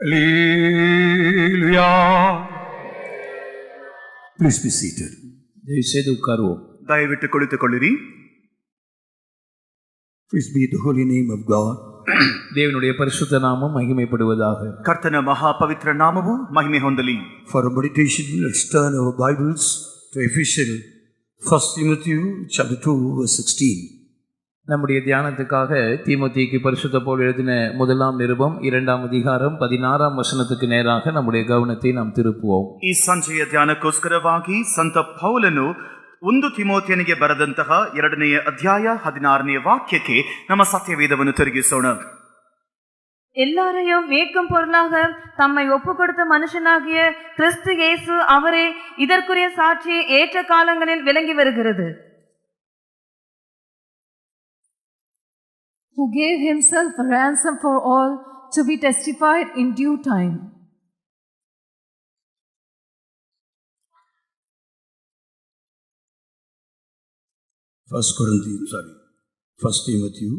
Hallelujah. Please be seated. ದಯವಿಟ್ಟು ಉಟ್ಕಾರುவோம். ದಯವಿಟ್ಟು ಕುಳಿತುಕೊಳ್ಳಿರಿ. Praise be the holy name of God. தேவனுடைய பரிசுத்த நாமம் மகிமைப்படுவதாக. ಕರ್ತನ ಮಹಾ ಪವಿತ್ರ ನಾಮವು ಮಹಿಮೆ ಹೊಂದಲಿ. For a meditation, let's turn our Bibles to Ephesians 1 Timothy chapter 2 verse 16. நம்முடைய தியானத்துக்காக தீமோத்தேயுக்கு பரிசுத்த பவுல் எழுதின முதலாம் நிருபம் 2ஆம் அதிகாரம் 16ஆம் வசனத்துக்கு நேராக நம்முடைய கவனத்தை நாம் திருப்புவோம். ಈ ಸಂಜೆಯ ಧ್ಯಾನಕ್ಕೋಸ್ಕರವಾಗಿ ಸಂತ ಪೌಲನು 1 ತಿಮೋಥೆಯನಿಗೆ ಬರೆದಂತಹ 2ನೇ ಅಧ್ಯಾಯ 16ನೇ ವಾಕ್ಯಕ್ಕೆ ನಮ್ಮ ಸತ್ಯವೇದವನ್ನು ತಿರುಗಿಸೋಣ. எல்லாரையும் மீட்கும் பொருளாக தம்மை ஒப்பு கொடுத்த மனுஷனாகிய கிறிஸ்து இயேசு அவரே இதற்குரிய சாட்சி ஏற்ற காலங்களில் விளங்கி வருகிறது. Who gave himself a ransom for all to be testified in due time. First Timothy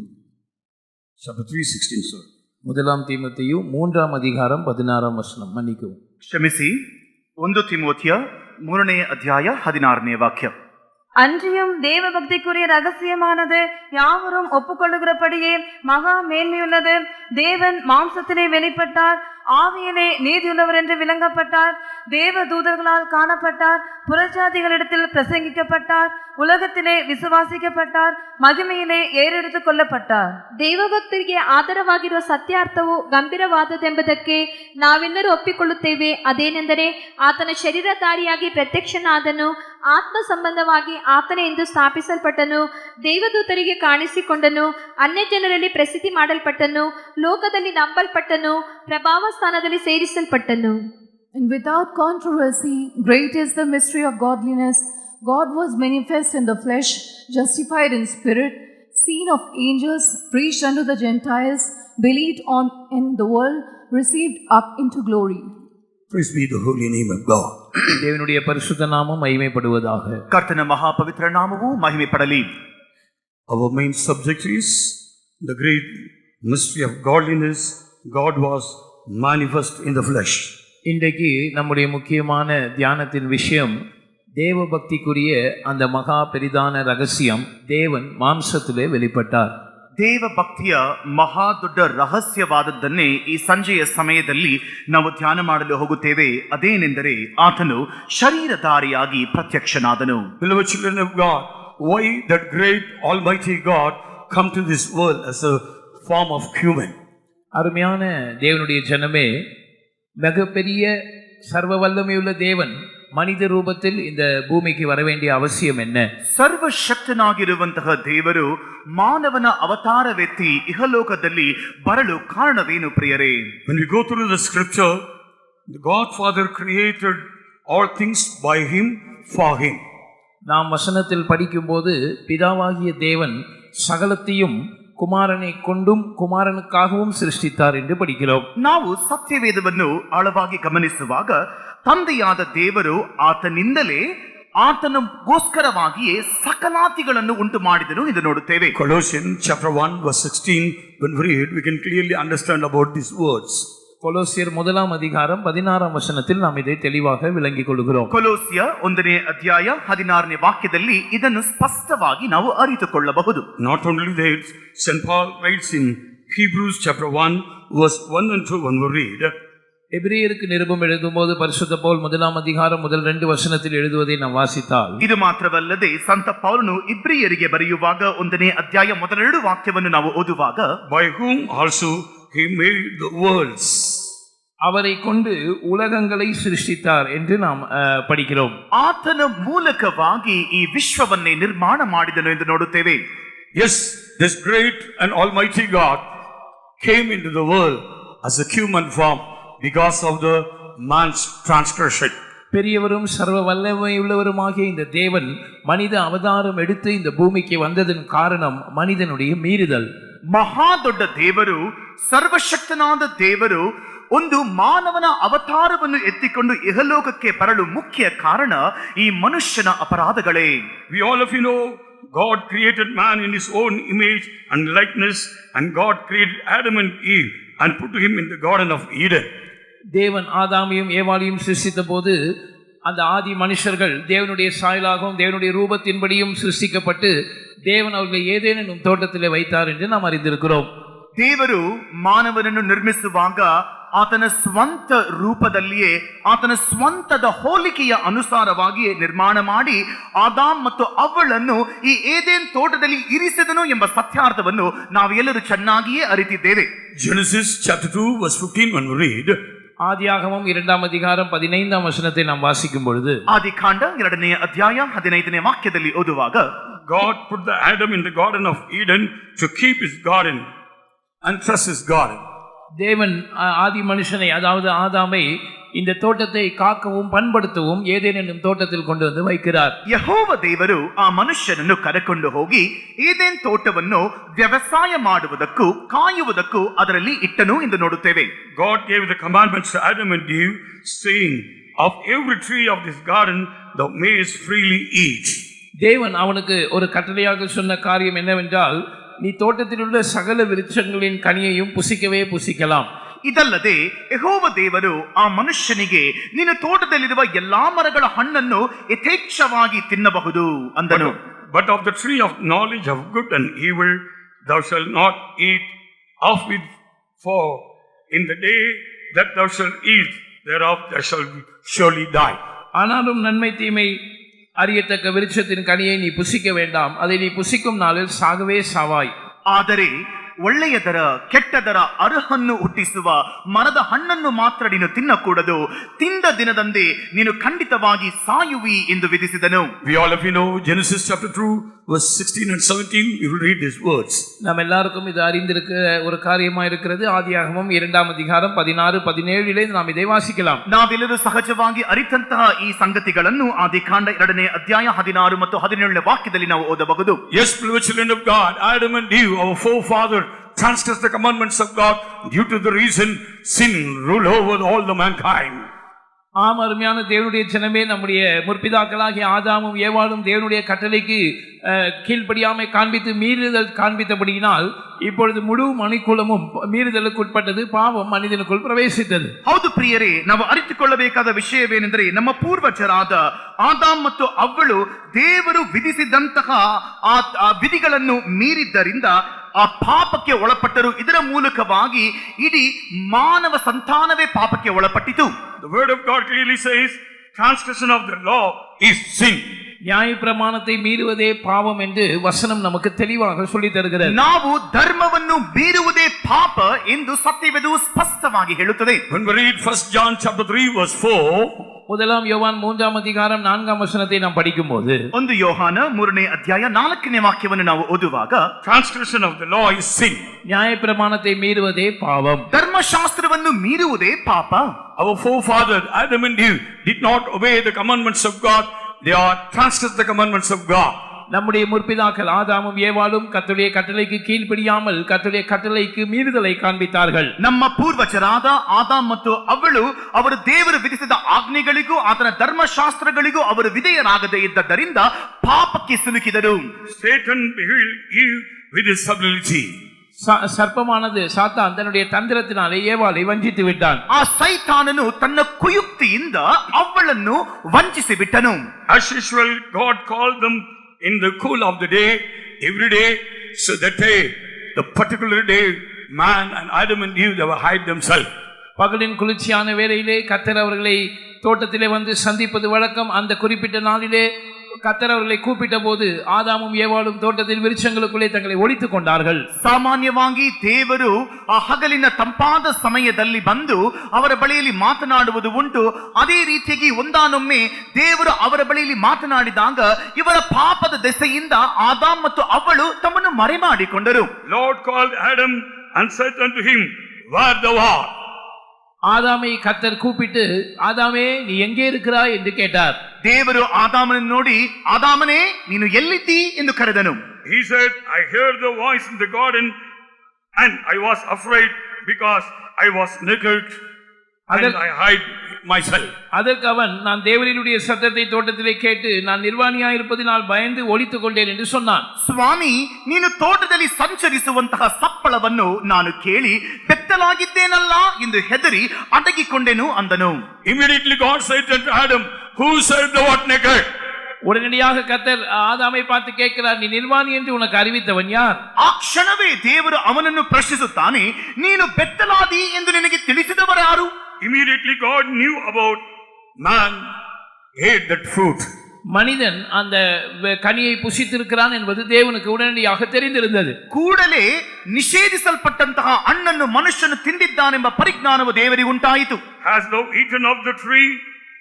chapter 3:16, sir. முதலாம் தீமோத்தேயு 3ஆம் அதிகாரம் 16ஆம் வசனம். மன்னிக்கவும். ಕ್ಷಮಿಸಿ. 1 ತಿಮೋಥೆಯ 3ನೇ ಅಧ್ಯಾಯ 16ನೇ ವಾಕ್ಯ. அன்றியும் தேவ பக்திக்குரிய ரகசியமானது யாவரும் ஒப்புக்கொள்ளுகிறபடியே மகா மேன்மையுள்ளது. தேவன் மாம்சத்திலே வெளிப்பட்டார், ஆவியிலே நீதியுள்ளவர் என்று விளங்கப்பட்டார், தேவ தூதர்களால் காணப்பட்டார், புறஜாதிகளிடத்தில் பிரசங்கிக்கப்பட்டார், உலகத்திலே ವಿಶ್ವಾಸಿக்கப்பட்டார், ಮಹಿಮೆயிலே ಏರೆடுத்து ಕೊಳ್ಳப்பட்டார். ದೇವಭಕ್ತರಿಗೆ ಆಧಾರವಾಗಿರುವ ಸತ್ಯಾರ್ಥವು ಗಂಭೀರವಾದದೆಂಬುದಕ್ಕೆ ನಾವೆಲ್ಲರೂ ಒಪ್ಪಿಕೊಳ್ಳುತ್ತೇವೆ. ಅದೇನೆಂದರೆ ಆತನ ಶರೀರಧಾರಿಯಾಗಿ ಪ್ರತ್ಯಕ್ಷನಾದನು, ಆತ್ಮ ಸಂಬಂಧವಾಗಿ ಆತನೇ ಎಂದು ಸ್ಥಾಪಿಸಲ್ಪಟ್ಟನು, ದೇವದೂತರಿಗೆ ಕಾಣಿಸಿಕೊಂಡನು, ಅನ್ಯ ಜನರಲ್ಲಿ ಪ್ರಸಿದ್ಧಿ ಮಾಡಲ್ಪಟ್ಟನು, ಲೋಕದಲ್ಲಿ ನಂಬಲ್ಪಟ್ಟನು, ಪ್ರಭಾವ ಸ್ಥಾನದಲ್ಲಿ ಸೇರಿಸಲ್ಪಟ್ಟನು. And without controversy, great is the mystery of godliness. God was manifest in the flesh, justified in spirit, seen of angels, preached unto the Gentiles, believed on in the world, received up into glory. Praise be the holy name of God. தேவனுடைய பரிசுத்த நாமம் மகிமைப்படுவதாக. ಕರ್ತನ ಮಹಾ ಪವಿತ್ರ ನಾಮವು ಮಹಿಮೆ ಪಡಲಿ. Our main subject is the great mystery of godliness. God was manifest in the flesh. இன்றைக்கு நம்முடைய முக்கியமான தியானத்தின் விஷயம் தேவ பக்திக்குரிய அந்த மகா பெரிதான ரகசியம், தேவன் மாம்சத்திலே வெளிப்பட்டார். ದೇವ ಭಕ್ತಿಯ ಮಹಾ ದೊಡ್ಡ ರಹಸ್ಯವಾದದ್ದನ್ನೇ ಈ ಸಂಜೆಯ ಸಮಯದಲ್ಲಿ ನಾವು ಧ್ಯಾನ ಮಾಡಲು ಹೋಗುತ್ತೇವೆ. ಅದೇನೆಂದರೆ ಆತನು ಶರೀರಧಾರಿಯಾಗಿ ಪ್ರತ್ಯಕ್ಷನಾದನು. Beloved children of God, why that great almighty God come to this world as a form of human? அருமையான தேவனுடைய ஜனமே, மிகப்பெரிய சர்வ வல்லமையுள்ள தேவன் மனித ரூபத்தில் இந்த பூமிக்கு வர வேண்டிய அவசியம் என்ன? ಸರ್ವಶಕ್ತನಾಗಿರುವಂತಹ ದೇವರು ಮಾನವನ ಅವತಾರವೆತ್ತಿ ಇಹಲೋಕದಲ್ಲಿ ಬರಲು ಕಾರಣವೇನು ಪ್ರಿಯರೇ? When we go through the scripture, the God Father created all things by him, for him. நாம் வசனத்தில் படிக்கும்போது பிதாவாகிய தேவன் சகலத்தையும் குமாரனை கொண்டும் குமாரனுக்காகவும் சிருஷ்டித்தார் என்று படிக்கிறோம். ನಾವು ಸತ್ಯವೇದವನ್ನು ಆಳವಾಗಿ ಗಮನಿಸುವಾಗ ತಂದೆಯಾದ ದೇವರು ಆತನಿಂದಲೇ ಆತನಗೋಸ್ಕರವಾಗಿಯೇ ಸಕಲಾತಿಗಳನ್ನು ಉಂಟು ಮಾಡಿದನು ಎಂದು ನೋಡುತ್ತೇವೆ. Colossians chapter 1 verse 16, when we read, we can clearly understand about these words. கொலோசியர் 1ஆம் அதிகாரம் 16ஆம் வசனத்தில் நாம் இதை தெளிவாக விளங்கிக் கொள்கிறோம். ಕೊಲೋಸಿಯ 1ನೇ ಅಧ್ಯಾಯ 16ನೇ ವಾಕ್ಯದಲ್ಲಿ ಇದನ್ನು ಸ್ಪಷ್ಟವಾಗಿ ನಾವು ಅರಿತುಕೊಳ್ಳಬಹುದು. Not only that, St. Paul writes in Hebrews chapter 1 verse 1 and 2, when we read, எபிரேயருக்கு நிருபம் எழுதும்போது பரிசுத்த பவுல் 1ஆம் அதிகாரம் முதல் 2 வசனத்தில் எழுதுவதை நாம் வாசித்தால், ಇದು ಮಾತ್ರವಲ್ಲದೆ ಸಂತ ಪೌಲನು ಇಬ್ರಿಯರಿಗೆ ಬರೆಯುವಾಗ 1ನೇ ಅಧ್ಯಾಯ ಮೊದಲ 2 ವಾಕ್ಯವನ್ನು ನಾವು ಓದುವಾಗ, by whom also he made the worlds. அவரை கொண்டு உலகங்களை சிருஷ்டித்தார் என்று நாம் படிக்கிறோம். ಆತನ ಮೂಲಕವಾಗಿ ಈ ವಿಶ್ವವನ್ನೇ ನಿರ್ಮಾಣ ಮಾಡಿದನು ಎಂದು ನೋಡುತ್ತೇವೆ. Yes, this great and almighty God came into the world as a human form because of the man's transgression. பெரியவரும் சர்வ வல்லமையுள்ளவருமாகிய இந்த தேவன் மனித அவதாரம் எடுத்து இந்த பூமிக்கு வந்ததன் காரணம் மனிதனுடைய மீறுதல். ಮಹಾ ದೊಡ್ಡ ದೇವರು, ಸರ್ವಶಕ್ತನಾದ ದೇವರು ಒಂದು ಮಾನವನ ಅವತಾರವನ್ನು ಎತ್ತಿಕೊಂಡು ಇಹಲೋಕಕ್ಕೆ ಬರಲು ಮುಖ್ಯ ಕಾರಣ ಈ ಮನುಷ್ಯನ ಅಪರಾಧಗಳೇ. We all of you know God created man in his own image and likeness, and God created Adam and Eve and put him in the Garden of Eden. தேவன் ஆதாமையும் ஏவாளையும் சிருஷ்டித்த போது அந்த ஆதி மனுஷர்கள் தேவனுடைய சாயலாகவும் தேவனுடைய ரூபத்தின்படியும் சிருஷ்டிக்கப்பட்டு தேவன் அவர்களை ஏதேனும் தோட்டத்திலே வைத்தார் என்று நாம் அறிந்திருக்கிறோம். ದೇವರು ಮಾನವನನ್ನು ನಿರ್ಮಿಸುವಾಗ ಆತನ ಸ್ವಂತ ರೂಪದಲ್ಲಿಯೇ ಆತನ ಸ್ವಂತದ ಹೋಲಿಕೆಯ ಅನುಸಾರವಾಗಿಯೇ ನಿರ್ಮಾಣ ಮಾಡಿ ಆದಾಮ್ ಮತ್ತು ಅವಳನ್ನು ಈ ಏದೇನ್ ತೋಟದಲ್ಲಿ ಇರಿಸಿದನು ಎಂಬ ಸತ್ಯಾರ್ಥವನ್ನು ನಾವೆಲ್ಲರೂ ಚೆನ್ನಾಗಿಯೇ ಅರಿತಿದ್ದೇವೆ. Genesis chapter 2 verse 15 when we read, ஆதியாகமம் 2ஆம் அதிகாரம் 15ஆம் வசனத்தை நாம் வாசிக்கும் பொழுது, ಆದಿಕಾಂಡ 2ನೇ ಅಧ್ಯಾಯ 15ನೇ ವಾಕ್ಯದಲ್ಲಿ ಓದುವಾಗ, God put the Adam in the garden of Eden to keep his garden and trust his garden. தேவன் ஆதி மனுஷனை அதாவது ஆதாமை இந்த தோட்டத்தை காக்கவும் பண்படுத்தவும் ஏதேனும் தோட்டத்தில் கொண்டு வந்து வைக்கிறார். ಯೆಹೋವ ದೇವರು ಆ ಮನುಷ್ಯನನ್ನು ಕರೆಕೊಂಡು ಹೋಗಿ ಏದೇನ್ ತೋಟವನ್ನು ವ್ಯವಸಾಯ ಮಾಡುವುದಕ್ಕೂ ಕಾಯುವುದಕ್ಕೂ ಅದರಲ್ಲಿ ಇಟ್ಟನು ಎಂದು ನೋಡುತ್ತೇವೆ. God gave the commandments to Adam and Eve, saying, of every tree of this garden thou mayest freely eat. தேவன் அவனுக்கு ஒரு கட்டளையாக சொன்ன காரியம் என்னவென்றால், நீ தோட்டத்தில் உள்ள சகல விருட்சங்களின் கனியையும் புசிக்கவே புசிக்கலாம். ಇದಲ್ಲದೆ ಯೆಹೋವ ದೇವರು ಆ ಮನುಷ್ಯನಿಗೆ ನೀನು ತೋಟದಲ್ಲಿರುವ ಎಲ್ಲಾ ಮರಗಳ ಹಣ್ಣನ್ನು ಯಥೇಚ್ಛವಾಗಿ ತಿನ್ನಬಹುದು ಅಂದನು. But of the tree of knowledge of good and evil thou shalt not eat of it, for in the day that thou shalt eat thereof thou shalt surely die. ஆனாலும் நன்மை தீமை அறியத்தக்க விருட்சத்தின் கனியை நீ புசிக்க வேண்டாம், அதை நீ புசிக்கும் நாளில் சாகவே சாவாய். ಆದರೆ ಒಳ್ಳೆಯದರ ಕೆಟ್ಟದರ ಅರಹನ್ನು ಹುಟ್ಟಿಸುವ ಮರದ ಹಣ್ಣನ್ನು ಮಾತ್ರ ನೀನು ತಿನ್ನಕೂಡದು, ತಿಂದ ದಿನದಂದೇ ನೀನು ಖಂಡಿತವಾಗಿ ಸಾಯುವಿ ಎಂದು ವಿಧಿಸಿದನು. We all of you know Genesis chapter 2 verse 16 and 17. We will read these words. நாம் எல்லாருக்கும் இது அறிந்திருக்க ஒரு காரியமா இருக்கிறது. ஆதியாகமம் 2ஆம் அதிகாரம் 16, 17 நாம் இதை வாசிக்கலாம். ನಾವೆಲ್ಲರೂ ಸಹಜವಾಗಿ ಅರಿತಂತಹ ಈ ಸಂಗತಿಗಳನ್ನು ಆದಿಕಾಂಡ 2ನೇ ಅಧ್ಯಾಯ 16 ಮತ್ತು 17ನೇ ವಾಕ್ಯದಲ್ಲಿ ನಾವು ಓದಬಹುದು. Yes, beloved children of God, Adam and Eve, our forefather, transgressed the commandments of God, due to the reason sin ruled over all the mankind. ஆம், அருமையான தேவனுடைய ஜனமே, நம்முடைய முற்பிதாக்களாகிய ஆதாமும் ஏவாளும் தேவனுடைய கட்டளைக்கு கீழ்ப்படியாமை காண்பித்து மீறுதல் காண்பித்தபடியினால் இப்பொழுது முழு மனிதகுலமும் மீறுதலுக்கு ಉட்ಪಟ್ಟது, ಪಾಪம் ಮನಿದನುக்குள் ಪ್ರವೇಶಿಸಿತು. ಹೌದು ಪ್ರಿಯರೇ, ನಾವು ಅರಿತುಕೊಳ್ಳಬೇಕಾದ ವಿಷಯವೇನೆಂದರೆ, ನಮ್ಮ ಪೂರ್ವಜರಾದ ಆದಾಮ್ ಮತ್ತು ಅವ್ವಳು ದೇವರು ವಿಧಿಸಿದಂತಹ ಆ ವಿಧಿಗಳನ್ನು ಮೀರಿದ್ದರಿಂದ ಆ ಪಾಪಕ್ಕೆ ಒಳಪಟ್ಟರು. ಇದರ ಮೂಲಕವಾಗಿ ಇಡೀ ಮಾನವ ಸಂತಾನವೇ ಪಾಪಕ್ಕೆ ಒಳಪಟ್ಟಿತು. The word of God clearly says transgression of the law is sin. நியாய பிரமாணத்தை மீறுவதே பாவம் என்று வசனம் நமக்கு தெளிவாக சொல்லி தருகிறது. ನಾವು ಧರ್ಮವನ್ನು ಮೀರುವುದೇ ಪಾಪ ಎಂದು ಸತ್ಯವೇದವು ಸ್ಪಷ್ಟವಾಗಿ ಹೇಳುತ್ತದೆ. When we read 1 John chapter 3 verse 4, முதலாம் யோவான் 3ஆம் அதிகாரம் 4ஆம் வசனத்தை நாம் படிக்கும்போது, 1 ಯೋಹಾನ 3ನೇ ಅಧ್ಯಾಯ 4ನೇ ವಾಕ್ಯವನ್ನು ನಾವು ಓದುವಾಗ, transgression of the law is sin. நியாய பிரமாணத்தை மீறுவதே பாவம். ಧರ್ಮಶಾಸ್ತ್ರವನ್ನು ಮೀರುವುದೇ ಪಾಪ. Our forefather Adam and Eve did not obey the commandments of God. They are transgressed the commandments of God. நம்முடைய முற்பிதாக்கள் ஆதாமும் ஏவாளும் கர்த்தருடைய கட்டளைக்கு கீழ்ப்படியாமல் கர்த்தருடைய கட்டளைக்கு மீறுதலை காண்பித்தார்கள். ನಮ್ಮ ಪೂರ್ವಜರಾದ ಆದಾಮ್ ಮತ್ತು ಅವಳು ಅವರು ದೇವರು ವಿಧಿಸಿದ ಆಜ್ಞೆಗಳಿಗೂ ಆತನ ಧರ್ಮಶಾಸ್ತ್ರಗಳಿಗೂ ಅವರು ವಿಧೇಯರಾಗದೇ ಇದ್ದರಿಂದ ಪಾಪಕ್ಕೆ ಸಿಲುಕಿದರು. Satan beguiled Eve with his subtlety. சர்ப்பமானது சாத்தான் தன்னுடைய தந்திரத்தினாலே ஏவாளை வஞ்சித்து விட்டான். ಆ ಸೈತಾನನು ತನ್ನ ಕುಯುಕ್ತಿಯಿಂದ ಅವಳನ್ನು ವಂಚಿಸಿ ಬಿಟ್ಟನು. As usual, God called them in the cool of the day, every day, so that day, the particular day, man and Adam and Eve, they will hide themselves. பகலின் குளிர்ச்சியான வேளையிலே கர்த்தர் அவர்களை தோட்டத்திலே வந்து சந்திப்பது வழக்கம். அந்த குறிப்பிட்ட நாளிலே கர்த்தர் அவர்களை கூப்பிட்ட போது ஆதாமும் ஏவாளும் தோட்டத்தில் விருட்சங்களுக்குள்ளே தங்களை ஒளித்துக் கொண்டார்கள். ಸಾಮಾನ್ಯವಾಗಿ ದೇವರು ಆ ಹಗಲಿನ ತಂಪಾದ ಸಮಯದಲ್ಲಿ ಬಂದು ಅವರ ಬಳಿಯಲ್ಲಿ ಮಾತನಾಡುವುದು ಉಂಟು. ಅದೇ ರೀತಿಯಾಗಿ ಒಂದಾನೊಮ್ಮೆ ದೇವರು ಅವರ ಬಳಿಯಲ್ಲಿ ಮಾತನಾಡಿದಾಗ ಇವರ ಪಾಪದ ದೆಸೆಯಿಂದ ಆದಾಮ್ ಮತ್ತು ಅವಳು ತಮ್ಮನ್ನು ಮರೆಮಾಡಿಕೊಂಡರು. Lord called Adam and said unto him, where thou art? ஆதாமை கர்த்தர் கூப்பிட்டு, ஆதாமே நீ எங்கே இருக்கிறாய் என்று கேட்டார். ದೇವರು ಆದಾಮನನ್ನು ನೋಡಿ, ಆದಾಮನೇ ನೀನು ಎಲ್ಲಿದ್ದೀ ಎಂದು ಕರೆದನು. He said, I heard the voice in the garden and I was afraid because I was naked and I hide myself. அதற்கு அவன், நான் தேவனுடைய சத்தத்தை தோட்டத்திலே கேட்டு நான் ನಿರ್ವಾಣಿಯಾಗಿ இருப்பதினால் பயந்து ஒளித்துக் கொண்டேன் என்று சொன்னான். ಸ್ವಾಮಿ, ನೀನು ತೋಟದಲ್ಲಿ ಸಂಚರಿಸುವಂತಹ ಸಪ್ಪಳವನ್ನು ನಾನು ಕೇಳಿ ಬೆತ್ತಲಾಗಿದ್ದೇನಲ್ಲ ಎಂದು ಹೆದರಿ ಅಡಗಿಕೊಂಡೆನು ಅಂದನು. Immediately God said to Adam, who said thou art naked? உடனடியாக கர்த்தர் ஆதாமை பார்த்து கேட்கிறார், நீ ನಿರ್ವಾಣಿ என்று உனக்கு அறிவித்தவன் யார்? ಆ ಕ್ಷಣವೇ ದೇವರು ಅವನನ್ನು ಪ್ರಶ್ನಿಸುತ್ತಾನೆ, ನೀನು ಬೆತ್ತಲಾದಿ ಎಂದು ನಿನಗೆ ತಿಳಿಸಿದವರು ಯಾರು? Immediately God knew about man ate that fruit. மனிதன் அந்த கனியை புசித்திருக்கிறான் என்பது தேவனுக்கு உடனடியாக தெரிந்திருந்தது. ಕೂಡಲೇ ನಿಷೇಧಿಸಲ್ಪಟ್ಟಂತಹ ಹಣ್ಣನ್ನು ಮನುಷ್ಯನು ತಿಂದಿದ್ದಾನೆಂಬ ಪರಿಜ್ಞಾನವು ದೇವರಿಗೆ ಉಂಟಾಯಿತು. Hast thou eaten of the tree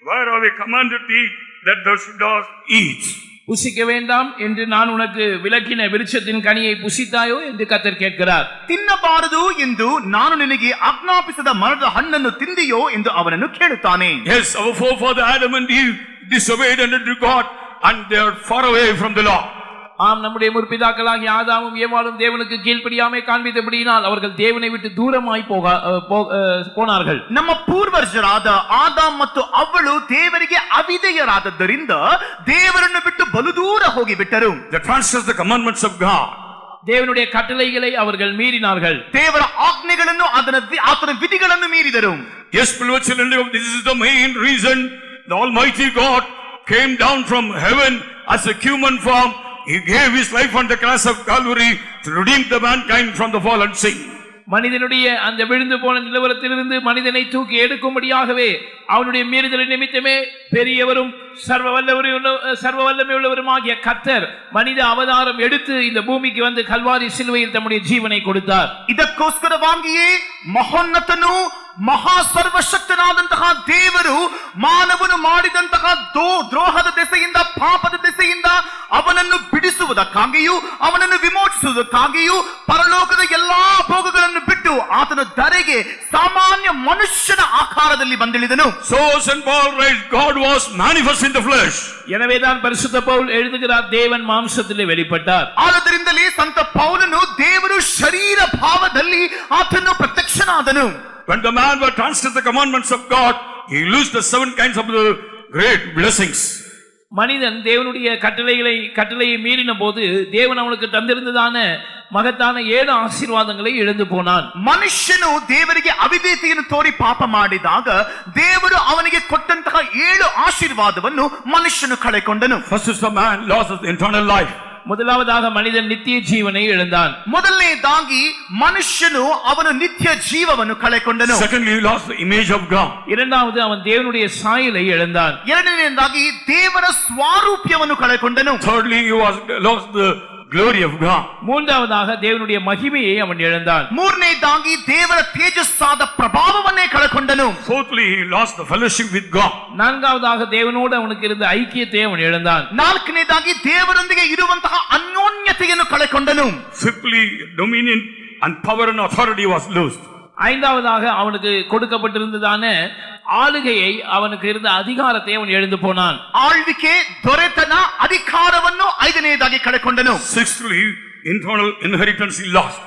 whereof I commanded thee that thou shouldst eat? புசிக்க வேண்டாம் என்று நான் உனக்கு விலக்கின விருட்சத்தின் கனியை புசித்தாயோ என்று கர்த்தர் கேட்கிறார். ತಿನ್ನಬಾರದು ಎಂದು ನಾನು ನಿನಗೆ ಆಜ್ಞಾಪಿಸಿದ ಮರದ ಹಣ್ಣನ್ನು ತಿಂದಿಯೋ ಎಂದು ಅವನನ್ನು ಕೇಳುತ್ತಾನೆ. Yes, our forefather Adam and Eve disobeyed unto God and they are far away from the law. ஆம், நம்முடைய முற்பிதாக்களாகிய ஆதாமும் ஏவாளும் தேவனுக்கு கீழ்ப்படியாமை காண்பித்தபடியினால் அவர்கள் தேவனை விட்டு தூரமாய் போனார்கள். ನಮ್ಮ ಪೂರ್ವಜರಾದ ಆದಾಮ್ ಮತ್ತು ಅವ್ವಳು ದೇವರಿಗೆ ಅವಿಧೇಯರಾದದ್ದರಿಂದ ದೇವರನ್ನು ಬಿಟ್ಟು ಬಲು ದೂರ ಹೋಗಿಬಿಟ್ಟರು. They transgressed the commandments of God. தேவனுடைய கட்டளைகளை அவர்கள் மீறினார்கள். ದೇವರ ಆಜ್ಞೆಗಳನ್ನು ಆತನ ವಿಧಿಗಳನ್ನು ಮೀರಿದರು. Yes, beloved children, this is the main reason the Almighty God came down from heaven as a human form. He gave his life on the cross of Calvary to redeem the mankind from the fallen sin. மனிதனுடைய அந்த விழுந்து போன நிலவரத்திலிருந்து மனிதனை தூக்கி எடுக்கும்படியாகவே அவனுடைய மீறுதலின் நிமித்தமே பெரியவரும் சர்வ வல்லமை உள்ளவருமாகிய கர்த்தர் மனித அவதாரம் எடுத்து இந்த பூமிக்கு வந்து கல்வாரி சிலுவையில் தம்முடைய ஜீவனை கொடுத்தார். ಇದಕ್ಕೋಸ್ಕರವಾಗಿಯೇ ಮಹೋನ್ನತನು ಮಹಾ ಸರ್ವಶಕ್ತನಾದಂತಹ ದೇವರು ಮಾನವನು ಮಾಡಿದಂತಹ ದ್ರೋಹದ ದೆಸೆಯಿಂದ ಪಾಪದ ದೆಸೆಯಿಂದ ಅವನನ್ನು ಬಿಡಿಸುವುದಕ್ಕಾಗಿಯೂ ಅವನನ್ನು ವಿಮೋಚಿಸುವುದಕ್ಕಾಗಿಯೂ ಪರಲೋಕದ ಎಲ್ಲಾ ಭೋಗಗಳನ್ನು ಬಿಟ್ಟು ಆತನ ಧರೆಗೆ ಸಾಮಾನ್ಯ ಮನುಷ್ಯನ ಆಕಾರದಲ್ಲಿ ಬಂದಿಳಿದನು. So St. Paul writes, God was manifest in the flesh. எனவேதான் பரிசுத்த பவுல் எழுதுகிறார், தேவன் மாம்சத்திலே வெளிப்பட்டார். ಆದ್ದರಿಂದಲೇ ಸಂತ ಪೌಲನು ದೇವರು ಶರೀರ ಭಾವದಲ್ಲಿ ಆತನು ಪ್ರತ್ಯಕ್ಷನಾದನು. When the man were transgressed the commandments of God, he loosed the 7 kinds of the great blessings. மனிதன் தேவனுடைய கட்டளையை மீறின போது தேவன் அவனுக்கு தந்திருந்ததான ಮಹತ್ತಾನ 7 ಆಶೀರ್ವಾದங்களை ಇழந்து போனான். ಮನುಷ್ಯನು ದೇವರಿಗೆ ಅವಿಧೇಯತೆಯನ್ನು ತೋರಿ ಪಾಪ ಮಾಡಿದಾಗ ದೇವರು ಅವನಿಗೆ ಕೊಟ್ಟಂತಹ 7 ಆಶೀರ್ವಾದವನ್ನು ಮನುಷ್ಯನು ಕಳೆಕೊಂಡನು. First is the man lost his eternal life. முதலாவதாக மனிதன் நித்திய ஜீவனை இழந்தான். ಮೊದಲನೇದಾಗಿ ಮನುಷ್ಯನು ಅವನು ನಿತ್ಯ ಜೀವವನ್ನು ಕಳೆಕೊಂಡನು. Secondly, he lost the image of God. இரண்டாவது அவன் தேவனுடைய சாயலை இழந்தான். ಎರಡನೇದಾಗಿ ದೇವರ ಸ್ವಾರೂಪ್ಯವನ್ನು ಕಳೆಕೊಂಡನು. Thirdly, he lost the glory of God. மூன்றாவதாக தேவனுடைய மகிமையை அவன் இழந்தான். ಮೂರನೇದಾಗಿ ದೇವರ ತೇಜಸ್ಸಾದ ಪ್ರಭಾವವನ್ನೇ ಕಳೆಕೊಂಡನು. Fourthly, he lost the fellowship with God. நான்காவதாக தேவனோடு அவனுக்கு இருந்த ஐக்கியத்தை அவன் இழந்தான். ನಾಲ್ಕನೇದಾಗಿ ದೇವರೊಂದಿಗೆ ಇರುವಂತಹ ಅನ್ಯೋನ್ಯತೆಯನ್ನು ಕಳೆಕೊಂಡನು. Fifthly, dominion and power and authority was lost. ஐந்தாவதாக அவனுக்கு கொடுக்கப்பட்டிருந்ததான ஆளுகையை, அவனுக்கு இருந்த அதிகாரத்தை அவன் இழந்து போனான். ಆಳ್ವಿಕೆ, ದೊರೆತನ, ಅಧಿಕಾರವನ್ನು ಐದನೇದಾಗಿ ಕಳೆಕೊಂಡನು. Sixthly, internal inheritance he lost.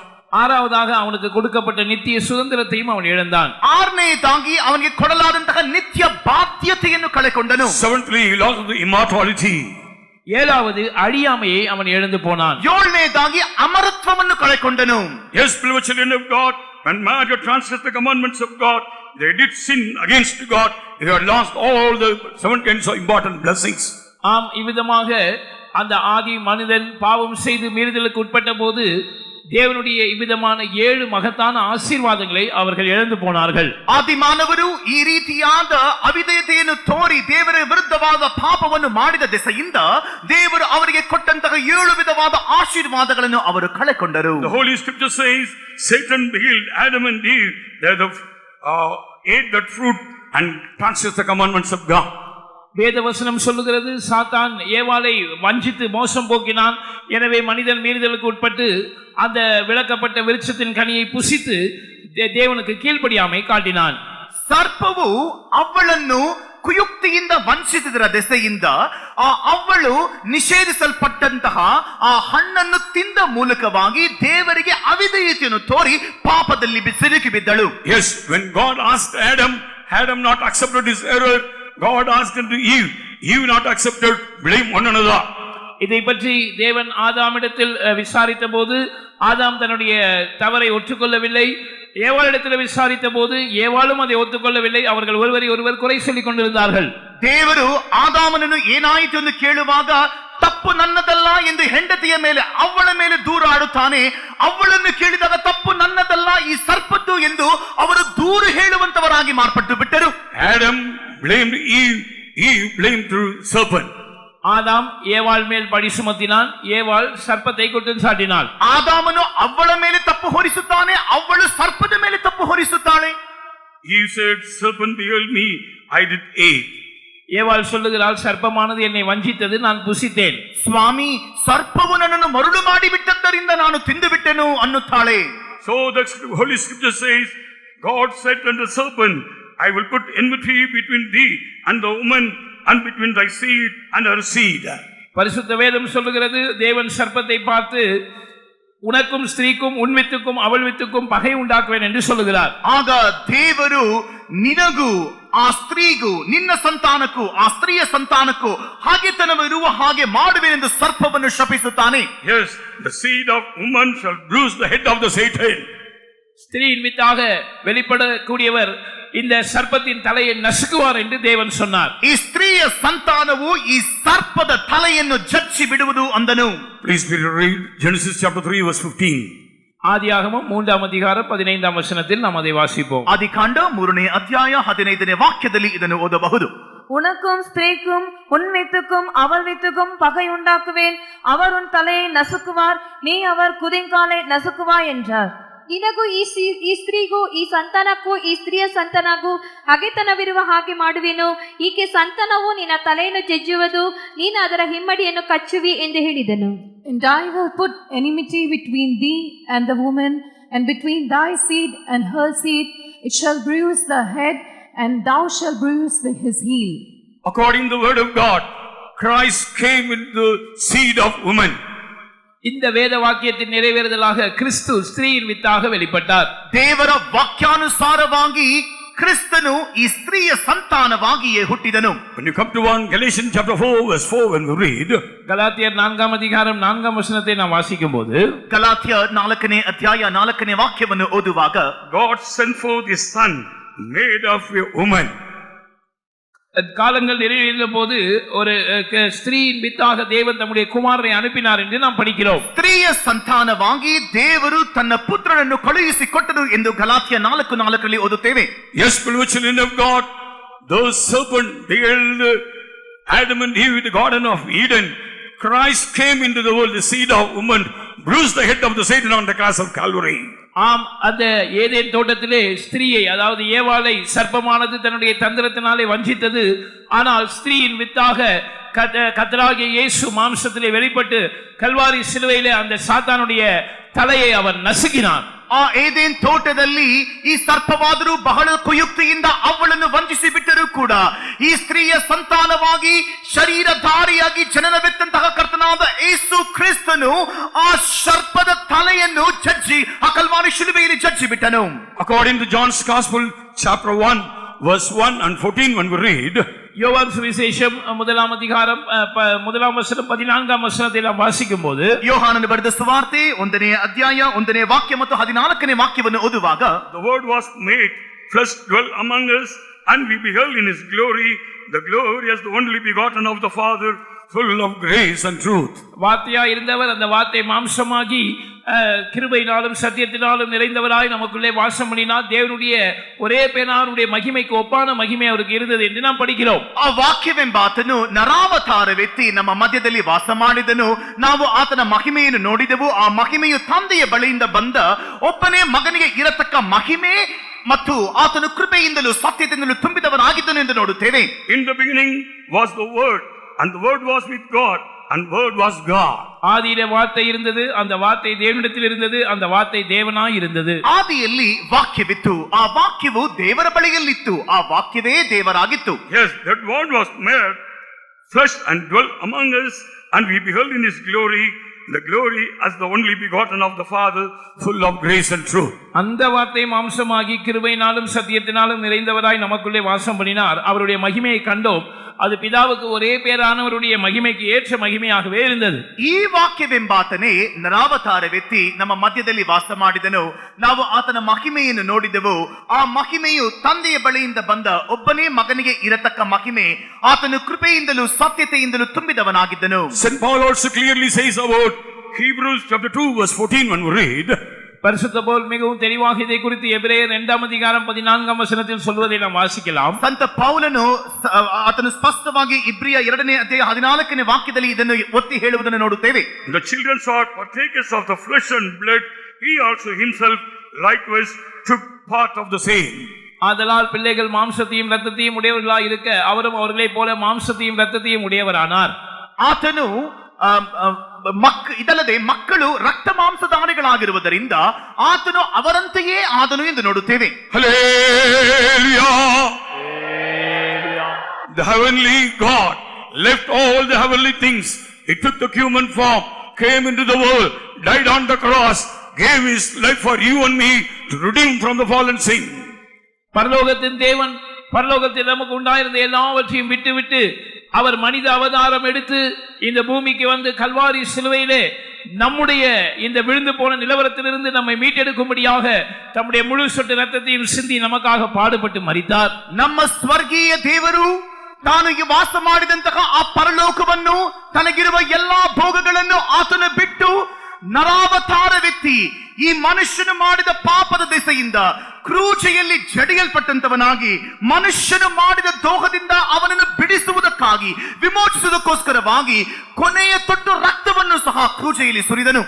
ஆறாவதாக அவனுக்கு கொடுக்கப்பட்ட நித்திய சுதந்திரத்தையும் அவன் இழந்தான். ಆರನೇದಾಗಿ ಅವನಿಗೆ ಕೊಡಲಾದಂತಹ ನಿತ್ಯ ಬಾಧ್ಯತೆಯನ್ನು ಕಳೆಕೊಂಡನು. Seventhly, he lost the immortality. ஏழாவது அழியாமையை அவன் இழந்து போனான். ಏಳನೇದಾಗಿ ಅಮರತ್ವವನ್ನು ಕಳೆಕೊಂಡನು. Yes, beloved children of God, when man had transgressed the commandments of God, they did sin against God. They had lost all the 7 kinds of important blessings. ஆம், இவ்விதமாக அந்த ஆதி மனிதன் பாவம் செய்து மீறுதலுக்கு உட்பட்ட போது தேவனுடைய இவ்விதமான 7 மகத்தான ஆசீர்வாதங்களை அவர்கள் இழந்து போனார்கள். ಆದಿ ಮಾನವರು ಈ ರೀತಿಯಾದ ಅವಿಧೇಯತೆಯನ್ನು ತೋರಿ ದೇವರ ವಿರುದ್ಧವಾದ ಪಾಪವನ್ನು ಮಾಡಿದ ದೆಸೆಯಿಂದ ದೇವರು ಅವರಿಗೆ ಕೊಟ್ಟಂತಹ 7 ವಿಧವಾದ ಆಶೀರ್ವಾದಗಳನ್ನು ಅವರು ಕಳೆಕೊಂಡರು. The Holy Scripture says, Satan beguiled Adam and Eve. They ate that fruit and transgressed the commandments of God. வேதவசனம் சொல்லுகிறது, சாத்தான் ஏவாளை வஞ்சித்து மோசம் போக்கினான். எனவே மனிதன் மீறுதலுக்கு உட்பட்டு அந்த விளக்கப்பட்ட விருட்சத்தின் கனியை புசித்து தேவனுக்கு கீழ்ப்படியாமை காட்டினான். ಸರ್ಪವು ಅವಳನ್ನು ಕುಯುಕ್ತಿಯಿಂದ ವಂಚಿಸಿದರ ದೆಸೆಯಿಂದ ಅವಳು ನಿಷೇಧಿಸಲ್ಪಟ್ಟಂತಹ ಆ ಹಣ್ಣನ್ನು ತಿಂದ ಮೂಲಕವಾಗಿ ದೇವರಿಗೆ ಅವಿಧೇಯತೆಯನ್ನು ತೋರಿ ಪಾಪದಲ್ಲಿ ಸಿಲುಕಿ ಬಿದ್ದಳು. Yes, when God asked Adam, Adam not accepted his error, God asked unto Eve, Eve not accepted, blame one another. இதை பற்றி தேவன் ஆதாமிடத்தில் விசாரித்த போது ஆதாம் தன்னுடைய தவறை ஒற்றுக்கொள்ளவில்லை. ஏவாளிடத்தில் விசாரித்த போது ஏவாளும் அதை ஒத்துக்கொள்ளவில்லை. அவர்கள் ஒருவரை ஒருவர் குறை சொல்லிக் கொண்டிருந்தார்கள். ದೇವರು ಆದಾಮನನ್ನು ಏನಾಯಿತು ಎಂದು ಕೇಳುವಾಗ ತಪ್ಪು ನನ್ನದಲ್ಲ ಎಂದು ಹೆಂಡತಿಯ ಮೇಲೆ ಅವಳ ಮೇಲೆ ದೂರ ಆಡುತ್ತಾನೆ. ಅವಳನ್ನು ಕೇಳಿದಾಗ ತಪ್ಪು ನನ್ನದಲ್ಲ ಈ ಸರ್ಪದ್ದು ಎಂದು ಅವರು ದೂರು ಹೇಳುವಂತವರಾಗಿ ಮಾರ್ಪಟ್ಟು ಬಿಟ್ಟರು. Adam blamed Eve, Eve blamed the serpent. ஆதாம் ஏவாள் மேல் பழி சுமத்தினான், ஏவாள் சர்ப்பத்தை குற்றம் சாட்டினாள். ಆದಾಮನು ಅವಳ ಮೇಲೆ ತಪ್ಪು ಹೊರಿಸುತ್ತಾನೆ, ಅವಳು ಸರ್ಪದ ಮೇಲೆ ತಪ್ಪು ಹೊರಿಸುತ್ತಾಳೆ. Eve said, serpent beguiled me, I did eat. ஏவாள் சொல்லுகிறாள், சர்ப்பமானது என்னை வஞ்சித்தது, நான் புசித்தேன். ಸ್ವಾಮಿ, ಸರ್ಪವು ನನ್ನನ್ನು ಮರುಳು ಮಾಡಿ ಬಿಟ್ಟದ್ದರಿಂದ ನಾನು ತಿಂದು ಬಿಟ್ಟೆನು ಅನ್ನುತ್ತಾಳೆ. So the Holy Scripture says, God said unto the serpent, I will put enmity between thee and the woman, and between thy seed and her seed. பரிசுத்த வேதம் சொல்லுகிறது, தேவன் சர்ப்பத்தை பார்த்து உனக்கும் ஸ்திரீக்கும் உன் வித்துக்கும் அவள் வித்துக்கும் பகை உண்டாக்குவேன் என்று சொல்லுகிறார். ಆಗ ದೇವರು ನಿನಗೂ ಆ ಸ್ತ್ರೀಗೂ ನಿನ್ನ ಸಂತಾನಕ್ಕೂ ಆ ಸ್ತ್ರೀಯ ಸಂತಾನಕ್ಕೂ ಹಾಗೆತನವಿರುವ ಹಾಗೆ ಮಾಡುವೆನೆಂದು ಸರ್ಪವನ್ನು ಶಪಿಸುತ್ತಾನೆ. Yes, the seed of woman shall bruise the head of the Satan. ஸ்திரீயின் வித்தாக வெளிப்படக்கூடியவர் இந்த சர்ப்பத்தின் தலையை நசுக்குவார் என்று தேவன் சொன்னார். ಈ ಸ್ತ್ರೀಯ ಸಂತಾನವು ಈ ಸರ್ಪದ ತಲೆಯನ್ನು ಜಜ್ಜಿ ಬಿಡುವುದು ಅಂದನು. Please read Genesis chapter 3 verse 15. ஆதியாகமம் 3ஆம் அதிகாரம் 15ஆம் வசனத்தில் நாம் அதை வாசிப்போம். ಆದಿಕಾಂಡ 3ನೇ ಅಧ್ಯಾಯ 15ನೇ ವಾಕ್ಯದಲ್ಲಿ ಇದನ್ನು ಓದಬಹುದು. உனக்கும் ஸ்திரீக்கும் உன் வித்துக்கும் அவள் வித்துக்கும் பகை உண்டாக்குவேன், அவர் உன் தலையை நசுக்குவார், நீ அவர் குதிங்காலை நசுக்குவாய் என்றார். ನಿನಗೂ ಈ ಸ್ತ್ರೀಗೂ ಈ ಸಂತಾನಕ್ಕೂ ಈ ಸ್ತ್ರೀಯ ಸಂತಾನಕ್ಕೂ ಹಗೆತನವಿರುವ ಹಾಗೆ ಮಾಡುವೆನು. ಈಕೆ ಸಂತಾನವು ನಿನ್ನ ತಲೆಯನ್ನು ಜಜ್ಜುವುದು, ನೀನು ಅದರ ಹಿಮ್ಮಡಿಯನ್ನು ಕಚ್ಚುವಿ ಎಂದು ಹೇಳಿದನು. And I will put enmity between thee and the woman, and between thy seed and her seed. It shall bruise the head, and thou shalt bruise his heel. According to the word of God, Christ came in the seed of woman. இந்த வேத வாக்கியத்தின் நிறைவேறுதலாக கிறிஸ்து ஸ்திரீயின் வித்தாக வெளிப்பட்டார். ದೇವರ ವಾಕ್ಯಾನುಸಾರವಾಗಿ ಕ್ರಿಸ್ತನು ಈ ಸ್ತ್ರೀಯ ಸಂತಾನವಾಗಿಯೇ ಹುಟ್ಟಿದನು. When you come to Galatians chapter 4 verse 4, when we read, கலாத்தியர் 4ஆம் அதிகாரம் 4ஆம் வசனத்தை நாம் வாசிக்கும்போது, ಗಲಾತ್ಯ 4ನೇ ಅಧ್ಯಾಯ 4ನೇ ವಾಕ್ಯವನ್ನು ಓದುವಾಗ, God sent forth his son made of a woman. காலங்கள் நிறைவேறிய போது ஒரு ஸ்திரீயின் வித்தாக தேவன் தம்முடைய குமாரனை அனுப்பினார் என்று நாம் படிக்கிறோம். ಸ್ತ್ರೀಯ ಸಂತಾನವಾಗಿ ದೇವರು ತನ್ನ ಪುತ್ರನನ್ನು ಕಳುಹಿಸಿಕೊಟ್ಟರು ಎಂದು ಗಲಾತ್ಯ 4:4 ಓದುತ್ತೇವೆ. Yes, beloved children of God, those serpent beguiled Adam and Eve in the Garden of Eden. Christ came into the world, the seed of woman, bruised the head of the Satan on the cross of Calvary. ஆம், அந்த Eden தோட்டத்திலே ஸ்திரீயை, அதாவது ஏவாளை சர்ப்பமானது தன்னுடைய தந்திரத்தினாலே வஞ்சித்தது. ஆனால் ஸ்திரீயின் வித்தாக கர்த்தராகிய இயேசு மாம்சத்திலே வெளிப்பட்டு கல்வாரி சிலுவையிலே அந்த சாத்தானுடைய தலையை அவர் நசுக்கினார். ಆ ಏದೇನ್ ತೋಟದಲ್ಲಿ ಈ ಸರ್ಪವಾದರೂ ಬಹಳ ಕುಯುಕ್ತಿಯಿಂದ ಅವಳನ್ನು ವಂಚಿಸಿ ಬಿಟ್ಟರೂ ಕೂಡ ಈ ಸ್ತ್ರೀಯ ಸಂತಾನವಾಗಿ ಶರೀರಧಾರಿಯಾಗಿ ಜನನವೆತ್ತಂತಹ ಕರ್ತನಾದ ಯೇಸು ಕ್ರಿಸ್ತನು ಆ ಸರ್ಪದ ತಲೆಯನ್ನು ಜಜ್ಜಿ ಆ ಕಲ್ವಾರಿ ಶಿಲುಬೆಯಲ್ಲಿ ಜಜ್ಜಿ ಬಿಟ್ಟನು. According to John's Gospel chapter 1 verse 1 and 14, when we read, யோவான் சுவிசேஷம் 1ஆம் அதிகாரம் 1ஆம் வசனம் 14ஆம் வசனத்தை நாம் வாசிக்கும்போது, ಯೋಹಾನನು ಬರೆದ ಸುವಾರ್ತೆ 1ನೇ ಅಧ್ಯಾಯ 1ನೇ ವಾಕ್ಯ ಮತ್ತು 14ನೇ ವಾಕ್ಯವನ್ನು ಓದುವಾಗ, the word was made flesh dwelt among us, and we beheld in his glory the glory as the only begotten of the Father, full of grace and truth. வார்த்தையா இருந்தவர் அந்த வார்த்தை மாம்சமாகி கிருபையினாலும் சத்தியத்தினாலும் நிறைந்தவராய் நமக்குள்ளே வாசம் பண்ணினார். தேவனுடைய ஒரே பேனாருடைய மகிமைக்கு ஒப்பான மகிமை அவருக்கு இருந்தது என்று நாம் படிக்கிறோம். ಆ ವಾಕ್ಯವೆಂಬಾತನು ನರಾವತಾರವೆತ್ತಿ ನಮ್ಮ ಮಧ್ಯದಲ್ಲಿ ವಾಸ ಮಾಡಿದನು. ನಾವು ಆತನ ಮಹಿಮೆಯನ್ನು ನೋಡಿದೆವು. ಆ ಮಹಿಮೆಯು ತಂದೆಯ ಬಳಿಯಿಂದ ಬಂದ ಒಬ್ಬನೇ ಮಗನಿಗೆ ಇರತಕ್ಕ ಮಹಿಮೆ ಮತ್ತು ಆತನು ಕೃಪೆಯಿಂದಲೂ ಸತ್ಯದಿಂದಲೂ ತುಂಬಿದವನಾಗಿದ್ದನು ಎಂದು ನೋಡುತ್ತೇವೆ. In the beginning was the word, and the word was with God, and word was God. ஆதியிலே வார்த்தை இருந்தது, அந்த வார்த்தை தேவனிடத்தில் இருந்தது, அந்த வார்த்தை தேவனாய் இருந்தது. ಆದಿಯಲ್ಲಿ ವಾಕ್ಯವಿತ್ತು, ಆ ವಾಕ್ಯವು ದೇವರ ಬಳಿಯಲ್ಲಿತ್ತು, ಆ ವಾಕ್ಯವೇ ದೇವರಾಗಿತ್ತು. Yes, that word was made flesh and dwelt among us, and we beheld in his glory the glory as the only begotten of the Father, full of grace and truth. அந்த வார்த்தை மாம்சமாகி கிருபையினாலும் சத்தியத்தினாலும் நிறைந்தவராய் நமக்குள்ளே வாசம் பண்ணினார். அவருடைய மகிமையை கண்டோம். அது பிதாவுக்கு ஒரே பேரானவருடைய மகிமைக்கு ஏற்ற மகிமையாகவே இருந்தது. ಈ ವಾಕ್ಯವೆಂಬಾತನೇ ನರಾವತಾರ ವ್ಯಕ್ತಿ ನಮ್ಮ ಮಧ್ಯದಲ್ಲಿ ವಾಸ ಮಾಡಿದನು. ನಾವು ಆತನ ಮಹಿಮೆಯನ್ನು ನೋಡಿದೆವು. ಆ ಮಹಿಮೆಯು ತಂದೆಯ ಬಳಿಯಿಂದ ಬಂದ ಒಬ್ಬನೇ ಮಗನಿಗೆ ಇರತಕ್ಕ ಮಹಿಮೆ. ಆತನು ಕೃಪೆಯಿಂದಲೂ ಸತ್ಯತೆಯಿಂದಲೂ ತುಂಬಿದವನಾಗಿದ್ದನು. St. Paul also clearly says about Hebrews chapter 2 verse 14 when we read, பரிசுத்த பவுல் மிகவும் தெளிவாக இதை குறித்து எபிரேயர் 2 அதிகாரம் 14 வசனத்தில் சொல்வதை நாம் வாசிக்கலாம். ಸಂತ ಪೌಲನು ಆತನು ಸ್ಪಷ್ಟವಾಗಿ ಇಬ್ರಿಯ 2ನೇ ಅಧ್ಯಾಯ 14ನೇ ವಾಕ್ಯದಲ್ಲಿ ಇದನ್ನು ಒತ್ತಿ ಹೇಳುವುದನ್ನು ನೋಡುತ್ತೇವೆ. the children are partakers of the flesh and blood, he also himself likewise took part of the same. ஆதலால் பிள்ளைகள் மாம்சத்தையும் இரத்தத்தையும் உடையவர்களாய் இருக்க அவரும் அவர்களைப் போல மாம்சத்தையும் இரத்தத்தையும் உடையவரானார். ಆತನು ಇದಲ್ಲದೆ ಮಕ್ಕಳು ರಕ್ತ ಮಾಂಸದಾನಿಗಳಾಗಿರುವುದರಿಂದ ಆತನು ಅವರಂತೆಯೇ ಆದನು ಎಂದು ನೋಡುತ್ತೇವೆ. Hallelujah! The heavenly God left all the heavenly things. He took the human form, came into the world, died on the cross, gave his life for you and me to redeem from the fallen sin. பரலோகத்தின் தேவன் பரலோகத்தில் நமக்கு உண்டாயிருந்த எல்லாவற்றையும் விட்டுவிட்டு அவர் மனித அவதாரம் எடுத்து இந்த பூமிக்கு வந்து கல்வாரி சிலுவையிலே நம்முடைய இந்த விழுந்து போன நிலவரத்திலிருந்து நம்மை மீட்டெடுக்கும்படியாக தம்முடைய முழு சொட்டு ரத்தத்தையும் சிந்தி நமக்காக பாடுபட்டு மரித்தார். ನಮ್ಮ ಸ್ವರ್ಗೀಯ ದೇವರು ತಾನು ವಾಸ ಮಾಡಿದಂತಹ ಆ ಪರಲೋಕವನ್ನು ತನಗಿರುವ ಎಲ್ಲಾ ಭೋಗಗಳನ್ನು ಆತನು ಬಿಟ್ಟು ನರಾವತಾರ ವ್ಯಕ್ತಿ ಈ ಮನುಷ್ಯನು ಮಾಡಿದ ಪಾಪದ ದೆಸೆಯಿಂದ ಕ್ರೂಚೆಯಲ್ಲಿ ಜಡಿಯಲ್ಪಟ್ಟಂತವನಾಗಿ ಮನುಷ್ಯನು ಮಾಡಿದ ದೋಹದಿಂದ ಅವನನ್ನು ಬಿಡಿಸುವುದಕ್ಕಾಗಿ ವಿಮೋಚಿಸುವುದಕ್ಕೋಸ್ಕರವಾಗಿ ಕೊನೆಯ ತೊಟ್ಟು ರಕ್ತವನ್ನು ಸಹ ಕ್ರೂಚೆಯಲ್ಲಿ ಸುರಿದನು.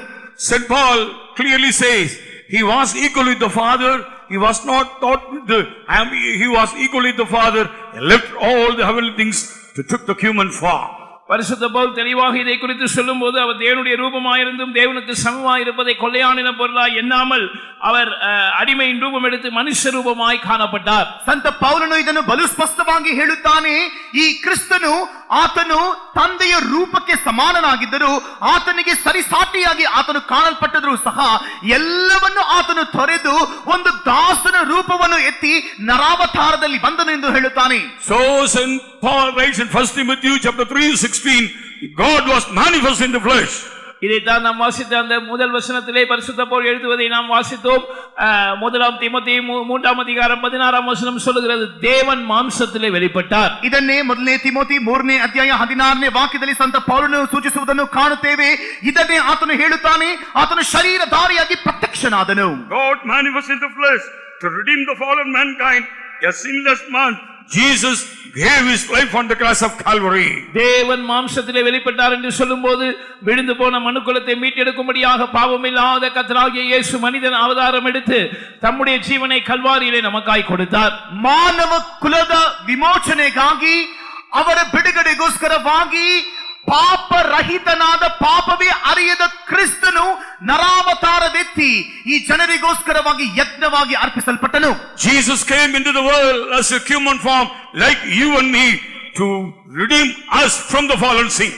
St. Paul clearly says he was equal with the Father. He was not taught with the he was equal with the Father. He left all the heavenly things to took the human form. பரிசுத்த பவுல் தெளிவாக இதை குறித்து சொல்லும் போது அவர் தேவனுடைய ரூபமாயிருந்தும் தேவனுக்கு சமமாய் இருப்பதை கொள்ளையானின பொருளாய் எண்ணாமல் அவர் அடிமையின் ரூபம் எடுத்து மனுஷ ரூபமாய் காணப்பட்டார். ಸಂತ ಪೌಲನು ಇದನ್ನು ಬಲು ಸ್ಪಷ್ಟವಾಗಿ ಹೇಳುತ್ತಾನೆ. ಈ ಕ್ರಿಸ್ತನು ಆತನು ತಂದೆಯ ರೂಪಕ್ಕೆ ಸಮಾನನಾಗಿದ್ದರೂ ಆತನಿಗೆ ಸರಿಸಾಟಿಯಾಗಿ ಆತನು ಕಾಣಲ್ಪಟ್ಟರೂ ಸಹ ಎಲ್ಲವನ್ನು ಆತನು ತೊರೆದು ಒಂದು ದಾಸನ ರೂಪವನ್ನು ಎತ್ತಿ ನರಾವತಾರದಲ್ಲಿ ಬಂದನು ಎಂದು ಹೇಳುತ್ತಾನೆ. So St. Paul writes in 1 Timothy chapter 3:16, God was manifest in the flesh. இதைத்தான் நாம் வாசித்த அந்த முதல் வசனத்திலே பரிசுத்த பவுல் எழுதுவதை நாம் வாசித்தோம். 1 தீமோத்தேயு 3 அதிகாரம் 16 வசனம் சொல்லுகிறது, தேவன் மாம்சத்திலே வெளிப்பட்டார். ಇದನ್ನೇ 1 ತಿಮೋಥಿ 3ನೇ ಅಧ್ಯಾಯ 16ನೇ ವಾಕ್ಯದಲ್ಲಿ ಸಂತ ಪೌಲನು ಸೂಚಿಸುವುದನ್ನು ಕಾಣುತ್ತೇವೆ. ಇದನ್ನೇ ಆತನು ಹೇಳುತ್ತಾನೆ, ಆತನು ಶರೀರಧಾರಿಯಾಗಿ ಪ್ರತ್ಯಕ್ಷನಾದನು. God manifest in the flesh to redeem the fallen mankind, a sinless man. Jesus gave his life on the cross of Calvary. தேவன் மாம்சத்திலே வெளிப்பட்டார் என்று சொல்லும்போது விழுந்து போன மனுக்குலத்தை மீட்டெடுக்கும்படியாக பாவமில்லாத கர்த்தராகிய இயேசு மனிதன் அவதாரம் எடுத்து தம்முடைய ஜீவனை கல்வாரியிலே நமக்காய் கொடுத்தார். ಮಾನವ ಕುಲದ ವಿಮೋಚನೆಗಾಗಿ ಅವರ ಬಿಡುಗಡೆಗೋಸ್ಕರವಾಗಿ ಪಾಪರಹಿತನಾದ ಪಾಪವೇ ಅರಿಯದ ಕ್ರಿಸ್ತನು ನರಾವತಾರವೆತ್ತಿ ಈ ಜನರಿಗೋಸ್ಕರವಾಗಿ ಯಜ್ಞವಾಗಿ ಅರ್ಪಿಸಲ್ಪಟ್ಟನು. Jesus came into the world as a human form like you and me to redeem us from the fallen sin.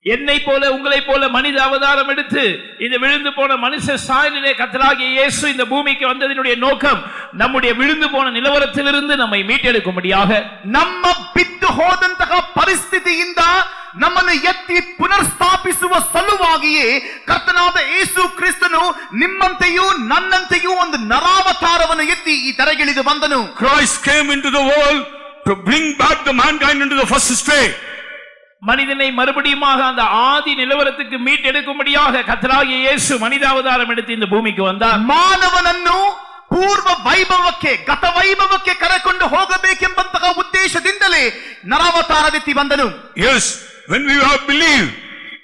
என்னை போல உங்களை போல மனித அவதாரம் எடுத்து இந்த விழுந்து போன மனுஷ சாயலிலே கர்த்தராகிய இயேசு இந்த பூமிக்கு வந்ததினுடைய நோக்கம் நம்முடைய விழுந்து போன நிலவரத்திலிருந்து நம்மை மீட்டெடுக்கும்படியாக, ನಮ್ಮ ಬಿದ್ದು ಹೋದಂತಹ ಪರಿಸ್ಥಿತಿಯಿಂದ ನಮ್ಮನ್ನು ಎತ್ತಿ ಪುನರ್ಸ್ಥಾಪಿಸುವ ಸಲುವಾಗಿಯೇ ಕರ್ತನಾದ ಯೇಸು ಕ್ರಿಸ್ತನು ನಿಮ್ಮಂತೆಯೂ ನನ್ನಂತೆಯೂ ಒಂದು ನರಾವತಾರವನ್ನು ಎತ್ತಿ ಈ ತರಗಿಳಿದು ಬಂದನು. Christ came into the world to bring back the mankind into the first state. மனிதனை மறுபடியுமாக அந்த ஆதி நிலவரத்துக்கு மீட்டெடுக்கும்படியாக கர்த்தராகிய இயேசு மனித அவதாரம் எடுத்து இந்த பூமிக்கு வந்தார். ಮಾನವನನ್ನು ಪೂರ್ವ ವೈಭವಕ್ಕೆ ಗತ ವೈಭವಕ್ಕೆ ಕರೆಕೊಂಡು ಹೋಗಬೇಕೆಂಬಂತಹ ಉದ್ದೇಶದಿಂದಲೇ ನರಾವತಾರವೆತ್ತಿ ಬಂದನು. Yes, when we have believed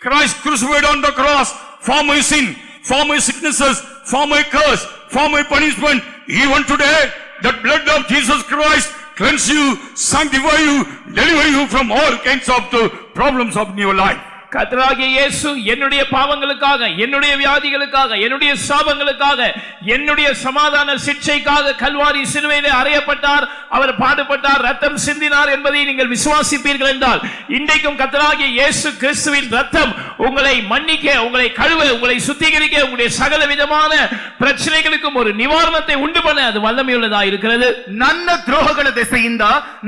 Christ crucified on the cross for my sin, for my sicknesses, for my curse, for my punishment, even today the blood of Jesus Christ cleanse you, sanctify you, deliver you from all kinds of the problems of your life. கர்த்தராகிய இயேசு என்னுடைய பாவங்களுக்காக, என்னுடைய வியாதிகளுக்காக, என்னுடைய சாபங்களுக்காக, என்னுடைய சமாதான சிட்சைக்காக கல்வாரி சிலுவையிலே அறையப்பட்டார், அவர் பாடுபட்டார், ரத்தம் சிந்தினார் என்பதை நீங்கள் விசுவாசிப்பீர்கள் என்றால் இன்றைக்கும் கர்த்தராகிய இயேசு கிறிஸ்துவின் ரத்தம் உங்களை மன்னிக்க, உங்களை கழுவ, உங்களை சுத்திகரிக்க, உங்களுடைய சகல விதமான பிரச்சனைகளுக்கும் ஒரு நிவாரணத்தை உண்டு பண்ண அது வல்லமையுள்ளதா இருக்கிறது. ನನ್ನ ದ್ರೋಹಗಳ ದೆಸೆಯಿಂದ,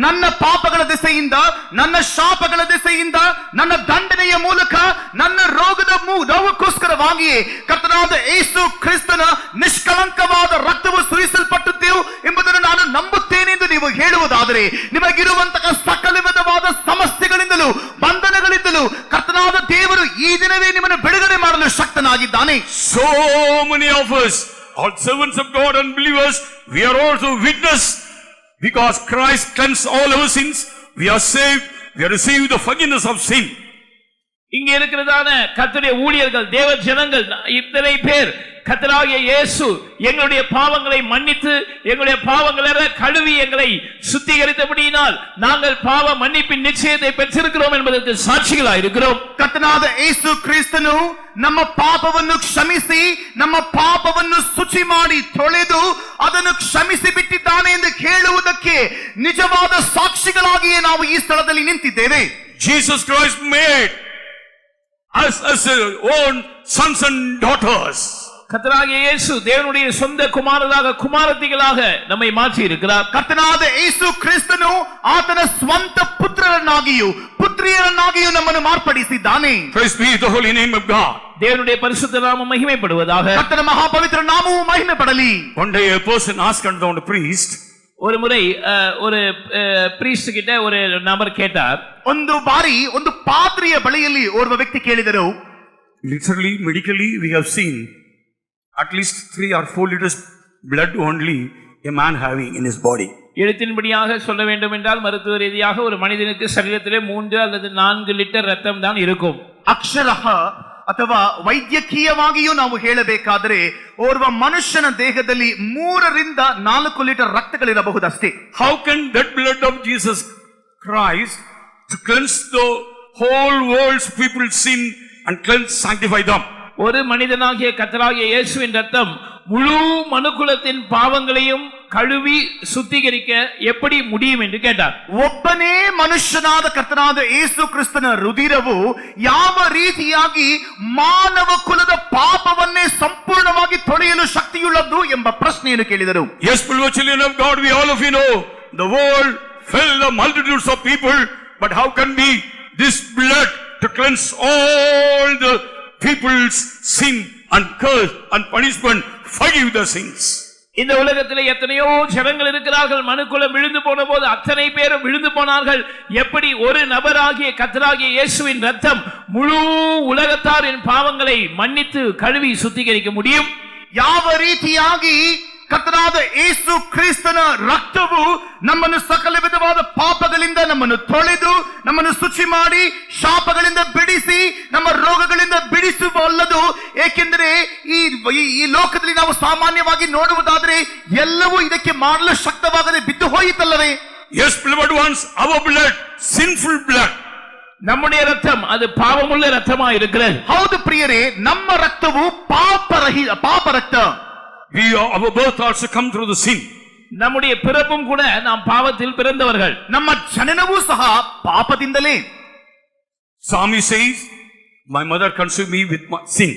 ನನ್ನ ಪಾಪಗಳ ದೆಸೆಯಿಂದ, ನನ್ನ ಶಾಪಗಳ ದೆಸೆಯಿಂದ, ನನ್ನ ದಂಡನೆಯ ಮೂಲಕ, ನನ್ನ ರೋಗದ ನೋವಕ್ಕೋಸ್ಕರವಾಗಿಯೇ ಕರ್ತನಾದ ಯೇಸು ಕ್ರಿಸ್ತನ ನಿಷ್ಕಳಂಕವಾದ ರಕ್ತವು ಸುರಿಸಲ್ಪಟ್ಟಿದ್ದೆವು ಎಂಬುದನ್ನು ನಾನು ನಂಬುತ್ತೇನೆ ಎಂದು ನೀವು ಹೇಳುವುದಾದರೆ, ನಿಮಗಿರುವಂತಹ ಸಕಲ ವಿಧವಾದ ಸಮಸ್ಯೆಗಳಿಂದಲೂ ಬಂಧನಗಳಿಂದಲೂ ಕರ್ತನಾದ ದೇವರು ಈ ದಿನವೇ ನಿಮ್ಮನ್ನು ಬಿಡುಗಡೆ ಮಾಡಲು ಶಕ್ತನಾಗಿದ್ದಾನೆ. So many of us, all servants of God and believers, we are also witness, because Christ cleansed all our sins. We are saved. We have received the forgiveness of sin. இங்க இருக்கிறதான கர்த்தருடைய ஊழியர்கள், தேவ ஜனங்கள், இத்தனை பேர் கர்த்தராகிய இயேசு எங்களுடைய பாவங்களை மன்னித்து, எங்களுடைய பாவங்களை கழுவி எங்களை சுத்திகரித்தபடியினால் நாங்கள் பாவ மன்னிப்பின் நிச்சயத்தை பெற்றிருக்கிறோம் என்பதற்கு சாட்சிகளாக இருக்கிறோம். ಕರ್ತನಾದ ಯೇಸು ಕ್ರಿಸ್ತನು ನಮ್ಮ ಪಾಪವನ್ನು ಕ್ಷಮಿಸಿ, ನಮ್ಮ ಪಾಪವನ್ನು ಶುಚಿ ಮಾಡಿ ತೊಳೆದು ಅದನ್ನು ಕ್ಷಮಿಸಿ ಬಿಟ್ಟಿದ್ದಾನೆ ಎಂದು ಹೇಳುವುದಕ್ಕೆ ನಿಜವಾದ ಸಾಕ್ಷಿಗಳಾಗಿಯೇ ನಾವು ಈ ಸ್ಥಳದಲ್ಲಿ ನಿಂತಿದ್ದೇವೆ. Jesus Christ made us as his own sons and daughters. கர்த்தராகிய இயேசு தேவனுடைய சொந்த குமாரராக, குமாரத்திகளாக நம்மை மாற்றி இருக்கிறார். ಕರ್ತನಾದ ಯೇಸು ಕ್ರಿಸ್ತನು ಆತನ ಸ್ವಂತ ಪುತ್ರರನ್ನಾಗಿಯೂ ಪುತ್ರಿಯರನ್ನಾಗಿಯೂ ನಮ್ಮನ್ನು ಮಾರ್ಪಡಿಸಿದ್ದಾನೆ. Praise be the holy name of God. தேவனுடைய பரிசுத்த நாமம் மகிமைப்படுவதாக. ಕರ್ತನ ಮಹಾಪವಿತ್ರ ನಾಮವು ಮಹಿಮೆ ಪಡಲಿ. One day a person asked unto the priest, ஒரு முறை ஒரு பிரீஸ்ட் கிட்ட ஒரு நபர் கேட்டார். ಒಂದು ಬಾರಿ ಒಂದು ಪಾದ್ರಿಯ ಬಳಿಯಲ್ಲಿ ಓರ್ವ ವ್ಯಕ್ತಿ ಕೇಳಿದರು, literally, medically, we have seen at least 3 or 4 liters blood only a man having in his body. எழுத்தின்படியாக சொல்ல வேண்டும் என்றால் மருத்துவ ரீதியாக ஒரு மனிதனுக்கு சரீரத்திலே 3 அல்லது 4 லிட்டர் ரத்தம் தான் இருக்கும். ಅಕ್ಷರಃ ಅಥವಾ ವೈದ್ಯಕೀಯವಾಗಿಯೂ ನಾವು ಹೇಳಬೇಕಾದರೆ ಓರ್ವ ಮನುಷ್ಯನ ದೇಹದಲ್ಲಿ 3 ರಿಂದ 4 litre ರಕ್ತಗಳಿರಬಹುದಷ್ಟೇ. How can that blood of Jesus Christ to cleanse the whole world's people's sin and cleanse, sanctify them? ஒரு மனிதனாகிய கர்த்தராகிய இயேசுவின் ரத்தம் முழு மனுக்குலத்தின் பாவங்களையும் கழுவி சுத்திகரிக்க எப்படி முடியும் என்று கேட்டார். ಒಬ್ಬನೇ ಮನುಷ್ಯನಾದ ಕರ್ತನಾದ ಯೇಸು ಕ್ರಿಸ್ತನ ರುಧಿರವು ಯಾವ ರೀತಿಯಾಗಿ ಮಾನವ ಕುಲದ ಪಾಪವನ್ನೇ ಸಂಪೂರ್ಣವಾಗಿ ತೊಳೆಯಲು ಶಕ್ತಿಯುಳ್ಳದ್ದು ಎಂಬ ಪ್ರಶ್ನೆಯನ್ನು ಕೇಳಿದರು. Yes, beloved children of God, we all of you know the world filled the multitudes of people, but how can be this blood to cleanse all the people's sin and curse and punishment, forgive the sins? இந்த உலகத்திலே எத்தனையோ ஜனங்கள் இருக்கிறார்கள். மனுக்குலம் விழுந்து போன போது அத்தனை பேரும் விழுந்து போனார்கள். எப்படி ஒரு நபராகிய கர்த்தராகிய இயேசுவின் ரத்தம் முழு உலகத்தாரின் பாவங்களை மன்னித்து கழுவி சுத்திகரிக்க முடியும்? ಯಾವ ರೀತಿಯಾಗಿ ಕರ್ತನಾದ ಯೇಸು ಕ್ರಿಸ್ತನ ರಕ್ತವು ನಮ್ಮನ್ನು ಸಕಲ ವಿಧವಾದ ಪಾಪಗಳಿಂದ ನಮ್ಮನ್ನು ತೊಳೆದು, ನಮ್ಮನ್ನು ಶುಚಿ ಮಾಡಿ, ಶಾಪಗಳಿಂದ ಬಿಡಿಸಿ, ನಮ್ಮ ರೋಗಗಳಿಂದ ಬಿಡಿಸುವಲ್ಲದು. ಏಕೆಂದರೆ ಈ ಲೋಕದಲ್ಲಿ ನಾವು ಸಾಮಾನ್ಯವಾಗಿ ನೋಡುವುದಾದರೆ ಎಲ್ಲವೂ ಇದಕ್ಕೆ ಮಾಡಲು ಶಕ್ತವಾಗದೆ ಬಿದ್ದು ಹೋಯಿತಲ್ಲವೇ? Yes, beloved ones, our blood, sinful blood. நம்முடைய ரத்தம் அது பாவமுள்ள ரத்தமா இருக்கிறது. ಹೌದು ಪ್ರಿಯರೇ, ನಮ್ಮ ರಕ್ತವು ಪಾಪ ರಕ್ತ. Our birth also come through the sin. நம்முடைய பிறப்பும் கூட நாம் பாவத்தில் பிறந்தவர்கள். ನಮ್ಮ ಜನನವೂ ಸಹ ಪಾಪದಿಂದಲೇ. Psalmist says, my mother conceived me with my sin.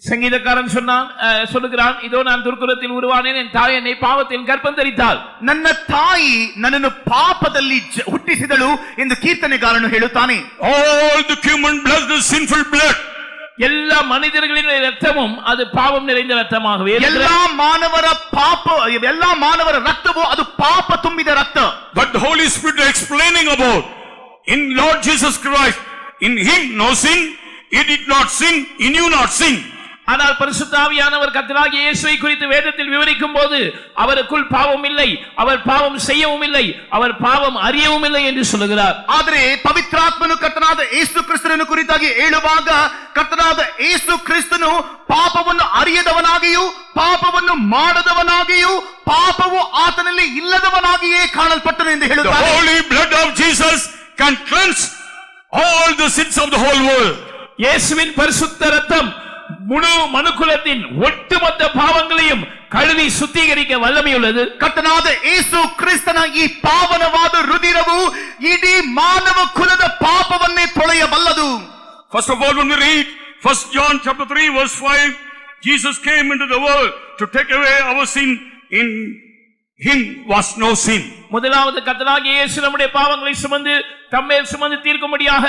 சங்கீதக்காரன் சொல்லுகிறான், இதோ நான் துர்க்குலத்தில் உருவானேன், என் தாய் என்னை பாவத்தில் கர்ப்பம் தரித்தாள். ನನ್ನ ತಾಯಿ ನನ್ನನ್ನು ಪಾಪದಲ್ಲಿ ಹುಟ್ಟಿಸಿದಳು ಎಂದು ಕೀರ್ತನೆಗಾರನು ಹೇಳುತ್ತಾನೆ. All the human blood is sinful blood. எல்லா மனிதர்களின் ரத்தமும் அது பாவம் நிறைந்த ரத்தமாகவே எல்லா ಮಾನವರ ರಕ್ತವು ಅದು ಪಾಪ ತುಂಬಿದ ರಕ್ತ. But the Holy Spirit explaining about in Lord Jesus Christ, in him no sin, he did not sin, he knew not sin. ஆனால் பரிசுத்த ஆவியானவர் கர்த்தராகிய இயேசுவை குறித்து வேதத்தில் விவரிக்கும் போது அவருக்குள் பாவம் இல்லை, அவர் பாவம் செய்யவும் இல்லை, அவர் பாவம் அறியவும் இல்லை என்று சொல்லுகிறார். ಆದರೆ ಪವಿತ್ರಾತ್ಮನು ಕರ್ತನಾದ ಯೇಸು ಕ್ರಿಸ್ತನನ್ನು ಕುರಿತಾಗಿ ಹೇಳುವಾಗ ಕರ್ತನಾದ ಯೇಸು ಕ್ರಿಸ್ತನು ಪಾಪವನ್ನು ಅರಿಯದವನಾಗಿಯೂ ಪಾಪವನ್ನು ಮಾಡದವನಾಗಿಯೂ ಪಾಪವು ಆತನಲ್ಲಿ ಇಲ್ಲದವನಾಗಿಯೇ ಕಾಣಲ್ಪಟ್ಟನು ಎಂದು ಹೇಳುತ್ತಾರೆ. The holy blood of Jesus can cleanse all the sins of the whole world. இயேசுவின் பரிசுத்த இரத்தம் முழு மனுக்குலத்தின் ஒட்டுமொத்த பாவங்களையும் கழுவி சுத்திகரிக்க வல்லமை உள்ளது. ಕರ್ತನಾದ ಯೇಸು ಕ್ರಿಸ್ತನ ಈ ಪಾವನವಾದ ರುಧಿರವು ಇಡೀ ಮಾನವ ಕುಲದ ಪಾಪವನ್ನೇ ತೊಳೆಯಬಲ್ಲದು. First of all, when we read 1 John chapter 3 verse 5, Jesus came into the world to take away our sin. In him was no sin. முதலாவது கர்த்தராகிய இயேசு நம்முடைய பாவங்களை சுமந்து தம்மேல் சுமந்து தீர்க்கும்படியாக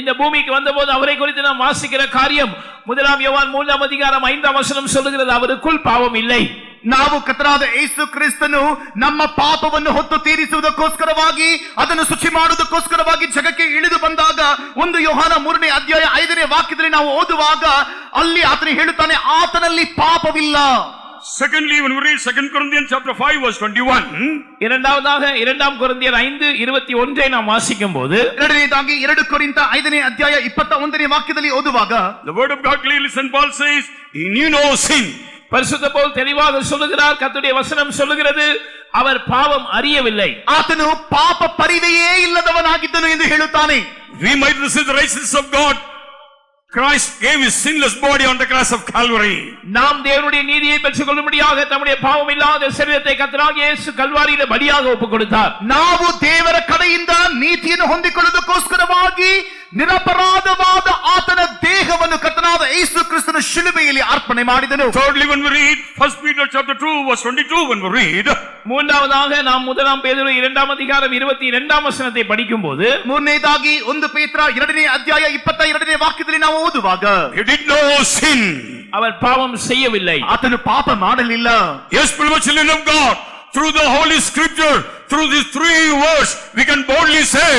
இந்த பூமிக்கு வந்தபோது அவரை குறித்து நாம் வாசிக்கிற காரியம் 1 யோவான் 3 அதிகாரம் 5 வசனம் சொல்லுகிறது, அவருக்குள் பாவம் இல்லை. ನಾವು ಕರ್ತನಾದ ಯೇಸು ಕ್ರಿಸ್ತನು ನಮ್ಮ ಪಾಪವನ್ನು ಹೊತ್ತು ತೀರಿಸುವುದಕ್ಕೋಸ್ಕರವಾಗಿ ಅದನ್ನು ಶುಚಿ ಮಾಡುವುದಕ್ಕೋಸ್ಕರವಾಗಿ ಜಗಕ್ಕೆ ಇಳಿದು ಬಂದಾಗ 1 ಯೋಹಾನ 3ನೇ ಅಧ್ಯಾಯ 5ನೇ ವಾಕ್ಯದಲ್ಲಿ ನಾವು ಓದುವಾಗ ಅಲ್ಲಿ ಆತನು ಹೇಳುತ್ತಾನೆ, ಆತನಲ್ಲಿ ಪಾಪವಿಲ್ಲ. Secondly, when we read 2 Corinthians chapter 5 verse 21, இரண்டாவதாக 2 கொரிந்தியர் 5:21 நாம் வாசிக்கும் போது, ಎರಡನೇದಾಗಿ 2 ಕೊರಿಂಥ 5ನೇ ಅಧ್ಯಾಯ 21ನೇ ವಾಕ್ಯದಲ್ಲಿ ಓದುವಾಗ the word of God clearly, St. Paul says, he knew no sin. பரிசுத்த பவுல் தெளிவாக சொல்லுகிறார், கர்த்தருடைய வசனம் சொல்லுகிறது, அவர் பாவம் அறியவில்லை. ಆತನು ಪಾಪ ಪರಿವೆಯೇ ಇಲ್ಲದವನಾಗಿದ್ದನು ಎಂದು ಹೇಳುತ್ತಾನೆ. We might receive the righteousness of God. Christ gave his sinless body on the cross of Calvary. நாம் தேவனுடைய நீதியை பெற்றுக் கொள்ளும்படியாக தம்முடைய பாவம் இல்லாத சரீரத்தை கர்த்தராகிய இயேசு கல்வாரியிலே பலியாக ஒப்புக் கொடுத்தார். ನಾವು ದೇವರ ಕಡೆಯಿಂದ ನೀತಿಯನ್ನು ಹೊಂದಿಕೊಳ್ಳುವುದಕ್ಕೋಸ್ಕರವಾಗಿ ನಿರಪರಾಧವಾದ ಆತನ ದೇಹವನ್ನು ಕರ್ತನಾದ ಯೇಸು ಕ್ರಿಸ್ತನ ಶಿಲುಬೆಯಲ್ಲಿ ಅರ್ಪಣೆ ಮಾಡಿದನು. Thirdly, when we read 1 Peter chapter 2 verse 22, when we read, மூன்றாவதாக நாம் 1 பேதுரு 2 அதிகாரம் 22 வசனத்தை படிக்கும் போது, ಮೂರನೇದಾಗಿ 1 ಪೇತ್ರ 2ನೇ ಅಧ್ಯಾಯ 22ನೇ ವಾಕ್ಯದಲ್ಲಿ ನಾವು ಓದುವಾಗ he did no sin. அவர் பாவம் செய்யவில்லை. ಆತನು ಪಾಪ ಮಾಡಲಿಲ್ಲ. Yes, beloved children of God, through the Holy Scripture, through these 3 words, we can boldly say,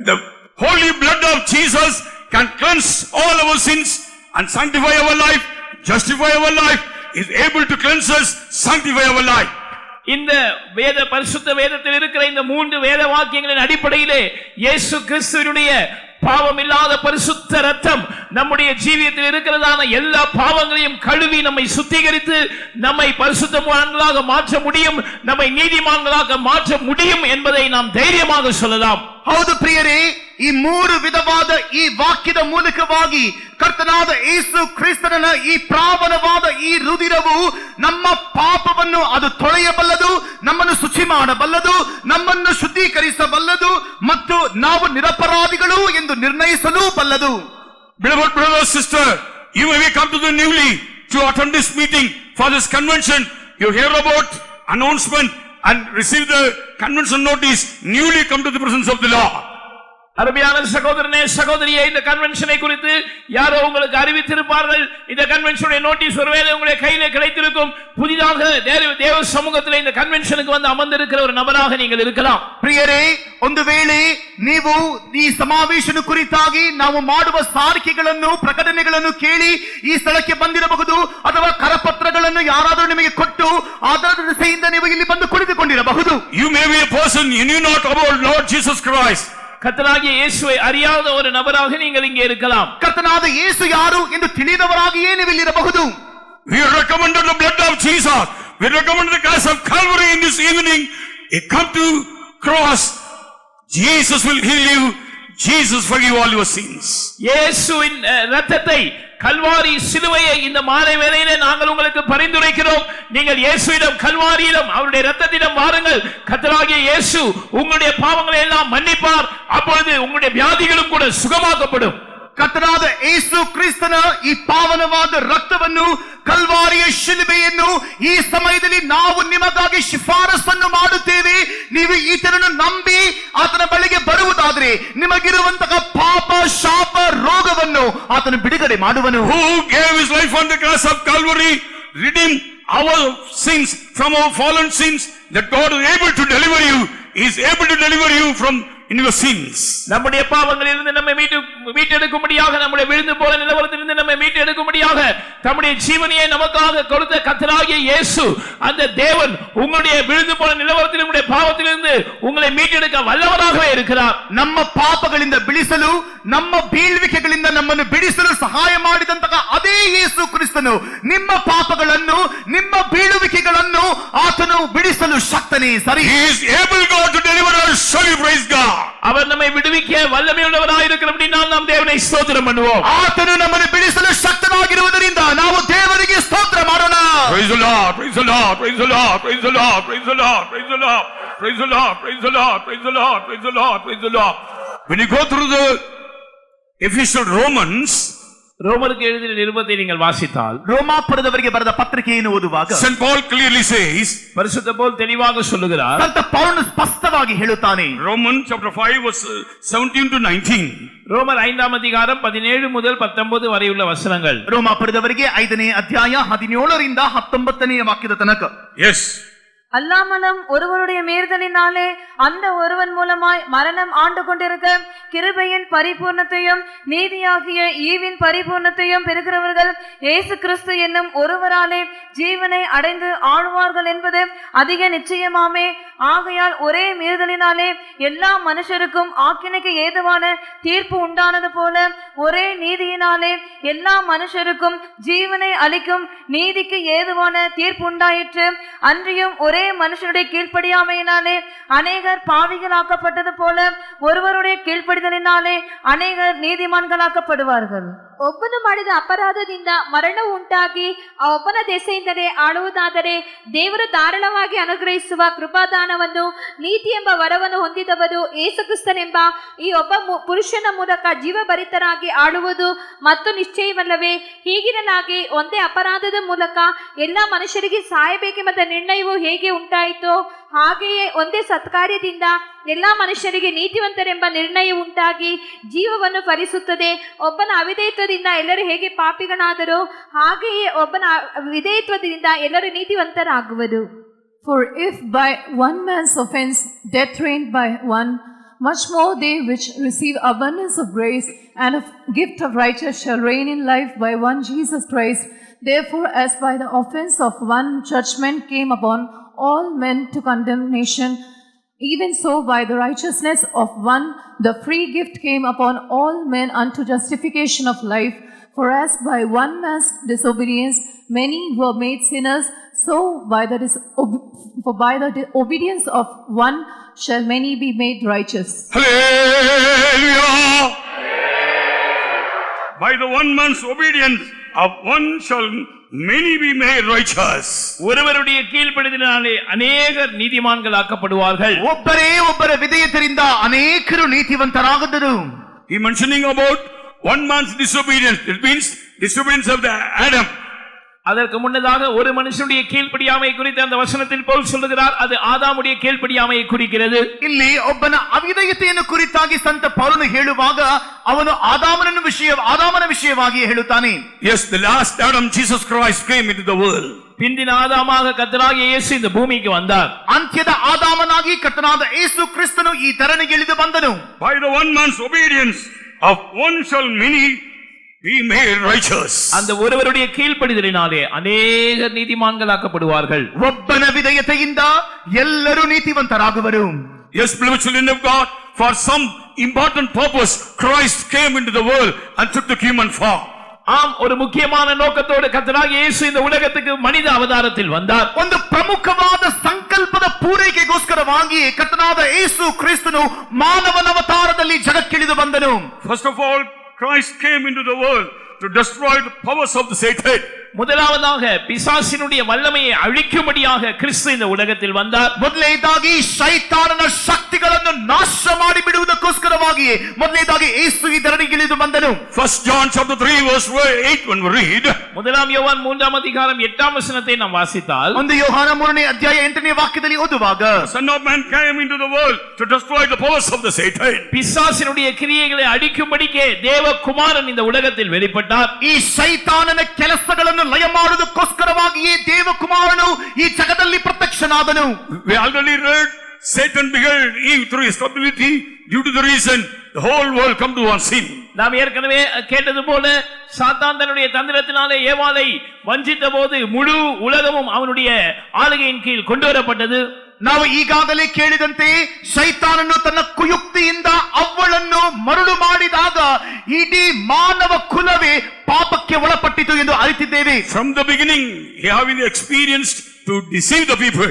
the holy blood of Jesus can cleanse all our sins and sanctify our life, justify our life, is able to cleanse us, sanctify our life. இந்த வேத பரிசுத்த வேதத்தில் இருக்கிற இந்த 3 வேத வாக்கியங்களின் அடிப்படையிலே இயேசு கிறிஸ்துவினுடைய பாவம் இல்லாத பரிசுத்த இரத்தம் நம்முடைய ஜீவியத்தில் இருக்கிறதான எல்லா பாவங்களையும் கழுவி நம்மை சுத்திகரித்து நம்மை பரிசுத்தமான்களாக மாற்ற முடியும், நம்மை நீதிமான்களாக மாற்ற முடியும் என்பதை நாம் தைரியமாக சொல்லலாம். ಹೌದು ಪ್ರಿಯರೇ, ಈ 3 ವಿಧವಾದ ಈ ವಾಕ್ಯದ ಮೂಲಕವಾಗಿ ಕರ್ತನಾದ ಯೇಸು ಕ್ರಿಸ್ತನ ಈ ಪಾವನವಾದ ಈ ರುಧಿರವು ನಮ್ಮ ಪಾಪವನ್ನು ಅದು ತೊಳೆಯಬಲ್ಲದು, ನಮ್ಮನ್ನು ಶುಚಿ ಮಾಡಬಲ್ಲದು, ನಮ್ಮನ್ನು ಶುದ್ಧೀಕರಿಸಬಲ್ಲದು ಮತ್ತು ನಾವು ನಿರಪರಾಧಿಗಳು ಎಂದು ನಿರ್ಣಯಿಸಲೂ ಬಲ್ಲದು. Beloved brother, sister, you may come to the newly to attend this meeting for this convention. You hear about announcement and receive the convention notice. Newly come to the presence of the Lord. அருமையான சகோதரனே சகோதரியே, இந்த கன்வென்ஷனை குறித்து யாரோ உங்களுக்கு அறிவித்திருப்பார்கள். இந்த கன்வென்ஷனுடைய notice ஒருவேளை உங்களுடைய கையிலே கிடைத்திருக்கும். புதிதாக தேவ சமூகத்தில் இந்த கன்வென்ஷனுக்கு வந்து அமர்ந்திருக்கிற ஒரு நபராக நீங்கள் இருக்கலாம். ಪ್ರಿಯರೇ, ಒಂದು ವೇಳೆ ನೀವು ಈ ಸಮಾವೇಶನ ಕುರಿತಾಗಿ ನಾವು ಮಾಡುವ ಸಾರಿಕೆಗಳನ್ನು ಪ್ರಕಟಣೆಗಳನ್ನು ಕೇಳಿ ಈ ಸ್ಥಳಕ್ಕೆ ಬಂದಿರಬಹುದು, ಅಥವಾ ಕರಪತ್ರಗಳನ್ನು ಯಾರಾದರೂ ನಿಮಗೆ ಕೊಟ್ಟು ಅದರ ದಿಸೆಯಿಂದ ನೀವು ಇಲ್ಲಿ ಬಂದು ಕುಳಿತುಕೊಂಡಿರಬಹುದು. You may be a person you knew not about Lord Jesus Christ. கர்த்தராகிய இயேசுவை அறியாத ஒரு நபராக நீங்கள் இங்கே இருக்கலாம். ಕರ್ತನಾದ ಯೇಸು ಯಾರು ಎಂದು ತಿಳಿದವರಾಗಿಯೇ ನೀವು ಇಲ್ಲಿರಬಹುದು. We recommended the blood of Jesus. We recommend the cross of Calvary in this evening. You come to cross. Jesus will heal you. Jesus forgive all your sins. இயேசுவின் இரத்தத்தை, கல்வாரி சிலுவையை இந்த மாலை வேளையிலே நாங்கள் உங்களுக்கு பரிந்துரைக்கிறோம். நீங்கள் இயேசுவிடம் கல்வாரியிடம் அவருடைய இரத்தத்திடம் வாருங்கள். கர்த்தராகிய இயேசு உங்களுடைய பாவங்களை எல்லாம் மன்னிப்பார். அப்பொழுது உங்களுடைய வியாதிகளும் கூட சுகமாக்கப்படும். ಕರ್ತನಾದ ಯೇಸು ಕ್ರಿಸ್ತನ ಈ ಪಾವನವಾದ ರಕ್ತವನ್ನು, ಕಲ್ವಾರಿಯ ಶಿಲುಬೆಯನ್ನು ಈ ಸಮಯದಲ್ಲಿ ನಾವು ನಿಮಗಾಗಿ ಶಿಫಾರಸನ್ನು ಮಾಡುತ್ತೇವೆ. ನೀವು ಈತನನ್ನು ನಂಬಿ ಆತನ ಬಳಿಗೆ ಬರುವುದಾದರೆ ನಿಮಗಿರುವಂತಹ ಪಾಪ ಶಾಪ ರೋಗವನ್ನು ಆತನು ಬಿಡುಗಡೆ ಮಾಡುವನು. Who gave his life on the cross of Calvary, redeemed our sins from our fallen sins, that God is able to deliver you. He is able to deliver you from in your sins. நம்முடைய பாவங்களிலிருந்து நம்மை மீட்டெடுக்கும்படியாக, நம்முடைய விழுந்து போன நிலவரத்திலிருந்து நம்மை மீட்டெடுக்கும்படியாக தம்முடைய ஜீவனையை நமக்காக கொடுத்த கர்த்தராகிய இயேசு, அந்த தேவன் உங்களுடைய விழுந்து போன நிலவரத்தில் உங்களுடைய பாவத்திலிருந்து உங்களை மீட்டெடுக்க வல்லவராகவே இருக்கிறார். ನಮ್ಮ ಪಾಪಗಳಿಂದ ಬಿಡಿಸಲು, ನಮ್ಮ ಬೀಳ್ವಿಕೆಗಳಿಂದ ನಮ್ಮನ್ನು ಬಿಡಿಸಲು ಸಹಾಯ ಮಾಡಿದಂತಹ ಅದೇ ಯೇಸು ಕ್ರಿಸ್ತನು ನಿಮ್ಮ ಪಾಪಗಳನ್ನು, ನಿಮ್ಮ ಬೀಳುವಿಕೆಗಳನ್ನು ಆತನು ಬಿಡಿಸಲು ಶಕ್ತನೇ. ಸರಿ, He is able God to deliver us. Shall we praise God? அவர் நம்மை விடுவிக்க விடுவிக்க வல்லமை உள்ளவராய் இருக்கிறபடியால் நாம் தேவனை ஸ்தோத்திரம் பண்ணுவோம். ಆತನು ನಮ್ಮನ್ನು ಬಿಡಿಸಲು ಶಕ್ತನಾಗಿರುವುದರಿಂದ ನಾವು ದೇವರಿಗೆ ಸ್ತೋತ್ರ ಮಾಡೋಣ. Praise the Lord, praise the Lord, praise the Lord, praise the Lord, praise the Lord, praise the Lord, praise the Lord, praise the Lord, praise the Lord, praise the Lord, praise the Lord. When you go through the Ephesian Romans, ரோமருக்கு எழுதின நிருபத்தை நீங்கள் வாசித்தால், ರೋಮಾಪುರದವರಿಗೆ ಬರೆದ ಪತ್ರಿಕೆಯನ್ನು ಓದುವಾಗ St. Paul clearly says, பரிசுத்த பவுல் தெளிவாக சொல்லுகிறார். ಸಂತ ಪೌಲನು ಸ್ಪಷ್ಟವಾಗಿ ಹೇಳುತ್ತಾನೆ. Romans chapter 5 verse 17 to 19. ரோமர் 5ஆம் அதிகாரம் 17 முதல் 19 வரை உள்ள வசனங்கள். ರೋಮಾಪುರದವರಿಗೆ 5ನೇ ಅಧ್ಯಾಯ 17ರಿಂದ 19ನೇ ವಾಕ್ಯದ ತನಕ. Yes. அல்லாமலும் ஒருவருடைய மீறுதலினாலே அந்த ஒருவன் மூலமாய் மரணம் ஆண்டு கொண்டிருக்க கிருபையின் பரிபூர்ணத்தையும் நீதியாகிய ஈவின் பரிபூர்ணத்தையும் பெறுகிறவர்கள் இயேசு கிறிஸ்து என்னும் ஒருவராலே ஜீவனை அடைந்து ஆழ்வார்கள் என்பது அதிக நிச்சயமாமே. ஆகையால் ஒரே மீறுதலினாலே எல்லா மனுஷருக்கும் ஆக்கினைக்கு ஏதுவான தீர்ப்பு உண்டானது போல ஒரே நீதியினாலே எல்லா மனுஷருக்கும் ஜீவனை அளிக்கும் நீதிக்கு ஏதுவான தீர்ப்பு உண்டாயிற்று. அன்றியும் ஒரே மனுஷனுடைய கீழ்ப்படியாமையினாலே அநேகர் பாவிகளாக்கப்பட்டது போல ஒருவருடைய கீழ்ப்படிதலினாலே அநேகர் நீதிமான்களாக்கப்படுவார்கள். ಒಬ್ಬನು ಮಾಡಿದ ಅಪರಾಧದಿಂದ ಮರಣವು ಉಂಟಾಗಿ ಆ ಒಬ್ಬನ ದೆಸೆಯಿಂದಲೇ ಆಳುವುದಾದರೆ ದೇವರು ಧಾರಾಳವಾಗಿ ಅನುಗ್ರಹಿಸುವ ಕೃಪಾದಾನವನ್ನು ನೀತಿ ಎಂಬ ವರವನ್ನು ಹೊಂದಿದವರು ಯೇಸುಕ್ರಿಸ್ತನೆಂಬ ಈ ಒಬ್ಬ ಪುರುಷನ ಮೂಲಕ ಜೀವಭರಿತರಾಗಿ ಆಳುವುದು ಮತ್ತು ನಿಶ್ಚಯವಲ್ಲವೇ? ಹೀಗಿರಲಾಗಿ ಒಂದೇ ಅಪರಾಧದ ಮೂಲಕ ಎಲ್ಲ ಮನುಷ್ಯರಿಗೆ ಸಾಯಬೇಕೆಂಬ ನಿರ್ಣಯವು ಹೇಗೆ ಉಂಟಾಯಿತೋ ಹಾಗೆಯೇ ಒಂದೇ ಸತ್ಕಾರ್ಯದಿಂದ ಎಲ್ಲ ಮನುಷ್ಯರಿಗೆ ನೀತಿವಂತರೆಂಬ ನಿರ್ಣಯ ಉಂಟಾಗಿ ಜೀವವನ್ನು ಫಲಿಸುತ್ತದೆ. ಒಬ್ಬನ ಅವಿಧೇಯತ್ವದಿಂದ ಎಲ್ಲರೂ ಹೇಗೆ ಪಾಪಿಗಳಾದರೋ ಹಾಗೆಯೇ ಒಬ್ಬನ ವಿಧೇಯತ್ವದಿಂದ ಎಲ್ಲರೂ ನೀತಿವಂತರಾಗುವರು. For if by one man's offense death reigned by one, much more they which receive abundance of grace and of gift of righteousness shall reign in life by one Jesus Christ. Therefore, as by the offense of one judgment came upon all men to condemnation, even so by the righteousness of one the free gift came upon all men unto justification of life. For as by one man's disobedience many were made sinners, so by the obedience of one shall many be made righteous. Hallelujah! By the one man's obedience of one shall many be made righteous. ஒருவருடைய கீழ்ப்படிதலினாலே அநேகர் நீதிமான்களாக்கப்படுவார்கள். ಒಬ್ಬರೇ ಒಬ್ಬರ ವಿಧೇಯತೆಯಿಂದ ಅನೇಕರು ನೀತಿವಂತರಾಗುವರು. He mentioning about one man's disobedience. It means disobedience of the Adam. அதற்கு முன்னதாக ஒரு மனுஷனுடைய கீழ்ப்படியாமை குறித்து அந்த வசனத்தில் பவுல் சொல்லுகிறார். அது ஆதாமுடைய கீழ்ப்படியாமையை குறிக்கிறது. ಇಲ್ಲಿ ಒಬ್ಬನ ಅವಿಧೇಯತೆಯನ್ನು ಕುರಿತಾಗಿ ಸಂತ ಪೌಲನು ಹೇಳುವಾಗ ಅವನು ಆದಾಮನ ವಿಷಯವಾಗಿ ಹೇಳುತ್ತಾನೆ. Yes, the last Adam, Jesus Christ, came into the world. பிந்தின ஆதாமாக கர்த்தராகிய இயேசு இந்த பூமிக்கு வந்தார். ಅಂತ್ಯದ ಆದಾಮನಾಗಿ ಕರ್ತನಾದ ಯೇಸು ಕ್ರಿಸ್ತನು ಈ ಧರಣಿಗೆ ಇಳಿದು ಬಂದನು. By the one man's obedience of one shall many be made righteous. அந்த ஒருவருடைய கீழ்ப்படிதலினாலே அநேகர் நீதிமான்களாக்கப்படுவார்கள். ಒಬ್ಬನ ವಿಧೇಯತೆಯಿಂದ ಎಲ್ಲರೂ ನೀತಿವಂತರಾಗುವರು. Yes, beloved children of God, for some important purpose Christ came into the world and took the human form. ஆம், ஒரு முக்கியமான நோக்கத்தோடு கர்த்தராகிய இயேசு இந்த உலகத்துக்கு மனித அவதாரத்தில் வந்தார். ಒಂದು ಪ್ರಮುಖವಾದ ಸಂಕಲ್ಪದ ಪೂರೈಕೆಗೋಸ್ಕರವಾಗಿ ಕರ್ತನಾದ ಯೇಸು ಕ್ರಿಸ್ತನು ಮಾನವನ ಅವತಾರದಲ್ಲಿ ಜಗಕ್ಕಿಳಿದು ಬಂದನು. First of all, Christ came into the world to destroy the powers of the Satan. முதலாவதாக பிசாசினுடைய வல்லமையை அழிக்கும்படியாக கிறிஸ்து இந்த உலகத்தில் வந்தார். ಮೊದಲನೇದಾಗಿ ಶೈತಾನನ ಶಕ್ತಿಗಳನ್ನು ನಾಶ ಮಾಡಿ ಬಿಡುವುದಕ್ಕೋಸ್ಕರವಾಗಿ ಮೊದಲನೇದಾಗಿ ಯೇಸು ಈ ಧರಣಿಗೆ ಇಳಿದು ಬಂದನು. First John chapter 3 verse 8 when we read, முதலாம் யோவான் 3ஆம் அதிகாரம் 8ஆம் வசனத்தை நாம் வாசித்தால், ಒಂದು ಯೋಹಾನ 3ನೇ ಅಧ್ಯಾಯ 8ನೇ ವಾಕ್ಯದಲ್ಲಿ ಓದುವಾಗ, Son of Man came into the world to destroy the powers of the Satan. பிசாசினுடைய கிரியைகளை அழிக்கும்படிக்கே தேவகுமாரன் இந்த உலகத்தில் வெளிப்பட்டார். ಈ ಶೈತಾನನ ಕೆಲಸಗಳನ್ನು ಲಯ ಮಾಡುವುದಕ್ಕೋಸ್ಕರವಾಗಿಯೇ ದೇವಕುಮಾರನು ಈ ಜಗದಲ್ಲಿ ಪ್ರತ್ಯಕ್ಷನಾದನು. We already read Satan beheld Eve through his stability due to the reason the whole world come to one sin. நாம் ஏற்கனவே கேட்டது போல சாத்தான் தன்னுடைய தந்திரத்தினாலே ஏவாளை வஞ்சித்த போது முழு உலகமும் அவனுடைய ஆளுகையின் கீழ் கொண்டு வரப்பட்டது. ನಾವು ಈಗಾಗಲೇ ಕೇಳಿದಂತೆ ಶೈತಾನನು ತನ್ನ ಕುಯುಕ್ತಿಯಿಂದ ಅವಳನ್ನು ಮರುಳು ಮಾಡಿದಾಗ ಇಡೀ ಮಾನವ ಕುಲವೇ ಪಾಪಕ್ಕೆ ಒಳಪಟ್ಟಿತು ಎಂದು ಅರಿತಿದ್ದೇವೆ. From the beginning he having experienced to deceive the people.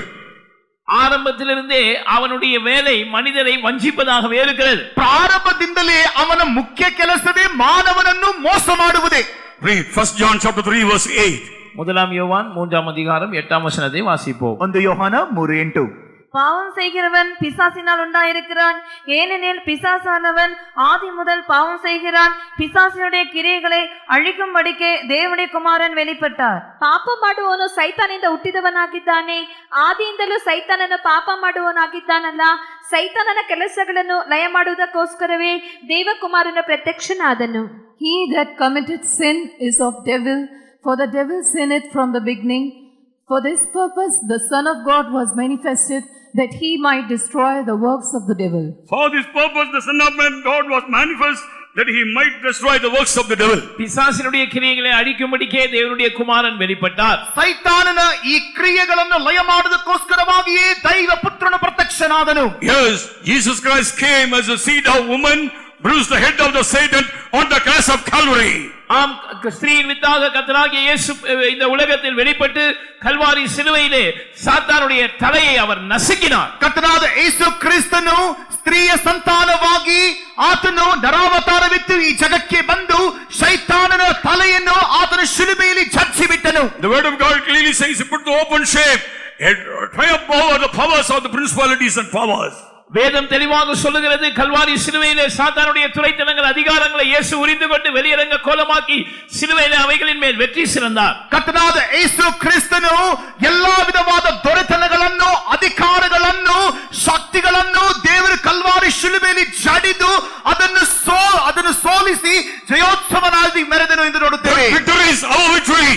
ஆரம்பத்திலிருந்தே அவனுடைய வேலை மனிதரை வஞ்சிப்பதாகவே இருக்கிறது. ಪ್ರಾರಂಭದಿಂದಲೇ ಅವನ ಮುಖ್ಯ ಕೆಲಸವೇ ಮಾನವನನ್ನು ಮೋಸ ಮಾಡುವುದೇ. Read 1 John chapter 3 verse 8. முதலாம் யோவான் 3ஆம் அதிகாரம் 8ஆம் வசனத்தை வாசிப்போம். 1 யோவான 3:8. பாவம் செய்கிறவன் பிசாசினால் உண்டாயிருக்கிறான், ஏனெனில் பிசாசானவன் ஆதி முதல் பாவம் செய்கிறான். பிசாசினுடைய கிரியைகளை அழிக்கும்படிக்கே தேவனுடைய குமாரன் வெளிப்பட்டார். ಪಾಪ ಮಾಡುವವನು ಸೈತಾನಿಂದ ಹುಟ್ಟಿದವನಾಗಿದ್ದಾನೆ, ಆದಿಯಿಂದಲೂ ಸೈತಾನನು ಪಾಪ ಮಾಡುವವನಾಗಿದ್ದಾನಲ್ಲ. ಸೈತಾನನ ಕೆಲಸಗಳನ್ನು ಲಯ ಮಾಡುವುದಕ್ಕೋಸ್ಕರವೇ ದೇವಕುಮಾರನು ಪ್ರತ್ಯಕ್ಷನಾದನು. He that committed sin is of devil, for the devil sinned from the beginning. For this purpose the Son of God was manifested, that he might destroy the works of the devil. For this purpose the Son of Man God was manifest, that he might destroy the works of the devil. பிசாசினுடைய கிரியைகளை அழிக்கும்படிக்கே தேவனுடைய குமாரன் வெளிப்பட்டார். ಸೈತಾನನ ಈ ಕ್ರಿಯೆಗಳನ್ನು ಲಯ ಮಾಡುವುದಕ್ಕೋಸ್ಕರವಾಗಿಯೇ ದೈವ ಪುತ್ರನು ಪ್ರತ್ಯಕ್ಷನಾದನು. Yes, Jesus Christ came as a seed of woman, bruised the head of the Satan on the cross of Calvary. ஆம், ஸ்திரீயின் வித்தாக கர்த்தராகிய இயேசு இந்த உலகத்தில் வெளிப்பட்டு கல்வாரி சிலுவையிலே சாத்தானுடைய தலையை அவர் நசுக்கினார். ಕರ್ತನಾದ ಯೇಸು ಕ್ರಿಸ್ತನು ಸ್ತ್ರೀಯ ಸಂತಾನವಾಗಿ ಆತನು ನರಾವತಾರವಿತ್ತು ಈ ಜಗಕ್ಕೆ ಬಂದು ಶೈತಾನನ ತಲೆಯನ್ನು ಆತನ ಶಿಲುಬೆಯಲ್ಲಿ ಜಜ್ಜಿ ಬಿಟ್ಟನು. The word of God clearly says he put the open shape and triumph over the powers of the principalities and powers. வேதம் தெளிவாக சொல்லுகிறது, கல்வாரி சிலுவையிலே சாத்தானுடைய துரைத்தனங்கள் அதிகாரங்களை இயேசு உரிந்து கொண்டு வெளியரங்க கோலமாக்கி சிலுவையிலே அவைகளின் மேல் வெற்றி சிறந்தார். ಕರ್ತನಾದ ಯೇಸು ಕ್ರಿಸ್ತನು ಎಲ್ಲಾ ವಿಧವಾದ ದೊರೆತನಗಳನ್ನು, ಅಧಿಕಾರಗಳನ್ನು, ಶಕ್ತಿಗಳನ್ನು ದೇವರು ಕಲ್ವಾರಿ ಶಿಲುಬೆಯಲ್ಲಿ ಜಡಿದು ಅದನ್ನು ಸೋಲಿಸಿ ಜಯೋತ್ಸವನಾಗಿ ಮೆರೆದನು ಎಂದು ನೋಡುತ್ತೇವೆ. Victory is our victory.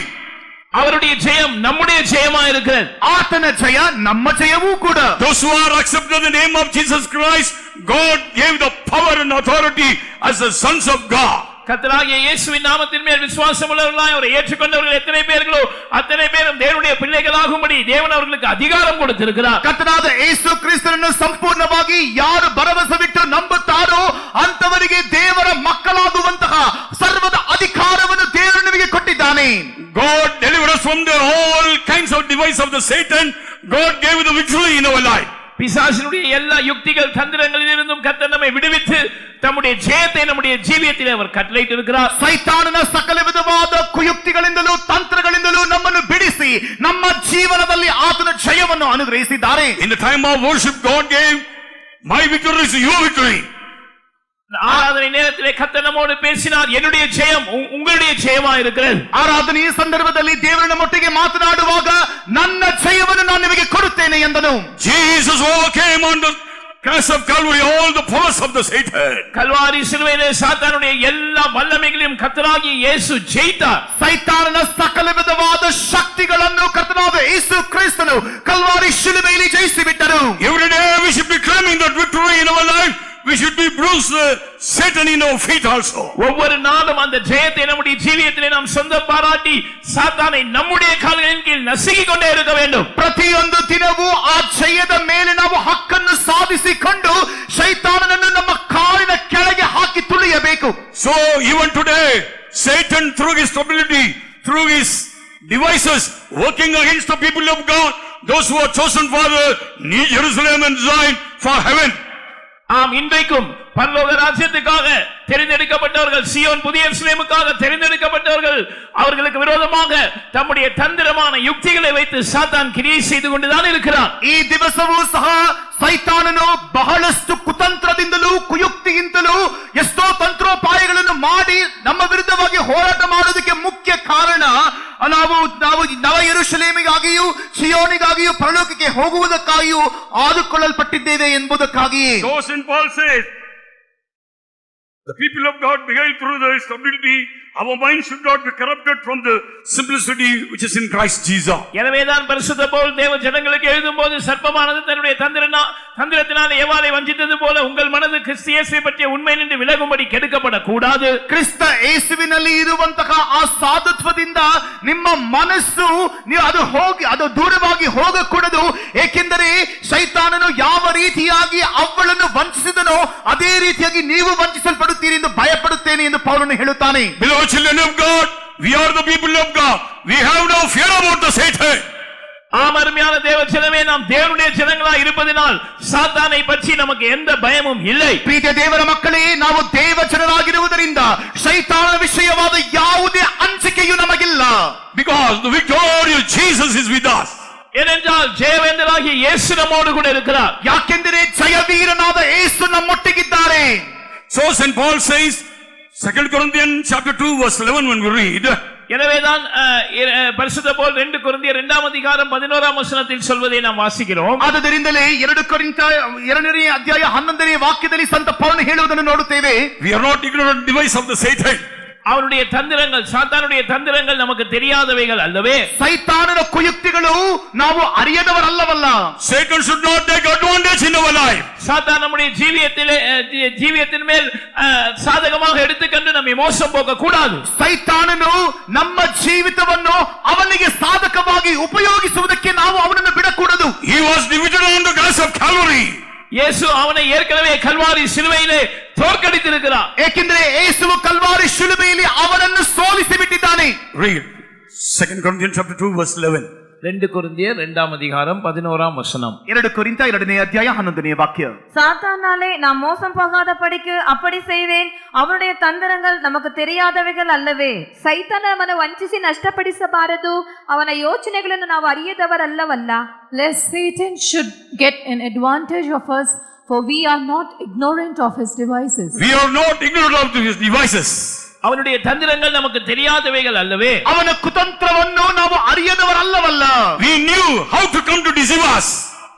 அவருடைய ஜெயம் நம்முடைய ஜெயமா இருக்கிறது. ಆತನ ಜಯ ನಮ್ಮ ಜಯವೂ ಕೂಡ. Those who are accepted in the name of Jesus Christ, God gave the power and authority as the sons of God. கர்த்தராகிய இயேசுவின் நாமத்தின் மேல் விசுவாசம் உள்ளவர்களாய் அவரை ஏற்றுக்கொண்டவர்கள் எத்தனை பேர்களோ அத்தனை பேரும் தேவனுடைய பிள்ளைகளாகும்படி தேவன் அவர்களுக்கு அதிகாரம் கொடுத்திருக்கிறார். ಕರ್ತನಾದ ಯೇಸು ಕ್ರಿಸ್ತನನ್ನು ಸಂಪೂರ್ಣವಾಗಿ ಯಾರು ಭರವಸೆವಿಟ್ಟು ನಂಬುತ್ತಾರೋ ಅಂತವರಿಗೆ ದೇವರ ಮಕ್ಕಳಾಗುವಂತಹ ಸರ್ವದ ಅಧಿಕಾರವನ್ನು ದೇವರು ನಮಗೆ ಕೊಟ್ಟಿದ್ದಾನೆ. God delivered us from the all kinds of device of the Satan. God gave the victory in our life. பிசாசினுடைய எல்லா யுக்திகள் தந்திரங்களில் இருந்தும் கர்த்தர் நம்மை விடுவித்து தம்முடைய ஜெயத்தை நம்முடைய ஜீவியத்திலே அவர் கட்டளையிட்டு இருக்கிறார். ಸೈತಾನನ ಸಕಲ ವಿಧವಾದ ಕುಯುಕ್ತಿಗಳಿಂದಲೂ ತಂತ್ರಗಳಿಂದಲೂ ನಮ್ಮನ್ನು ಬಿಡಿಸಿ ನಮ್ಮ ಜೀವನದಲ್ಲಿ ಆತನ ಜಯವನ್ನು ಅನುಗ್ರಹಿಸಿದ್ದಾರೆ. In the time of worship, God gave my victory is your victory. ஆராதனை நேரத்திலே கர்த்தர் நம்மோடு பேசினார், என்னுடைய ஜெயம் உங்களுடைய ஜெயமா இருக்கிறது. ಆರಾಧನೆಯ ಸಂದರ್ಭದಲ್ಲಿ ದೇವರು ನಮ್ಮೊಟ್ಟಿಗೆ ಮಾತನಾಡುವಾಗ ನನ್ನ ಜಯವನ್ನು ನಾನು ನಿಮಗೆ ಕೊಡುತ್ತೇನೆ ಎಂದನು. Jesus overcame on the cross of Calvary all the powers of the Satan. Kalvari சிலுவையிலே சாத்தானுடைய எல்லா வல்லமைகளையும் கர்த்தராகிய இயேசு ஜெயித்தார். ಸೈತಾನನ ಸಕಲ ವಿಧವಾದ ಶಕ್ತಿಗಳನ್ನು ಕರ್ತನಾದ ಯೇಸು ಕ್ರಿಸ್ತನು Calvary ಶಿಲುಬೆಯಲ್ಲಿ ಜಯಿಸಿಬಿಟ್ಟನು. Every day we should be claiming that victory in our life. We should be bruised Satan in our feet also. ஒவ்வொரு நாளும் அந்த ஜெயத்தை நம்முடைய ஜீவியத்திலே நாம் சொந்த பாராட்டி சாத்தானை நம்முடைய கால்களின் கீழ் நசுக்கிக் கொண்டே இருக்க வேண்டும். ಪ್ರತಿಯೊಂದು ದಿನವೂ ಆ ಜಯದ ಮೇಲೆ ನಾವು ಹಕ್ಕನ್ನು ಸಾಧಿಸಿಕೊಂಡು ಶೈತಾನನನ್ನು ನಮ್ಮ ಕಾಲಿನ ಕೆಳಗೆ ಹಾಕಿ ತುಳಿಯಬೇಕು. So even today, Satan through his stability, through his devices, working against the people of God, those who are chosen for the New Jerusalem and Zion for heaven. ஆம், இன்றைக்கும் பரலோக ராஜ்யத்துக்காக தெரிந்தெடுக்கப்பட்டவர்கள், சியோன் புதிய எருசலேமுக்காக தெரிந்தெடுக்கப்பட்டவர்கள் அவர்களுக்கு விரோதமாக தம்முடைய தந்திரமான யுக்திகளை வைத்து சாத்தான் கிரியை செய்து கொண்டுதான் இருக்கிறான். ಈ ದಿವಸವೂ ಸಹ ಸೈತಾನನು ಬಹಳಷ್ಟು ಕುತಂತ್ರದಿಂದಲೂ ಕುಯುಕ್ತಿಯಿಂದಲೂ ಎಷ್ಟೋ ತಂತ್ರೋಪಾಯಗಳನ್ನು ಮಾಡಿ ನಮ್ಮ ವಿರುದ್ಧವಾಗಿ ಹೋರಾಟ ಮಾಡೋದಕ್ಕೆ ಮುಖ್ಯ ಕಾರಣ ನಾವು ನವ ಯೆರೂಸಲೇಮಿಗಾಗಿಯೂ ಸಿಯೋನಿಗಾಗಿಯೂ ಪರಲೋಕಕ್ಕೆ ಹೋಗುವುದಕ್ಕಾಗಿಯೂ ಆದುಕೊಳ್ಳಲ್ಪಟ್ಟಿದ್ದೇವೆ ಎಂಬುದಕ್ಕಾಗಿಯೇ. So St. Paul says, the people of God behave through the stability. Our mind should not be corrupted from the simplicity which is in Christ Jesus. எனவேதான் பரிசுத்த பவுல் தேவ ஜனங்களுக்கு எழுதும்போது சர்ப்பமானது தன்னுடைய தந்திரத்தினாலே ஏவாளை வஞ்சித்தது போல உங்கள் மனது கிறிஸ்து இயேசுவை பற்றிய உண்மையினின்று விலகும்படி கெடுக்கப்படக்கூடாது. ಕ್ರಿಸ್ತ ಯೇಸುವಿನಲ್ಲಿ ಇರುವಂತಹ ಆ ಸಾಧುತ್ವದಿಂದ ನಿಮ್ಮ ಮನಸ್ಸು ಅದು ದೂರವಾಗಿ ಹೋಗಕೂಡದು. ಏಕೆಂದರೆ ಶೈತಾನನು ಯಾವ ರೀತಿಯಾಗಿ ಅವಳನ್ನು ವಂಚಿಸಿದನೋ ಅದೇ ರೀತಿಯಾಗಿ ನೀವು ವಂಚಿಸಲ್ಪಡುತ್ತೀರಿ ಎಂದು ಭಯಪಡುತ್ತೇನೆ ಎಂದು ಪೌಲನು ಹೇಳುತ್ತಾನೆ. Beloved children of God, we are the people of God. We have no fear about the Satan. அருமையான தேவ ஜனமே, நாம் தேவனுடைய ஜனங்களாய் இருப்பதினால் சாத்தானை பற்றி நமக்கு எந்த பயமும் இல்லை. ಪ್ರೀತಿಯ ದೇವರ ಮಕ್ಕಳೇ, ನಾವು ದೇವ ಜನರಾಗಿರುವುದರಿಂದ ಶೈತಾನನ ವಿಷಯವಾದ ಯಾವುದೇ ಅಂಜಿಕೆಯೂ ನಮಗಿಲ್ಲ. Because the victorious Jesus is with us. ஏனென்றால் ஜெயவேந்தராகிய இயேசு நம்மோடு கூட இருக்கிறார். ಯಾಕೆಂದರೆ ಜಯವೀರನಾದ ಯೇಸು ನಮ್ಮೊಟ್ಟಿಗಿದ್ದಾರೆ. So St. Paul says, 2 Corinthians chapter 2 verse 11 when we read, எனவேதான் பரிசுத்த பவுல் 2 கொரிந்தியர் 2 அதிகாரம் 11 வசனத்தில் சொல்வதை நாம் வாசிக்கிறோம். ಆದ್ದರಿಂದಲೇ 2 ಕೊರಿಂಥ 2ನೇ ಅಧ್ಯಾಯ 11ನೇ ವಾಕ್ಯದಲ್ಲಿ ಸಂತ ಪೌಲನು ಹೇಳುವುದನ್ನು ನೋಡುತ್ತೇವೆ. we are not ignorant device of the Satan. அவருடைய தந்திரங்கள், சாத்தானுடைய தந்திரங்கள் நமக்கு தெரியாதவைகள் அல்லவே. ಸೈತಾನನ ಕುಯುಕ್ತಿಗಳು ನಾವು ಅರಿಯದವರಲ್ಲವಲ್ಲ. Satan should not take advantage in our life. சாத்தான் நம்முடைய ஜீவியத்தின் மேல் சாதகமாக எடுத்துக்கொண்டு நம்மை மோசம் போக கூடாது. ಸೈತಾನನು ನಮ್ಮ ಜೀವಿತವನ್ನು ಅವನಿಗೆ ಸಾಧಕವಾಗಿ ಉಪಯೋಗಿಸುವುದಕ್ಕೆ ನಾವು ಅವನನ್ನು ಬಿಡಕೂಡದು. He was defeated on the cross of Calvary. இயேசு அவனை ஏற்கனவே கல்வாரி சிலுவையிலே தோற்கடித்திருக்கிறார். ಏಕೆಂದರೆ ಯೇಸುವು ಕಲ್ವಾರಿ ಶಿಲುಬೆಯಲ್ಲಿ ಅವನನ್ನು ಸೋಲಿಸಿ ಬಿಟ್ಟಿದ್ದಾನೆ. Read 2 Corinthians chapter 2 verse 11. 2 கொரிந்தியர் 2 அதிகாரம் 11 வசனம். 2 ಕೊರಿಂಥ 2ನೇ ಅಧ್ಯಾಯ 11ನೇ ವಾಕ್ಯ. சாத்தானாலே நாம் மோசம் போகாத படிக்கு அப்படி செய்தேன், அவருடைய தந்திரங்கள் நமக்கு தெரியாதவைகள் அல்லவே. ಸೈತಾನ ನಮ್ಮನ್ನು ವಂಚಿಸಿ ನಷ್ಟಪಡಿಸಬಾರದು, ಅವನ ಯೋಚನೆಗಳನ್ನು ನಾವು ಅರಿಯದವರಲ್ಲವಲ್ಲ. Lest Satan should get an advantage of us, for we are not ignorant of his devices. We are not ignorant of his devices. அவனுடைய தந்திரங்கள் நமக்கு தெரியாதவைகள் அல்லவே. ಅವನ ಕುತಂತ್ರವನ್ನು ನಾವು ಅರಿಯದವರಲ್ಲವಲ್ಲ. We knew how to come to deceive us.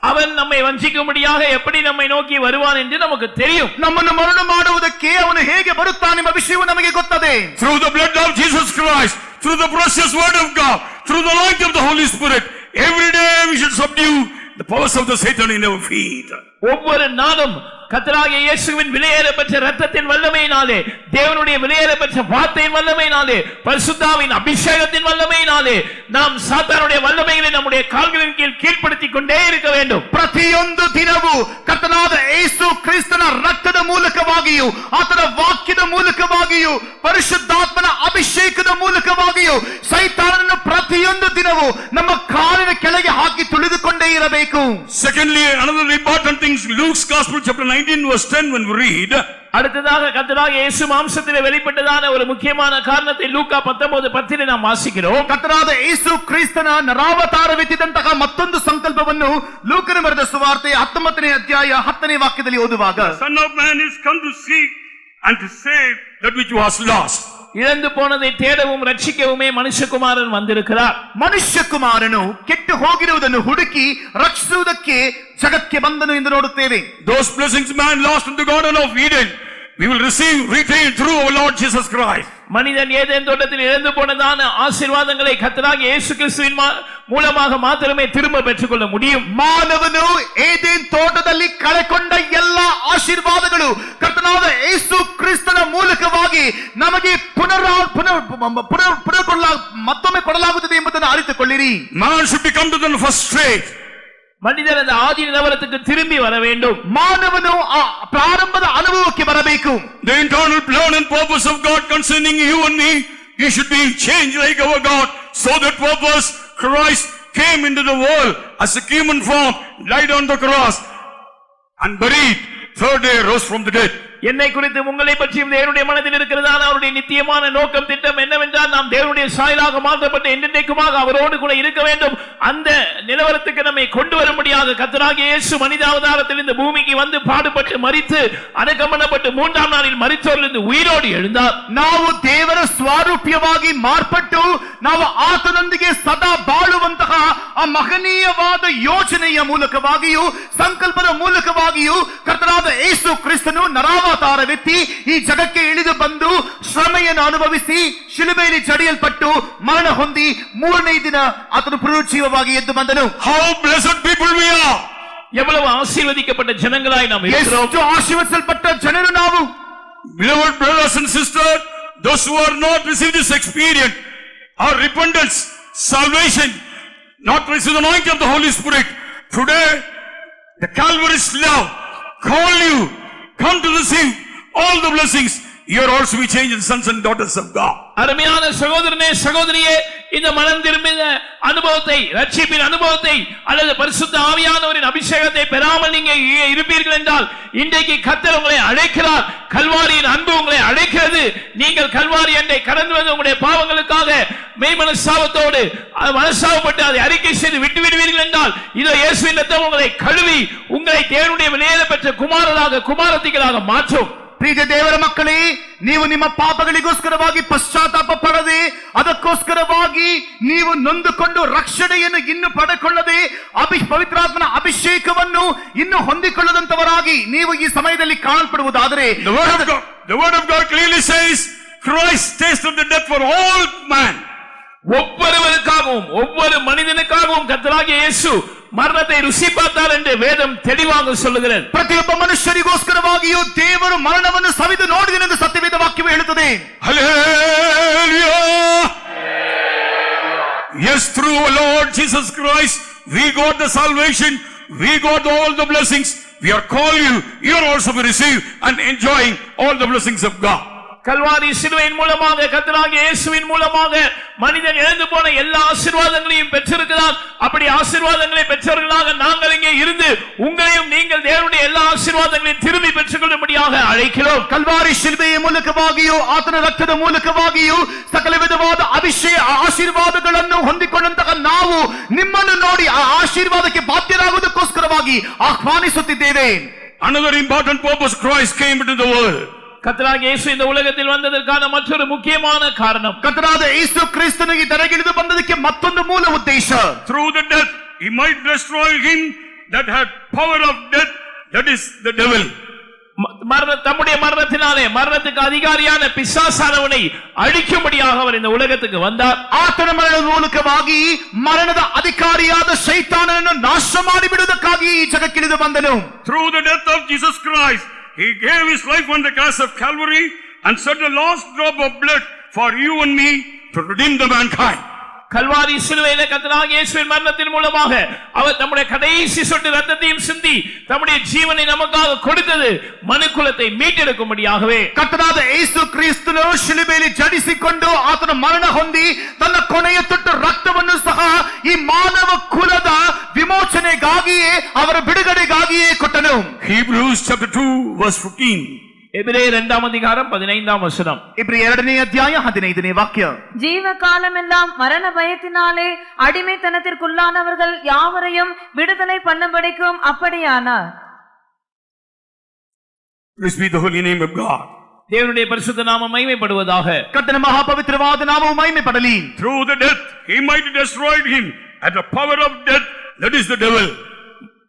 அவன் நம்மை வஞ்சிக்கும்படியாக எப்படி நம்மை நோக்கி வருவான் என்று நமக்கு தெரியும். ನಮ್ಮನ್ನು ಮರಣ ಮಾಡುವುದಕ್ಕೆ ಅವನು ಹೇಗೆ ಬರುತ್ತಾನೆಂಬ ವಿಷಯವು ನಮಗೆ ಗೊತ್ತದೆ. Through the blood of Jesus Christ, through the precious word of God, through the light of the Holy Spirit, every day we should subdue the powers of the Satan in our feet. ஒவ்வொரு நாளும் கர்த்தராகிய இயேசுவின் விலையேறப்பெற்ற இரத்தத்தின் வல்லமையினாலே, தேவனுடைய விலையேறப்பெற்ற வார்த்தையின் வல்லமையினாலே, பரிசுத்தாவின் அபிஷேகத்தின் வல்லமையினாலே நாம் சாத்தானுடைய வல்லமைகளை நம்முடைய கால்களின் கீழ் கீழ்ப்படுத்திக் கொண்டே இருக்க வேண்டும். ಪ್ರತಿಯೊಂದು ದಿನವೂ ಕರ್ತನಾದ ಯೇಸು ಕ್ರಿಸ್ತನ ರಕ್ತದ ಮೂಲಕವಾಗಿಯೂ, ಆತನ ವಾಕ್ಯದ ಮೂಲಕವಾಗಿಯೂ, ಪರಿಶುದ್ಧಾತ್ಮನ ಅಭಿಷೇಕದ ಮೂಲಕವಾಗಿಯೂ ಸೈತಾನನನ್ನು ಪ್ರತಿಯೊಂದು ದಿನವೂ ನಮ್ಮ ಕಾಲಿನ ಕೆಳಗೆ ಹಾಕಿ ತುಳಿದುಕೊಂಡೇ ಇರಬೇಕು. Secondly, another important thing, Luke's Gospel chapter 19 verse 10 when we read, அடுத்ததாக கர்த்தராகிய இயேசு மாம்சத்திலே வெளிப்பட்டதான ஒரு முக்கியமான காரணத்தை லூக்கா 19:10 நாம் வாசிக்கிறோம். ಕರ್ತನಾದ ಯೇಸು ಕ್ರಿಸ್ತನ ನರಾವತಾರವೆತ್ತಿದಂತಹ ಮತ್ತೊಂದು ಸಂಕಲ್ಪವನ್ನು ಲೂಕನ ಬರೆದ ಸುವಾರ್ತೆ 19ನೇ ಅಧ್ಯಾಯ 10ನೇ ವಾಕ್ಯದಲ್ಲಿ ಓದುವಾಗ, Son of Man is come to seek and to save that which was lost. இழந்து போனதை தேடவும் ரட்சிக்கவுமே மனுஷகுமாரன் வந்திருக்கிறார். ಮನುಷ್ಯ ಕುಮಾರನು ಕೆಟ್ಟು ಹೋಗಿರುವುದನ್ನು ಹುಡುಕಿ ರಕ್ಷಿಸುವುದಕ್ಕೆ ಜಗಕ್ಕೆ ಬಂದನು ಎಂದು ನೋಡುತ್ತೇವೆ. Those blessings man lost in the Garden of Eden, we will receive, retain through our Lord Jesus Christ. மனிதன் ஏதேன் தோட்டத்தில் இழந்து போனதான ஆசீர்வாதங்களை கர்த்தராகிய இயேசு கிறிஸ்துவின் மூலமாக மாத்திரமே திரும்ப பெற்றுக்கொள்ள முடியும். ಮಾನವನು ಏದೇನ್ ತೋಟದಲ್ಲಿ ಕಳೆಕೊಂಡ ಎಲ್ಲ ಆಶೀರ್ವಾದಗಳು ಕರ್ತನಾದ ಯೇಸು ಕ್ರಿಸ್ತನ ಮೂಲಕವಾಗಿ ನಮಗೆ ಮತ್ತೊಮ್ಮೆ ಕೊಡಲಾಗುತ್ತದೆ ಎಂಬುದನ್ನು ಅರಿತುಕೊಳ್ಳಿರಿ. Man should become to the first stage. மனிதன் அந்த ஆதி நிலவரத்துக்கு திரும்பி வர வேண்டும். ಮಾನವನು ಆ ಪ್ರಾರಂಭದ ಅನುಭವಕ್ಕೆ ಬರಬೇಕು. The internal plan and purpose of God concerning you and me, you should be changed like our God. So that purpose, Christ came into the world as a human form, died on the cross and buried. Third day rose from the dead. என்னை குறித்து உங்களை பற்றியும் தேவனுடைய மனதில் இருக்கிறதான அவருடைய நித்தியமான நோக்கம் திட்டம் என்னவென்றால், நாம் தேவனுடைய சாயலாக மாற்றப்பட்டு என்றென்றைக்குமாக அவரோடு கூட இருக்க வேண்டும். அந்த நிலவரத்துக்கு நம்மை கொண்டு வரும்படியாக கர்த்தராகிய இயேசு மனித அவதாரத்தில் இந்த பூமிக்கு வந்து பாடுபட்டு மரித்து அடக்கம் பண்ணப்பட்டு 3ஆம் நாளில் மரித்தோரிலிருந்து உயிரோடு எழுந்தார். ನಾವು ದೇವರ ಸ್ವಾರೂಪ್ಯವಾಗಿ ಮಾರ್ಪಟ್ಟು ನಾವು ಆತನೊಂದಿಗೆ ಸದಾ ಬಾಳುವಂತಹ ಆ ಮಹನೀಯವಾದ ಯೋಜನೆಯ ಮೂಲಕವಾಗಿಯೂ ಸಂಕಲ್ಪದ ಮೂಲಕವಾಗಿಯೂ ಕರ್ತನಾದ ಯೇಸು ಕ್ರಿಸ್ತನು ನರಾವತಾರವೆತ್ತಿ ಈ ಜಗಕ್ಕೆ ಇಳಿದು ಬಂದು ಶ್ರಮೆಯನ್ನು ಅನುಭವಿಸಿ ಶಿಲುಬೆಯಲ್ಲಿ ಜಡಿಯಲ್ಪಟ್ಟು ಮರಣ ಹೊಂದಿ 3ನೇ ದಿನ ಆತನು ಪುನರುಜ್ಜೀವವಾಗಿ ಎದ್ದು ಬಂದನು. How blessed people we are! எவ்வளவு ஆசீர்வதிக்கப்பட்ட ஜனங்களாய் நாம் இருக்கிறோம். ಎಷ್ಟು ಆಶೀರ್ವದಿಸಲ್ಪಟ್ಟ ಜನರು ನಾವು. Beloved brothers and sisters, those who are not received this experience, our repentance, salvation, not receive the anointing of the Holy Spirit, today the Calvary's love call you, come to receive all the blessings. You are also be changed sons and daughters of God. அருமையான சகோதரனே, சகோதரியே, இந்த மனம் திரும்பின அனுபவத்தை, ரட்சிப்பின் அனுபவத்தை அல்லது பரிசுத்த ஆவியானவரின் அபிஷேகத்தை பெறாமல் நீங்க இருப்பீர்கள் என்றால் இன்றைக்கு கர்த்தர் உங்களை அழைக்கிறார். கல்வாரியின் அன்பு உங்களை அழைக்கிறது. நீங்கள் கல்வாரி அண்டை கடந்து வந்து உங்களுடைய பாவங்களுக்காக மெய்மனசாவத்தோடு மனசாவப்பட்டு அதை அறிக்கை செய்து விட்டு விடுவீர்கள் என்றால் இதோ இயேசுவின் இரத்தம் உங்களை கழுவி உங்களை தேவனுடைய விலையேற பெற்ற குமாரராக குமாரத்திகளாக மாற்றும். ಪ್ರೀತಿಯ ದೇವರ ಮಕ್ಕಳೇ, ನೀವು ನಿಮ್ಮ ಪಾಪಗಳಿಗೋಸ್ಕರವಾಗಿ ಪಶ್ಚಾತ್ತಾಪ ಪಡದೆ, ಅದಕ್ಕೋಸ್ಕರವಾಗಿ ನೀವು ನೊಂದುಕೊಂಡು ರಕ್ಷಣೆಯನ್ನು ಇನ್ನು ಪಡೆಕೊಳ್ಳದೆ, ಪವಿತ್ರಾತ್ಮನ ಅಭಿಷೇಕವನ್ನು ಇನ್ನು ಹೊಂದಿಕೊಳ್ಳದಂತವರಾಗಿ ನೀವು ಈ ಸಮಯದಲ್ಲಿ ಕಾಣಲ್ಪಡುವುದಾದರೆ, the word of God clearly says Christ tasted the death for all man. ஒவ்வொருவருக்காகவும் ஒவ்வொரு மனிதனுக்காகவும் கர்த்தராகிய இயேசு மரணத்தை ருசி பார்த்தார் என்று வேதம் தெளிவாக சொல்லுகிறது. ಪ್ರತಿಯೊಬ್ಬ ಮನುಷ್ಯರಿಗೋಸ್ಕರವಾಗಿಯೂ ದೇವರು ಮರಣವನ್ನು ಸವಿದು ನೋಡಿದನೆಂದು ಸತ್ಯವೇದ ವಾಕ್ಯವು ಹೇಳುತ್ತದೆ. Hallelujah! Yes, through our Lord Jesus Christ we got the salvation, we got all the blessings. We are calling you, you are also to receive and enjoying all the blessings of God. Kalvari சிலுவையின் மூலமாக கர்த்தராகிய இயேசுவின் மூலமாக மனிதன் இழந்து போன எல்லா ஆசீர்வாதங்களையும் பெற்றிருக்கிறார். அப்படி ஆசீர்வாதங்களை பெற்றவர்களாக நாங்கள் இங்கே இருந்து உங்களையும் நீங்கள் தேவனுடைய எல்லா ஆசீர்வாதங்களையும் திரும்பி பெற்றுக்கொள்ளும்படியாக அழைக்கிறோம். ಕಲ್ವಾರಿ ಶಿಲ್ಬೆಯ ಮೂಲಕವಾಗಿಯೂ ಆತನ ರಕ್ತದ ಮೂಲಕವಾಗಿಯೂ ಸಕಲ ವಿಧವಾದ ಆಶೀರ್ವಾದಗಳನ್ನು ಹೊಂದಿಕೊಂಡಂತಹ ನಾವು ನಿಮ್ಮನ್ನು ನೋಡಿ ಆ ಆಶೀರ್ವಾದಕ್ಕೆ ಬಾಧ್ಯರಾಗುವುದಕ್ಕೋಸ್ಕರವಾಗಿ ಆಹ್ವಾನಿಸುತ್ತಿದ್ದೇವೆ. Another important purpose, Christ came into the world. கர்த்தராகிய இயேசு இந்த உலகத்தில் வந்ததற்கான மற்றொரு முக்கியமான காரணம், ಕರ್ತನಾದ ಯೇಸು ಕ್ರಿಸ್ತನು ಈ ತರಗಿಳಿದು ಬಂದದಕ್ಕೆ ಮತ್ತೊಂದು ಮೂಲ ಉದ್ದೇಶ. Through the death he might destroy him that had power of death, that is the devil. தம்முடைய மரணத்தினாலே மரணத்துக்கு அதிகாரியான பிசாசானவனை அழிக்கும்படியாக அவர் இந்த உலகத்துக்கு வந்தார். ಆತನ ಮರಣದ ಮೂಲಕವಾಗಿ ಮರಣದ ಅಧಿಕಾರಿಯಾದ ಶೈತಾನನನ್ನು ನಾಶ ಮಾಡಿಬಿಡುವುದಕ್ಕಾಗಿ ಈ ಜಗಕ್ಕಿಳಿದು ಬಂದನು. Through the death of Jesus Christ he gave his life on the cross of Calvary and shed the last drop of blood for you and me to redeem the mankind. Kalvari சிலுவையிலே கர்த்தராகிய இயேசுவின் மரணத்தின் மூலமாக அவர் தம்முடைய கடைசி சொட்டு ரத்தத்தையும் சிந்தி தம்முடைய ஜீவனை நமக்காக கொடுத்தது மனுக்குலத்தை மீட்டெடுக்கும்படியாகவே. ಕರ್ತನಾದ ಯೇಸು ಕ್ರಿಸ್ತನು ಶಿಲುಬೆಯಲ್ಲಿ ಜಡಿಸಿಕೊಂಡು ಆತನ ಮರಣ ಹೊಂದಿ ತನ್ನ ಕೊನೆಯ ತೊಟ್ಟು ರಕ್ತವನ್ನು ಸಹ ಈ ಮಾನವ ಕುಲದ ವಿಮೋಚನೆಗಾಗಿಯೇ ಅವರ ಬಿಡುಗಡೆಗಾಗಿಯೇ ಕೊಟ್ಟನು. Hebrews chapter 2 verse 15. எபிரேயர் 2ஆம் அதிகாரம் 15ஆம் வசனம். ಇಬ್ರಿಯರ 2ನೇ ಅಧ್ಯಾಯ 15ನೇ ವಾಕ್ಯ. ஜீவ காலமெல்லாம் மரண பயத்தினாலே அடிமைத்தனத்திற்குள்ளானவர்கள் யாவரையும் விடுதலை பண்ணும்படிக்கும் அப்படியானார். Praise be the holy name of God. தேவனுடைய பரிசுத்த நாமம் மகிமைப்படுவதாக. ಕರ್ತನ ಮಹಾಪವಿತ್ರವಾದ ನಾಮವು ಮಹಿಮೆ ಪಡಲಿ. Through the death he might destroy him at the power of death, that is the devil.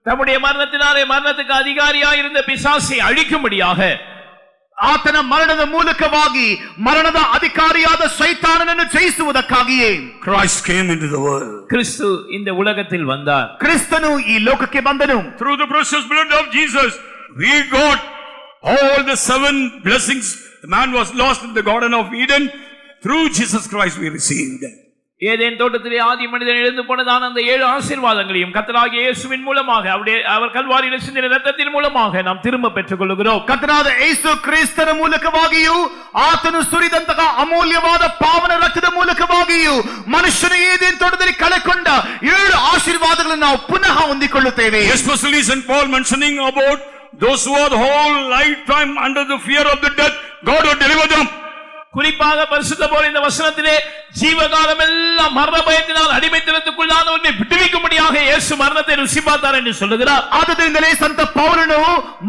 தம்முடைய மரணத்தினாலே மரணத்துக்கு அதிகாரியாக இருந்த பிசாசை அழிக்கும்படியாக ಆತನ ಮರಣದ ಮೂಲಕವಾಗಿ ಮರಣದ ಅಧಿಕಾರಿಯಾದ ಶೈತಾನನನ್ನು ಜಯಿಸುವುದಕ್ಕಾಗಿಯೇ Christ came into the world. கிறிஸ்து இந்த உலகத்தில் வந்தார். ಕ್ರಿಸ್ತನು ಈ ಲೋಕಕ್ಕೆ ಬಂದನು. Through the precious blood of Jesus we got all the 7 blessings. The man was lost in the Garden of Eden. Through Jesus Christ we received. Eden தோட்டத்திலே ஆதி மனிதன் எழுந்து போனதான அந்த 7 ஆசீர்வாதங்களையும் கர்த்தராகிய இயேசுவின் மூலமாக அவர் கல்வாரியிலே சிந்தின இரத்தத்தின் மூலமாக நாம் திரும்ப பெற்றுக் கொள்கிறோம். ಕರ್ತನಾದ ಯೇಸು ಕ್ರಿಸ್ತನ ಮೂಲಕವಾಗಿಯೂ ಆತನು ಸುರಿದಂತಹ ಅಮೂಲ್ಯವಾದ ಪಾವನ ರಕ್ತದ ಮೂಲಕವಾಗಿಯೂ ಮನುಷ್ಯನ ಏದೇನ್ ತೋಟದಲ್ಲಿ ಕಳೆಕೊಂಡ 7 ಆಶೀರ್ವಾದಗಳನ್ನು ನಾವು ಪುನಃ ಹೊಂದಿಕೊಳ್ಳುತ್ತೇವೆ. Especially St. Paul mentioning about those who are the whole lifetime under the fear of the death, God will deliver them. குறிப்பாக பரிசுத்த பவுல் இந்த வசனத்திலே ஜீவகாலம் எல்லாம் மரண பயத்தினால் அடிமைத்தனத்துக்குள்ளானவனை விடுவிக்கும்படியாக இயேசு மரணத்தை ருசி பார்த்தார் என்று சொல்லுகிறார். ಆದ್ದರಿಂದಲೇ ಸಂತ ಪೌಲನು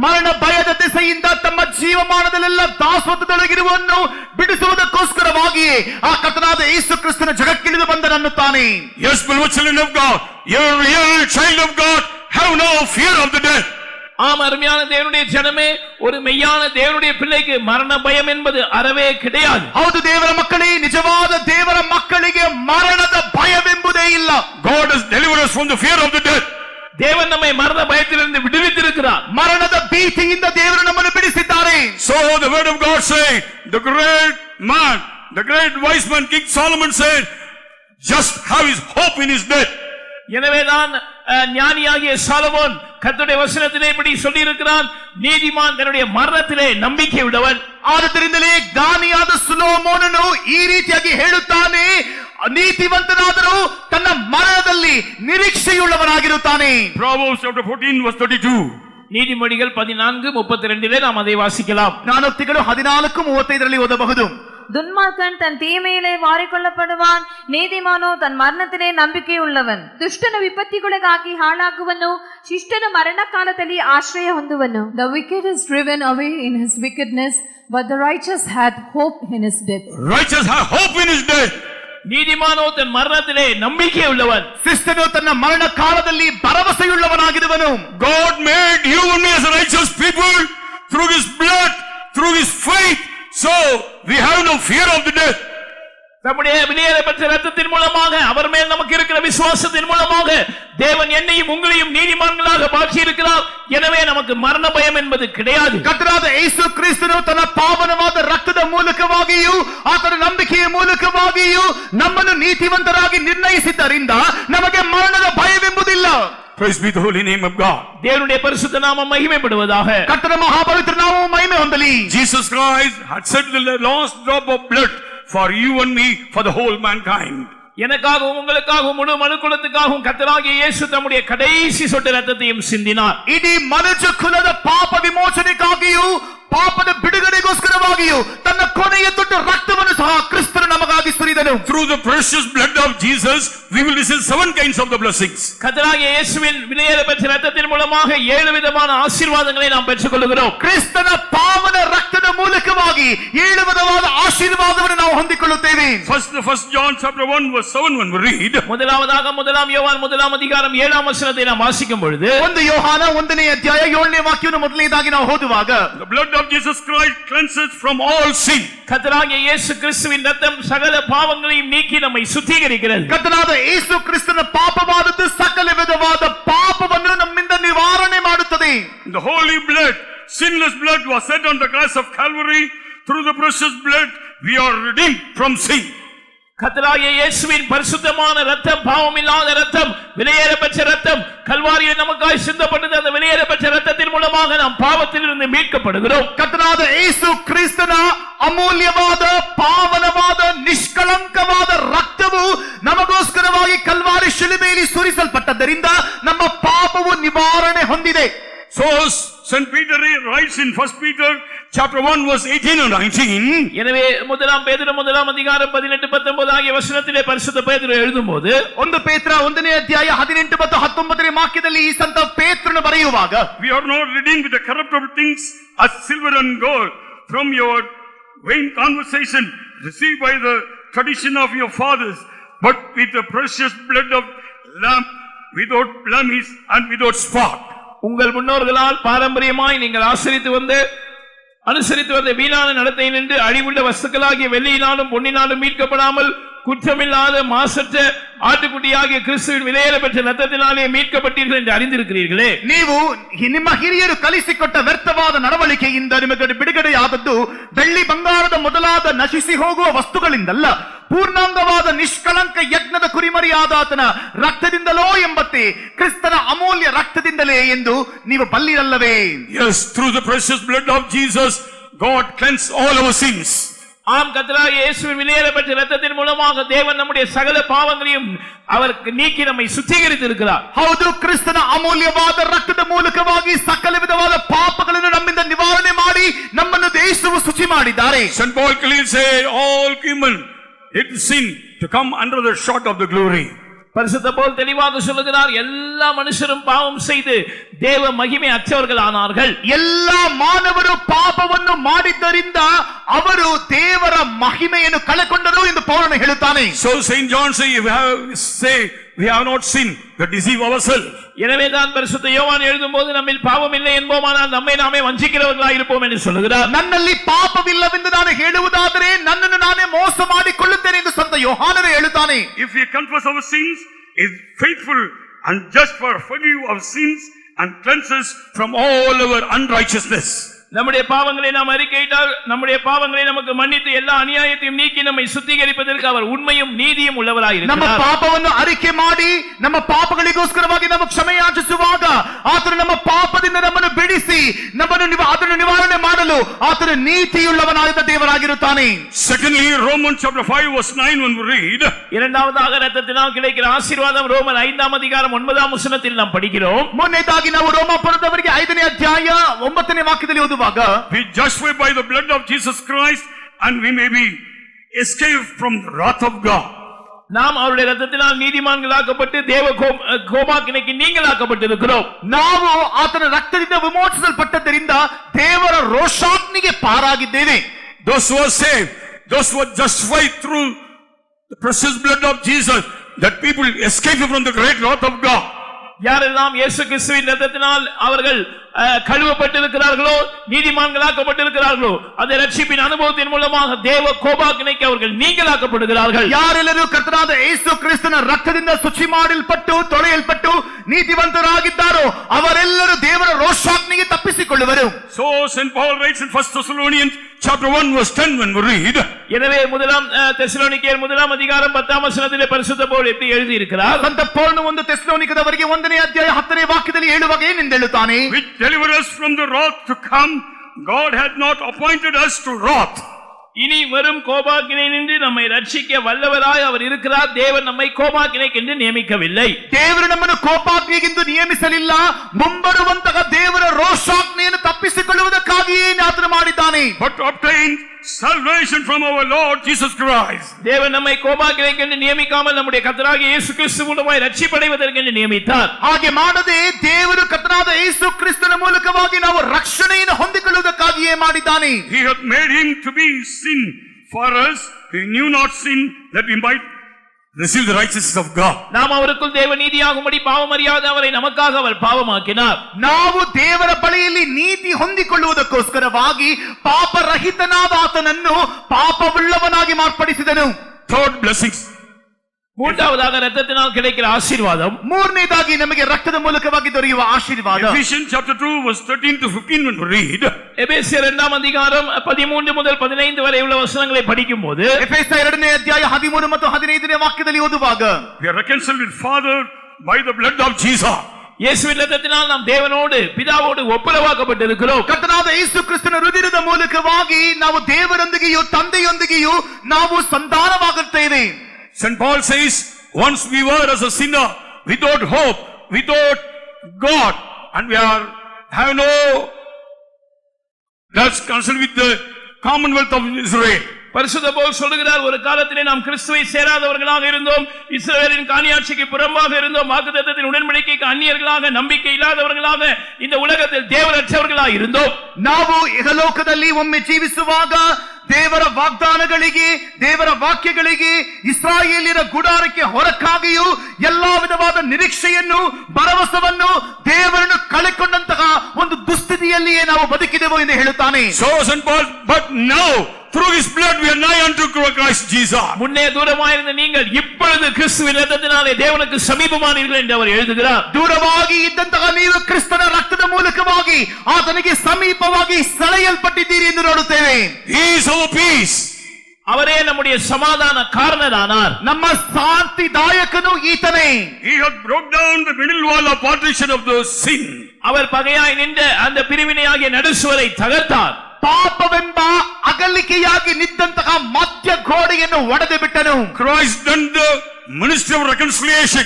ಮರಣ ಭಯದ ದೆಸೆಯಿಂದ ತಮ್ಮ ಜೀವಮಾನದಲ್ಲೆಲ್ಲ ದಾಸತ್ವದೊಳಗಿರುವವನ್ನು ಬಿಡಿಸುವುದಕ್ಕೋಸ್ಕರವಾಗಿಯೇ ಆ ಕರ್ತನಾದ ಯೇಸು ಕ್ರಿಸ್ತನ ಜಗಕ್ಕಿಳಿದು ಬಂದನನ್ನುತ್ತಾನೆ. Yes, beloved children of God, you are a real child of God, have no fear of the death. ஆம் அருமையான தேவனுடைய ஜனமே, ஒரு மெய்யான தேவனுடைய பிள்ளைக்கு மரண பயம் என்பது அறவே கிடையாது. ಹೌದು ದೇವರ ಮಕ್ಕಳೇ, ನಿಜವಾದ ದೇವರ ಮಕ್ಕಳಿಗೆ ಮರಣದ ಭಯವೆಂಬುದೇ ಇಲ್ಲ. God has delivered us from the fear of the death. தேவன் நம்மை மரண பயத்திலிருந்து விடுவித்திருக்கிறார். ಮರಣದ ಭೀತಿಯಿಂದ ದೇವರು ನಮ್ಮನ್ನು ಬಿಡಿಸಿದ್ದಾರೆ. So the word of God saying, the great man, the great wise man King Solomon said, just have his hope in his death. எனவேதான் ஞானியாகிய சாலமோன் கர்த்தருடைய வசனத்திலே இப்படி சொல்லி இருக்கிறான், நீதிமான் தன்னுடைய மரணத்திலே நம்பிக்கை உடையவன். ಆದ್ದರಿಂದಲೇ ಜ್ಞಾನಿಯಾದ ಸೊಲೊಮೋನನು ಈ ರೀತಿಯಾಗಿ ಹೇಳುತ್ತಾನೆ, ನೀತಿವಂತನಾದರೂ ತನ್ನ ಮರಣದಲ್ಲಿ ನಿರೀಕ್ಷೆಯುಳ್ಳವನಾಗಿರುತ್ತಾನೆ. Proverbs chapter 14 verse 32. நீதிமொழிகள் 14:32 நாம் அதை வாசிக்கலாம். ಜ್ಞಾನೋಕ್ತಿಗಳು 14:35 ಓದಬಹುದು. துன்மார்க்கன் தன் தீமையிலே வாரிக்கொள்ளப்படுவான், நீதிமானோ தன் மரணத்திலே நம்பிக்கை உள்ளவன். ದುಷ್ಟನ ವಿಪತ್ತಿಗಳಿಗಾಗಿ ಹಾಳಾಗುವನು, ಶಿಷ್ಟನು ಮರಣ ಕಾಲದಲ್ಲಿ ಆಶ್ರಯ ಹೊಂದುವನು. The wicked is driven away in his wickedness, but the righteous hath hope in his death. Righteous have hope in his death. நீதிமானோ தன் மரணத்திலே நம்பிக்கை உள்ளவன். ಶಿಷ್ಟನು ತನ್ನ ಮರಣ ಕಾಲದಲ್ಲಿ ಭರವಸೆಯುಳ್ಳವನಾಗಿರುವನು. God made you and me as righteous people through his blood, through his faith. So we have no fear of the death. நம்முடைய வெளியேறப்பட்ட இரத்தத்தின் மூலமாக அவர் மேல் நமக்கு இருக்கிற விசுவாசத்தின் மூலமாக தேவன் என்னையும் உங்களையும் நீதிமான்களாக மாற்றி இருக்கிறார். எனவே நமக்கு மரண பயம் என்பது கிடையாது. ಕರ್ತನಾದ ಯೇಸು ಕ್ರಿಸ್ತನು ತನ್ನ ಪಾವನವಾದ ರಕ್ತದ ಮೂಲಕವಾಗಿಯೂ ಆತನ ನಂಬಿಕೆಯ ಮೂಲಕವಾಗಿಯೂ ನಮ್ಮನ್ನು ನೀತಿವಂತರಾಗಿ ನಿರ್ಣಯಿಸಿದ್ದರಿಂದ ನಮಗೆ ಮರಣದ ಭಯವೆಂಬುದಿಲ್ಲ. Praise be the holy name of God. தேவனுடைய பரிசுத்த நாமம் மகிமைப்படுவதாக. ಕರ್ತನ ಮಹಾಪವಿತ್ರ ನಾಮವು ಮಹಿಮೆ ಹೊಂದಲಿ. Jesus Christ had shed the last drop of blood for you and me, for the whole mankind. எனக்காகவும் உங்களுக்காகவும் முழு மனுக்குலத்துக்காகவும் கர்த்தராகிய இயேசு தம்முடைய கடைசி சொட்டு இரத்தத்தையும் சிந்தினார். ಇಡೀ ಮನುಷ್ಯ ಕುಲದ ಪಾಪ ವಿಮೋಚನೆಗಾಗಿಯೂ ಪಾಪದ ಬಿಡುಗಡೆಗೋಸ್ಕರವಾಗಿಯೂ ತನ್ನ ಕೊನೆಯ ತೊಟ್ಟು ರಕ್ತವನ್ನು ಸಹ ಕ್ರಿಸ್ತನು ನಮಗಾಗಿ ಸುರಿದನು. Through the precious blood of Jesus we will receive 7 kinds of the blessings. கர்த்தராகிய இயேசுவின் விலையேறப்பட்ட இரத்தத்தின் மூலமாக 7 விதமான ஆசீர்வாதங்களை நாம் பெற்றுக்கொள்கிறோம். ಕ್ರಿಸ್ತನ ಪಾವನ ರಕ್ತದ ಮೂಲಕವಾಗಿ 7 ವಿಧವಾದ ಆಶೀರ್ವಾದವನ್ನು ನಾವು ಹೊಂದಿಕೊಳ್ಳುತ್ತೇವೆ. First John chapter 1 verse 7 when we read, முதலாவதாக 1 யோவான் 1 அதிகாரம் 7 வசனத்தை நாம் வாசிக்கும் பொழுது 1 ಯೋಹಾನ 1ನೇ ಅಧ್ಯಾಯ 7ನೇ ವಾಕ್ಯವನ್ನು ಮೊದಲನೇದಾಗಿ ನಾವು ಓದುವಾಗ, the blood of Jesus Christ cleanses from all sin. கர்த்தராகிய இயேசு கிறிஸ்துவின் இரத்தம் சகல பாவங்களையும் நீக்கி நம்மை சுத்திகரிக்கிறது. ಕರ್ತನಾದ ಯೇಸು ಕ್ರಿಸ್ತನ ಪಾಪವಾದದ್ದು ಸಕಲ ವಿಧವಾದ ಪಾಪವನ್ನು ನಮ್ಮಿಂದ ನಿವಾರಣೆ ಮಾಡುತ್ತದೆ. The holy blood, sinless blood was shed on the cross of Calvary. Through the precious blood we are redeemed from sin. கர்த்தராகிய இயேசுவின் பரிசுத்தமான இரத்தம், பாவமில்லாத இரத்தம், விலையேறப்பட்ட இரத்தம் கல்வாரியில் நமக்காய் சிந்தப்பட்டது. அந்த விலையேறப்பட்ட இரத்தத்தின் மூலமாக நாம் பாவத்திலிருந்து மீட்கப்படுகிறோம். ಕರ್ತನಾದ ಯೇಸು ಕ್ರಿಸ್ತನ ಅಮೂಲ್ಯವಾದ ಪಾವನವಾದ ನಿಷ್ಕಳಂಕವಾದ ರಕ್ತವು ನಮಗೋಸ್ಕರವಾಗಿ ಕಲ್ವಾರಿ ಶಿಲುಬೆಯಲ್ಲಿ ಸುರಿಸಲ್ಪಟ್ಟದ್ದರಿಂದ ನಮ್ಮ ಪಾಪವು ನಿವಾರಣೆ ಹೊಂದಿದೆ. So St. Peter writes in 1 Peter chapter 1 verse 18 and 19, எனவே முதலாம் பேதுரு 1 அதிகாரம் 18 19 ஆகிய வசனத்திலே பரிசுத்த பேதுரு எழுதும்போது 1 ಪೇತ್ರ 1ನೇ ಅಧ್ಯಾಯ 18 ಮತ್ತು 19ನೇ ವಾಕ್ಯದಲ್ಲಿ ಈ ಸಂತ ಪೇತ್ರನು ಬರೆಯುವಾಗ, we are not redeemed with the corruptible things as silver and gold from your vain conversation received by the tradition of your fathers, but with the precious blood of lamb without blemish and without spot. உங்கள் முன்னோர்களால் பாரம்பரியமாய் நீங்கள் அனுசரித்து வந்த வீணான நடத்தை நின்று அழிவுள்ள வஸ்துக்களாகிய வெள்ளியினாலும் பொன்னினாலும் மீட்கப்படாமல் குற்றமில்லாத மாசற்ற ஆட்டுக்குட்டியாகிய கிறிஸ்துவின் விலையேறப்பட்ட இரத்தத்தினாலே மீட்கப்பட்டீர்கள் என்று அறிந்திருக்கிறீர்களே. ನೀವು ನಿಮ್ಮ ಹಿರಿಯರು ಕಲಿಸಿಕೊಟ್ಟ ವ್ಯರ್ಥವಾದ ನಡವಳಿಕೆಯಿಂದ ನಿಮಗೆ ಬಿಡುಗಡೆಯಾದದ್ದು ಬೆಳ್ಳಿ ಬಂಗಾರದ ಮೊದಲಾದ ನಶಿಸಿ ಹೋಗುವ ವಸ್ತುಗಳಿಂದಲ್ಲ, ಪೂರ್ಣಾಂಗವಾದ ನಿಷ್ಕಳಂಕ ಯಜ್ಞದ ಕುರಿಮರಿಯಾದ ಆತನ ರಕ್ತದಿಂದಲೋ ಎಂಬಂತೆ ಕ್ರಿಸ್ತನ ಅಮೂಲ್ಯ ರಕ್ತದಿಂದಲೇ ಎಂದು ನೀವು ಬಲ್ಲಿರಲ್ಲವೇ? Yes, through the precious blood of Jesus God cleansed all our sins. ஆம், கர்த்தராகிய இயேசுவின் விலையேறப்பட்ட இரத்தத்தின் மூலமாக தேவன் நம்முடைய சகல பாவங்களையும் அவருக்கு நீக்கி நம்மை சுத்திகரித்து இருக்கிறார். ಹೌದು, ಕ್ರಿಸ್ತನ ಅಮೂಲ್ಯವಾದ ರಕ್ತದ ಮೂಲಕವಾಗಿ ಸಕಲ ವಿಧವಾದ ಪಾಪಗಳನ್ನು ನಮ್ಮಿಂದ ನಿವಾರಣೆ ಮಾಡಿ ನಮ್ಮನ್ನು ದೇಶವು ಶುಚಿ ಮಾಡಿದ್ದಾರೆ. St. Paul clearly say all human it sin to come under the shot of the glory. பரிசுத்த பவுல் தெளிவாக சொல்லுகிறார், எல்லா மனுஷரும் பாவம் செய்து தேவ மகிமை அற்றவர்கள் ஆனார்கள். ಎಲ್ಲಾ ಮಾನವರು ಪಾಪವನ್ನು ಮಾಡಿದ್ದರಿಂದ ಅವರು ದೇವರ ಮಹಿಮೆಯನ್ನು ಕಳೆಕೊಂಡರು ಎಂದು ಪೌಲನು ಹೇಳುತ್ತಾನೆ. So Saint John say we have not sinned, we deceive ourselves. எனவே தான் பரிசுத்த யோவான் எழுதும்போது நம்மில் பாவம் இல்லை என்போமானால் நம்மை நாமே வஞ்சிக்கிறவர்களாய் இருப்போம் என்று சொல்லுகிறார். ನನ್ನಲ್ಲಿ ಪಾಪವಿಲ್ಲವೆಂದು ನಾನು ಹೇಳುವುದಾದರೆ ನನ್ನನ್ನು ನಾನೇ ಮೋಸ ಮಾಡಿಕೊಳ್ಳುತ್ತೇನೆ ಎಂದು ಸಂತ ಯೋಹಾನನು ಹೇಳುತ್ತಾನೆ. If we confess our sins, is faithful and just for forgive our sins and cleanse us from all our unrighteousness. நம்முடைய பாவங்களை நாம் அறிக்கையிட்டால் நம்முடைய பாவங்களை நமக்கு மன்னித்து எல்லா அநியாயத்தையும் நீக்கி நம்மை சுத்திகரிப்பதற்கு அவர் உண்மையும் நீதியும் உள்ளவராய் ನಮ್ಮ இருக்கிறார். ಪಾಪವನ್ನು ಅರಿಕೆ ಮಾಡಿ ನಮ್ಮ ಪಾಪಗಳಿಗೋಸ್ಕರವಾಗಿ ನಾವು ಕ್ಷಮೆ ಯಾಚಿಸುವಾಗ ಆತನು ನಮ್ಮ ಪಾಪದಿಂದ ನಮ್ಮನ್ನು ಬಿಡಿಸಿ ಅದನ್ನು ನಿವಾರಣೆ ಮಾಡಲು ಆತನು ನೀತಿಯುಳ್ಳವನಾದ ದೇವರಾಗಿರುತ್ತಾನೆ. Secondly, Romans chapter 5 verse 9 when we read, இரண்டாவதாக இரத்தத்தினால் கிடைக்கிற ஆசீர்வாதம் ரோமர் 5ஆம் அதிகாரம் 9ஆம் வசனத்தில் நாம் படிக்கிறோம். ಮೊನ್ನೆದಾಗಿ ನಾವು ರೋಮಾಪುರದವರಿಗೆ 5ನೇ ಅಧ್ಯಾಯ 9ನೇ ವಾಕ್ಯದಲ್ಲಿ ಓದುವಾಗ we justified by the blood of Jesus Christ and we may be escaped from the wrath of God. நாம் அவருடைய இரத்தத்தினால் நீதிமான்களாக்கப்பட்டு தேவ கோபாக்கினைக்கு நீங்களாக்கப்பட்டிருக்கிறோம். ನಾವು ಆತನ ರಕ್ತದಿಂದ ವಿಮೋಚಿಸಲ್ಪಟ್ಟದ್ದರಿಂದ ದೇವರ ರೋಷಾಗ್ನಿಗೆ ಪಾರಾಗಿದ್ದೇವೆ. Those who are saved, those who are justified through the precious blood of Jesus, that people escape from the great wrath of God. யாரெல்லாம் இயேசு கிறிஸ்துவின் இரத்தத்தினால் அவர்கள் கழுவப்பட்டிருக்கிறார்களோ நீதிமான்களாக்கப்பட்டிருக்கிறார்களோ அந்த ரட்சிப்பின் அனுபவத்தின் மூலமாக தேவ கோபாக்கினைக்கு அவர்கள் நீங்களாக்கப்படுகிறார்கள். ಯಾರೆಲ್ಲರೂ ಕರ್ತನಾದ ಯೇಸು ಕ್ರಿಸ್ತನ ರಕ್ತದಿಂದ ಶುಚಿ ಮಾಡಲ್ಪಟ್ಟು ತೊಳೆಯಲ್ಪಟ್ಟು ನೀತಿವಂತರಾಗಿದ್ದಾರೋ ಅವರೆಲ್ಲರೂ ದೇವರ ರೋಷಾಗ್ನಿಗೆ ತಪ್ಪಿಸಿಕೊಳ್ಳುವರು. So St. Paul writes in 1 Thessalonians chapter 1 verse 10 when we read, எனவே முதலாம் தெசலோனிக்கேயர் 1ஆம் அதிகாரம் 10ஆம் வசனத்திலே பரிசுத்த பவுல் எப்படி எழுதி இருக்கிறார்? ಸಂತ ಪೌಲನು 1 ಥೆಸಲೋನಿಕದವರಿಗೆ 1ನೇ ಅಧ್ಯಾಯ 10ನೇ ವಾಕ್ಯದಲ್ಲಿ ಹೇಳುವಾಗ ಏನೆಂದು ಹೇಳುತ್ತಾನೆ? which deliver us from the wrath to come, God had not appointed us to wrath. இனி வரும் கோபாக்கினையினின்று நம்மை ரட்சிக்க வல்லவராய் அவர் இருக்கிறார். தேவன் நம்மை கோபாக்கினைக்கென்று நியமிக்கவில்லை. ದೇವರು ನಮ್ಮನ್ನು ಕೋಪಾಗ್ನಿಗೆಂದು ನಿಯಮಿಸಲಿಲ್ಲ. ಮುಂಬರುವಂತಹ ದೇವರ ರೋಷಾಗ್ನಿಯನ್ನು ತಪ್ಪಿಸಿಕೊಳ್ಳುವುದಕ್ಕಾಗಿಯೇ ಆತನು ಮಾಡಿದ್ದಾನೆ. But to obtain salvation from our Lord Jesus Christ. தேவன் நம்மை கோபாக்கினைக்கென்று நியமிக்காமல் நம்முடைய கர்த்தராகிய இயேசு கிறிஸ்து மூலமாய் ரட்சிப்படைவதற்கென்று நியமித்தார். ಹಾಗೆ ಮಾಡದೆ ದೇವರು ಕರ್ತನಾದ ಯೇಸು ಕ್ರಿಸ್ತನ ಮೂಲಕವಾಗಿ ನಾವು ರಕ್ಷಣೆಯನ್ನು ಹೊಂದಿಕೊಳ್ಳುವುದಕ್ಕಾಗಿಯೇ ಮಾಡಿದ್ದಾನೆ. He hath made him to be sin for us. He knew not sin, that we might receive the righteousness of God. நாம் அவருக்குள் தேவ நீதியாகும்படி பாவம் அறியாத அவரை நமக்காக அவர் பாவமாக்கினார். ನಾವು ದೇವರ ಬಳಿಯಲ್ಲಿ ನೀತಿ ಹೊಂದಿಕೊಳ್ಳುವುದಕ್ಕೋಸ್ಕರವಾಗಿ ಪಾಪರಹಿತನಾದ ಆತನನ್ನು ಪಾಪವುಳ್ಳವನಾಗಿ ಮಾರ್ಪಡಿಸಿದನು. Third blessings. மூன்றாவதாக இரத்தத்தினால் கிடைக்கிற ஆசீர்வாதம். ಮೂರನೇದಾಗಿ ನಮಗೆ ರಕ್ತದ ಮೂಲಕವಾಗಿ ದೊರೆಯುವ ಆಶೀರ್ವಾದ. Ephesians chapter 2 verse 13 to 15 when we read, எபேசியர் 2ஆம் அதிகாரம் 13 முதல் 15 வரை உள்ள வசனங்களை படிக்கும்போது ಎಫೆಸ 2ನೇ ಅಧ್ಯಾಯ 13 ಮತ್ತು 15ನೇ ವಾಕ್ಯದಲ್ಲಿ ಓದುವಾಗ we are reconciled with Father by the blood of Jesus. இயேசுவின் இரத்தத்தினால் நாம் தேவனோடு பிதாவோடு ஒப்புரவாக்கப்பட்டிருக்கிறோம். ಕರ್ತನಾದ ಯೇಸು ಕ್ರಿಸ್ತನ ಹೃದಯದ ಮೂಲಕವಾಗಿ ನಾವು ದೇವರೊಂದಿಗೆಯೂ ತಂದೆಯೊಂದಿಗೆಯೂ ನಾವು ಸಂಧಾನವಾಗುತ್ತೇವೆ. St. Paul says, once we were as a sinner, without hope, without God, and we have no that's concerned with the commonwealth of Israel. பரிசுத்த பவுல் சொல்லுகிறார், ஒரு காலத்திலே நாம் கிறிஸ்துவை சேராதவர்களாக இருந்தோம், இஸ்ரவேலின் காணியாட்சிக்கு புறம்பாக இருந்தோம், வாக்குத்தத்தத்தின் உடன்படிக்கைக்கு அந்நியர்களாக, நம்பிக்கை இல்லாதவர்களாக, இந்த உலகத்தில் தேவரற்றவர்களாக இருந்தோம். ನಾವು ಇಹಲೋಕದಲ್ಲಿ ಒಮ್ಮೆ ಜೀವಿಸುವಾಗ ದೇವರ ವಾಗ್ದಾನಗಳಿಗೆ ದೇವರ ವಾಕ್ಯಗಳಿಗೆ ಇಸ್ರಾಯೇಲಿನ ಗುಡಾರಕ್ಕೆ ಹೊರಕಾಗಿಯೂ ಎಲ್ಲಾ ವಿಧವಾದ ನಿರೀಕ್ಷೆಯನ್ನು ಭರವಸೆಯನ್ನು ದೇವರನ್ನು ಕಳೆಕೊಂಡಂತಹ ಒಂದು ದುಸ್ಥಿತಿಯಲ್ಲಿಯೇ ನಾವು ಬದುಕಿದೆವು ಎಂದು ಹೇಳುತ್ತಾನೆ. So St. Paul, but now through his blood we are nigh unto Christ Jesus. முன்னே தூரமாயிருந்த நீங்கள் இப்பொழுது கிறிஸ்துவின் இரத்தத்தினாலே தேவனுக்கு சமீபமானீர்கள் என்று அவர் எழுதுகிறார். ದೂರವಾಗಿ ಇದ್ದಂತಹ ನೀವು ಕ್ರಿಸ್ತನ ರಕ್ತದ ಮೂಲಕವಾಗಿ ಆತನಿಗೆ ಸಮೀಪವಾಗಿ ಸೆಳೆಯಲ್ಪಟ್ಟಿದ್ದೀರಿ ಎಂದು ನೋಡುತ್ತೇವೆ. He is our peace. அவரே நம்முடைய சமாதான காரணரானார். ನಮ್ಮ ಶಾಂತಿದಾಯಕನು ಈತನೇ. He had broke down the middle wall of partition of the sin. அவர் பகையாய் நின்ற அந்த பிரிவினையாகிய நடுசுவரை தகர்த்தார். ಪಾಪವೆಂಬ ಅಗಲಿಕೆಯಾಗಿ ನಿಂತಹ ಮಧ್ಯ ಗೋಡೆಯನ್ನು ಒಡೆದು ಬಿಟ್ಟನು. Christ done the ministry of reconciliation.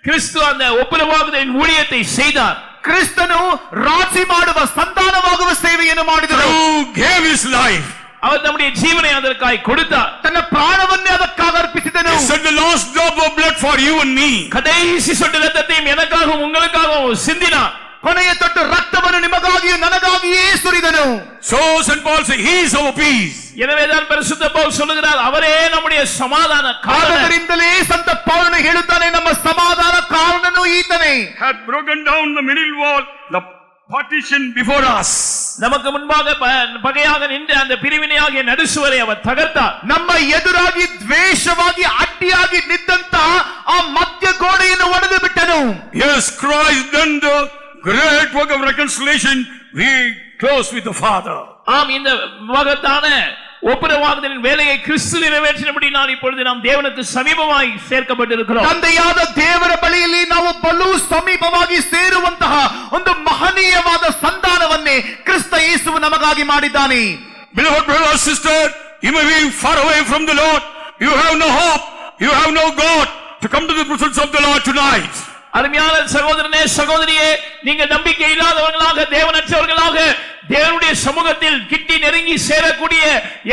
கிறிஸ்து அந்த ஒப்புரவாகுதலின் ஊழியத்தை செய்தார். ಕ್ರಿಸ್ತನು ರಾಜಿ ಮಾಡುವ ಸಂಧಾನವಾಗುವ ಸೇವೆಯನ್ನು ಮಾಡಿದನು. Who gave his life. அவர் நம்முடைய ஜீவனை அதற்காய் கொடுத்தார். ತನ್ನ ಪ್ರಾಣವನ್ನೇ ಅದಕ್ಕಾಗಿ ಅರ್ಪಿಸಿದನು. He shed the last drop of blood for you and me. கடைசி சொட்டு இரத்தத்தையும் எனக்காகவும் உங்களுக்காகவும் சிந்தினார். ಕೊನೆಯ ತೊಟ್ಟು ರಕ್ತವನ್ನು ನಿಮಗಾಗಿಯೂ ನನಗಾಗಿಯೇ ಸುರಿದನು. So St. Paul says, he is our peace. எனவேதான் பரிசுத்த பவுல் சொல்லுகிறார், அவரே நம்முடைய சமாதான காரணர். ಆದ್ದರಿಂದಲೇ ಸಂತ ಪೌಲನು ಹೇಳುತ್ತಾನೆ, ನಮ್ಮ ಸಮಾಧಾನ ಕಾರಣನು ಈತನೇ. Had broken down the middle wall, the partition before us. நமக்கு முன்பாக பகையாக நின்ற அந்த பிரிவினையாகிய நடுசுவரை அவர் தகர்த்தார். ನಮ್ಮ ಎದುರಾಗಿ ದ್ವೇಷವಾಗಿ ಅಡ್ಡಿಯಾಗಿ ನಿಂತ ಆ ಮಧ್ಯ ಗೋಡೆಯನ್ನು ಒಡೆದು ಬಿಟ್ಟನು. Yes, Christ done the great work of reconciliation. We close with the Father. ஆம், இந்த மகத்தான ஒப்புரவாகுதலின் வேலையை கிறிஸ்து நிறைவேற்றினபடி நான் இப்பொழுது நாம் தேவனுக்கு சமீபமாய் சேர்க்கப்பட்டிருக்கிறோம். ತಂದೆಯಾದ ದೇವರ ಬಳಿಯಲ್ಲಿ ನಾವು ಬಲು ಸಮೀಪವಾಗಿ ಸೇರುವಂತಹ ಒಂದು ಮಹನೀಯವಾದ ಸಂಧಾನವನ್ನೇ ಕ್ರಿಸ್ತ ಯೇಸುವು ನಮಗಾಗಿ ಮಾಡಿದ್ದಾನೆ. Beloved brother or sister, you may be far away from the Lord. You have no hope. You have no God to come to the presence of the Lord tonight. அருமையான சகோதரனே சகோதரியே, நீங்க நம்பிக்கை இல்லாதவர்களாக தேவனற்றவர்களாக தேவனுடைய சமூகத்தில் கிட்டி நெருங்கி சேரக்கூடிய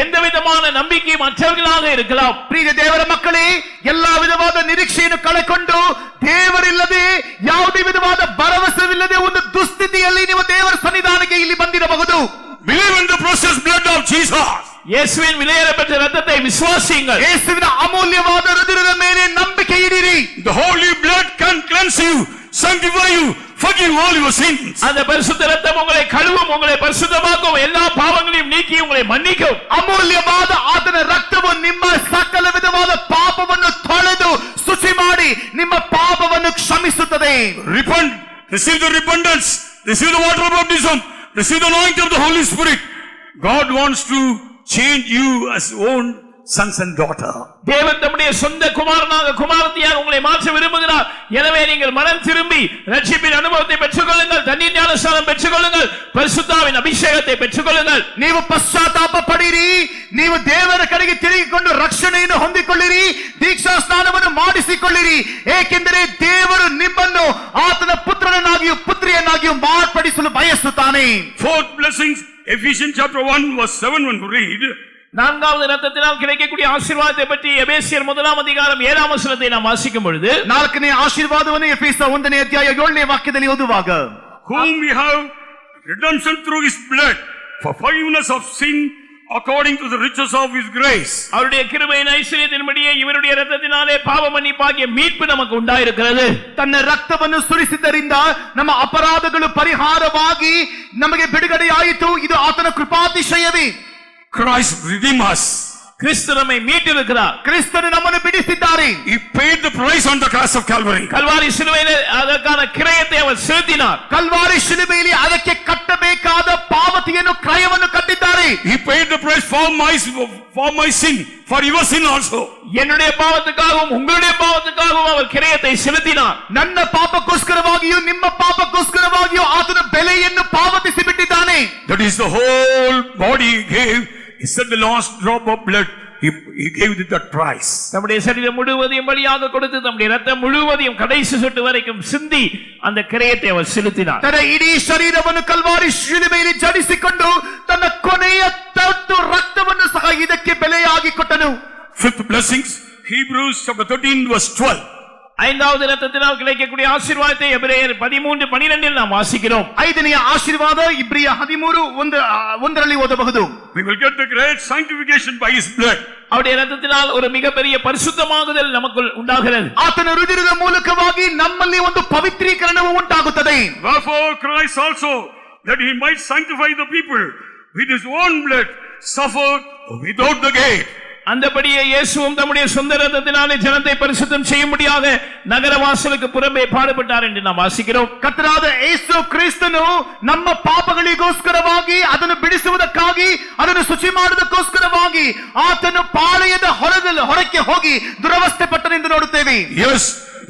எந்த விதமான நம்பிக்கை மற்றவர்களாக இருக்கலாம். ಪ್ರಿಯ ದೇವರ ಮಕ್ಕಳೇ, ಎಲ್ಲಾ ವಿಧವಾದ ನಿರೀಕ್ಷೆಯನ್ನು ಕಳೆಕೊಂಡು ದೇವರಿಲ್ಲದೆ ಯಾವುದೇ ವಿಧವಾದ ಭರವಸೆವಿಲ್ಲದೆ ಒಂದು ದುಸ್ಥಿತಿಯಲ್ಲಿ ನೀವು ದೇವರ ಸನ್ನಿಧಾನಕ್ಕೆ ಇಲ್ಲಿ ಬಂದಿರಬಹುದು. Believe in the precious blood of Jesus. இயேசுவின் விலையேறப்பெற்ற இரத்தத்தை விசுவாசியுங்கள். ಯೇಸುವಿನ ಅಮೂಲ್ಯವಾದ ಹೃದಯದ ಮೇಲೆ ನಂಬಿಕೆ ಇಡಿರಿ. The holy blood can cleanse you, sanctify you, forgive all your sins. அந்த பரிசுத்த இரத்தம் உங்களை கழுவும், உங்களை பரிசுத்தமாக்கும், எல்லா பாவங்களையும் நீக்கி உங்களை மன்னிக்கும். ಅಮೂಲ್ಯವಾದ ಆತನ ರಕ್ತವು ನಿಮ್ಮ ಸಕಲ ವಿಧವಾದ ಪಾಪವನ್ನು ತೊಳೆದು ಶುಚಿ ಮಾಡಿ ನಿಮ್ಮ ಪಾಪವನ್ನು ಕ್ಷಮಿಸುತ್ತದೆ. Repent, receive the repentance, receive the water of baptism, receive the anointing of the Holy Spirit. God wants to change you as own sons and daughter. தேவன் தம்முடைய சொந்த குமாரனாக குமாரத்தியாக உங்களை மாற்ற விரும்புகிறார். எனவே நீங்கள் மனம் திரும்பி ரட்சிப்பின் அனுபவத்தை பெற்றுக்கொள்ளுங்கள், தண்ணீர் ஞானஸ்நானம் பெற்றுக்கொள்ளுங்கள், பரிசுத்தாவின் அபிஷேகத்தை பெற்றுக்கொள்ளுங்கள். ನೀವು ಪಶ್ಚಾತ್ತಾಪ ಪಡಿರಿ, ನೀವು ದೇವರ ಕಡೆಗೆ ತಿರುಗಿಕೊಂಡು ರಕ್ಷಣೆಯನ್ನು ಹೊಂದಿಕೊಳ್ಳಿರಿ, ದೀಕ್ಷಾ ಸ್ನಾನವನ್ನು ಮಾಡಿಸಿಕೊಳ್ಳಿರಿ. ಏಕೆಂದರೆ ದೇವರು ನಿಮ್ಮನ್ನು ಆತನ ಪುತ್ರನನ್ನಾಗಿಯೂ ಪುತ್ರಿಯನ್ನಾಗಿಯೂ ಮಾರ್ಪಡಿಸಲು ಬಯಸುತ್ತಾನೆ. Fourth blessings, Ephesians chapter 1 verse 7 when you read. நான்காவது இரத்தத்தினால் கிடைக்கக்கூடிய ஆசீர்வாதத்தை பற்றி எபேசியர் 1:7 நாம் வாசிக்கும் பொழுது, ನಾಲ್ಕನೇ ಆಶೀರ್ವಾದವನ್ನು ಎಫೆಸ 1ನೇ ಅಧ್ಯಾಯ 7ನೇ ವಾಕ್ಯದಲ್ಲಿ ಓದುವಾಗ, Whom we have redemption through his blood for forgiveness of sin according to the riches of his grace. அவருடைய கிருபையின் ஐஸ்வரியத்தின்படியே இவருடைய இரத்தத்தினாலே பாவ மன்னிப்பாகிய மீட்பு நமக்கு உண்டாயிருக்கிறது. ತನ್ನ ರಕ್ತವನ್ನು ಸುರಿಸಿದ್ದರಿಂದ ನಮ್ಮ ಅಪರಾಧಗಳು ಪರಿಹಾರವಾಗಿ ನಮಗೆ ಬಿಡುಗಡೆಯಾಯಿತು. ಇದು ಆತನ ಕೃಪಾತಿಶಯವೇ. Christ redeemed us. கிறிஸ்து நம்மை மீட்டிருக்கிறார். ಕ್ರಿಸ್ತನು ನಮ್ಮನ್ನು ಬಿಡಿಸಿದ್ದಾರೆ. He paid the price on the cross of Calvary. Kalvari சிலுவையிலே அதற்கான கிரயத்தை அவர் செலுத்தினார். ಕಲ್ವಾರಿ ಶಿಲುಬೆಯಲ್ಲಿ ಅದಕ್ಕೆ ಕಟ್ಟಬೇಕಾದ ಪಾವತಿಯನ್ನು ಕ್ರಯವನ್ನು ಕಟ್ಟಿದ್ದಾರೆ. He paid the price for my sin, for your sin also. என்னுடைய பாவத்துக்காகவும் உங்களுடைய பாவத்துக்காகவும் அவர் கிரயத்தை செலுத்தினார். ನನ್ನ ಪಾಪಕ್ಕೋಸ್ಕರವಾಗಿಯೂ ನಿಮ್ಮ ಪಾಪಕ್ಕೋಸ್ಕರವಾಗಿಯೂ ಆತನ ಬೆಲೆಯನ್ನು ಪಾವತಿಸಿ ಬಿಟ್ಟಿದ್ದಾನೆ. That is the whole body he gave. He said the last drop of blood, he gave it that price. நம்முடைய சரீரம் முழுவதையும் பலியாக கொடுத்து நம்முடைய ரத்தம் முழுவதையும் கடைசி சொட்டு வரைக்கும் சிந்தி அந்த கிரயத்தை அவர் செலுத்தினார். ತನ್ನ ಇಡೀ ಶರೀರವನ್ನು ಕಲ್ವಾರಿ ಶಿಲುಬೆಯಲ್ಲಿ ಜಡಿಸಿಕೊಂಡು ತನ್ನ ಕೊನೆಯ ತೊಟ್ಟು ರಕ್ತವನ್ನು ಸಹ ಇದಕ್ಕೆ ಬೆಲೆಯಾಗಿ ಕೊಟ್ಟನು. Fifth blessings, Hebrews chapter 13 verse 12. ஐந்தாவது இரத்தத்தினால் கிடைக்கக்கூடிய ஆசீர்வாதத்தை எபிரேயர் 13:12 நாம் வாசிக்கிறோம். ಐದನೆಯ ಆಶೀರ್ವಾದ ಇಬ್ರಿಯ 13:1 ಓದಬಹುದು. We will get the great sanctification by his blood. அவருடைய இரத்தத்தினால் ஒரு மிகப்பெரிய பரிசுத்தமாகுதல் நமக்குள் உண்டாகிறது. ಆತನ ಹೃದಯದ ಮೂಲಕವಾಗಿ ನಮ್ಮಲ್ಲಿ ಒಂದು ಪವಿತ್ರೀಕರಣವು ಉಂಟಾಗುತ್ತದೆ. Wherefore Christ also, that he might sanctify the people with his own blood, suffered without the gate. அந்தபடியே இயேசுவும் தம்முடைய சொந்த இரத்தத்தினாலே ஜனத்தை பரிசுத்தம் செய்யும்படியாக நகர வாசலுக்கு புறம்பே பாடுபட்டார் என்று நாம் வாசிக்கிறோம். ಕರ್ತನಾದ ಯೇಸು ಕ್ರಿಸ್ತನು ನಮ್ಮ ಪಾಪಗಳಿಗೋಸ್ಕರವಾಗಿ ಅದನ್ನು ಬಿಡಿಸುವುದಕ್ಕಾಗಿ ಅದನ್ನು ಶುಚಿ ಮಾಡುವುದಕ್ಕೋಸ್ಕರವಾಗಿ ಆತನು ಪಾಳೆಯದ ಹೊರಕ್ಕೆ ಹೋಗಿ ದುರವಸ್ಥೆ ಪಟ್ಟನೆಂದು ನೋಡುತ್ತೇವೆ. Yes,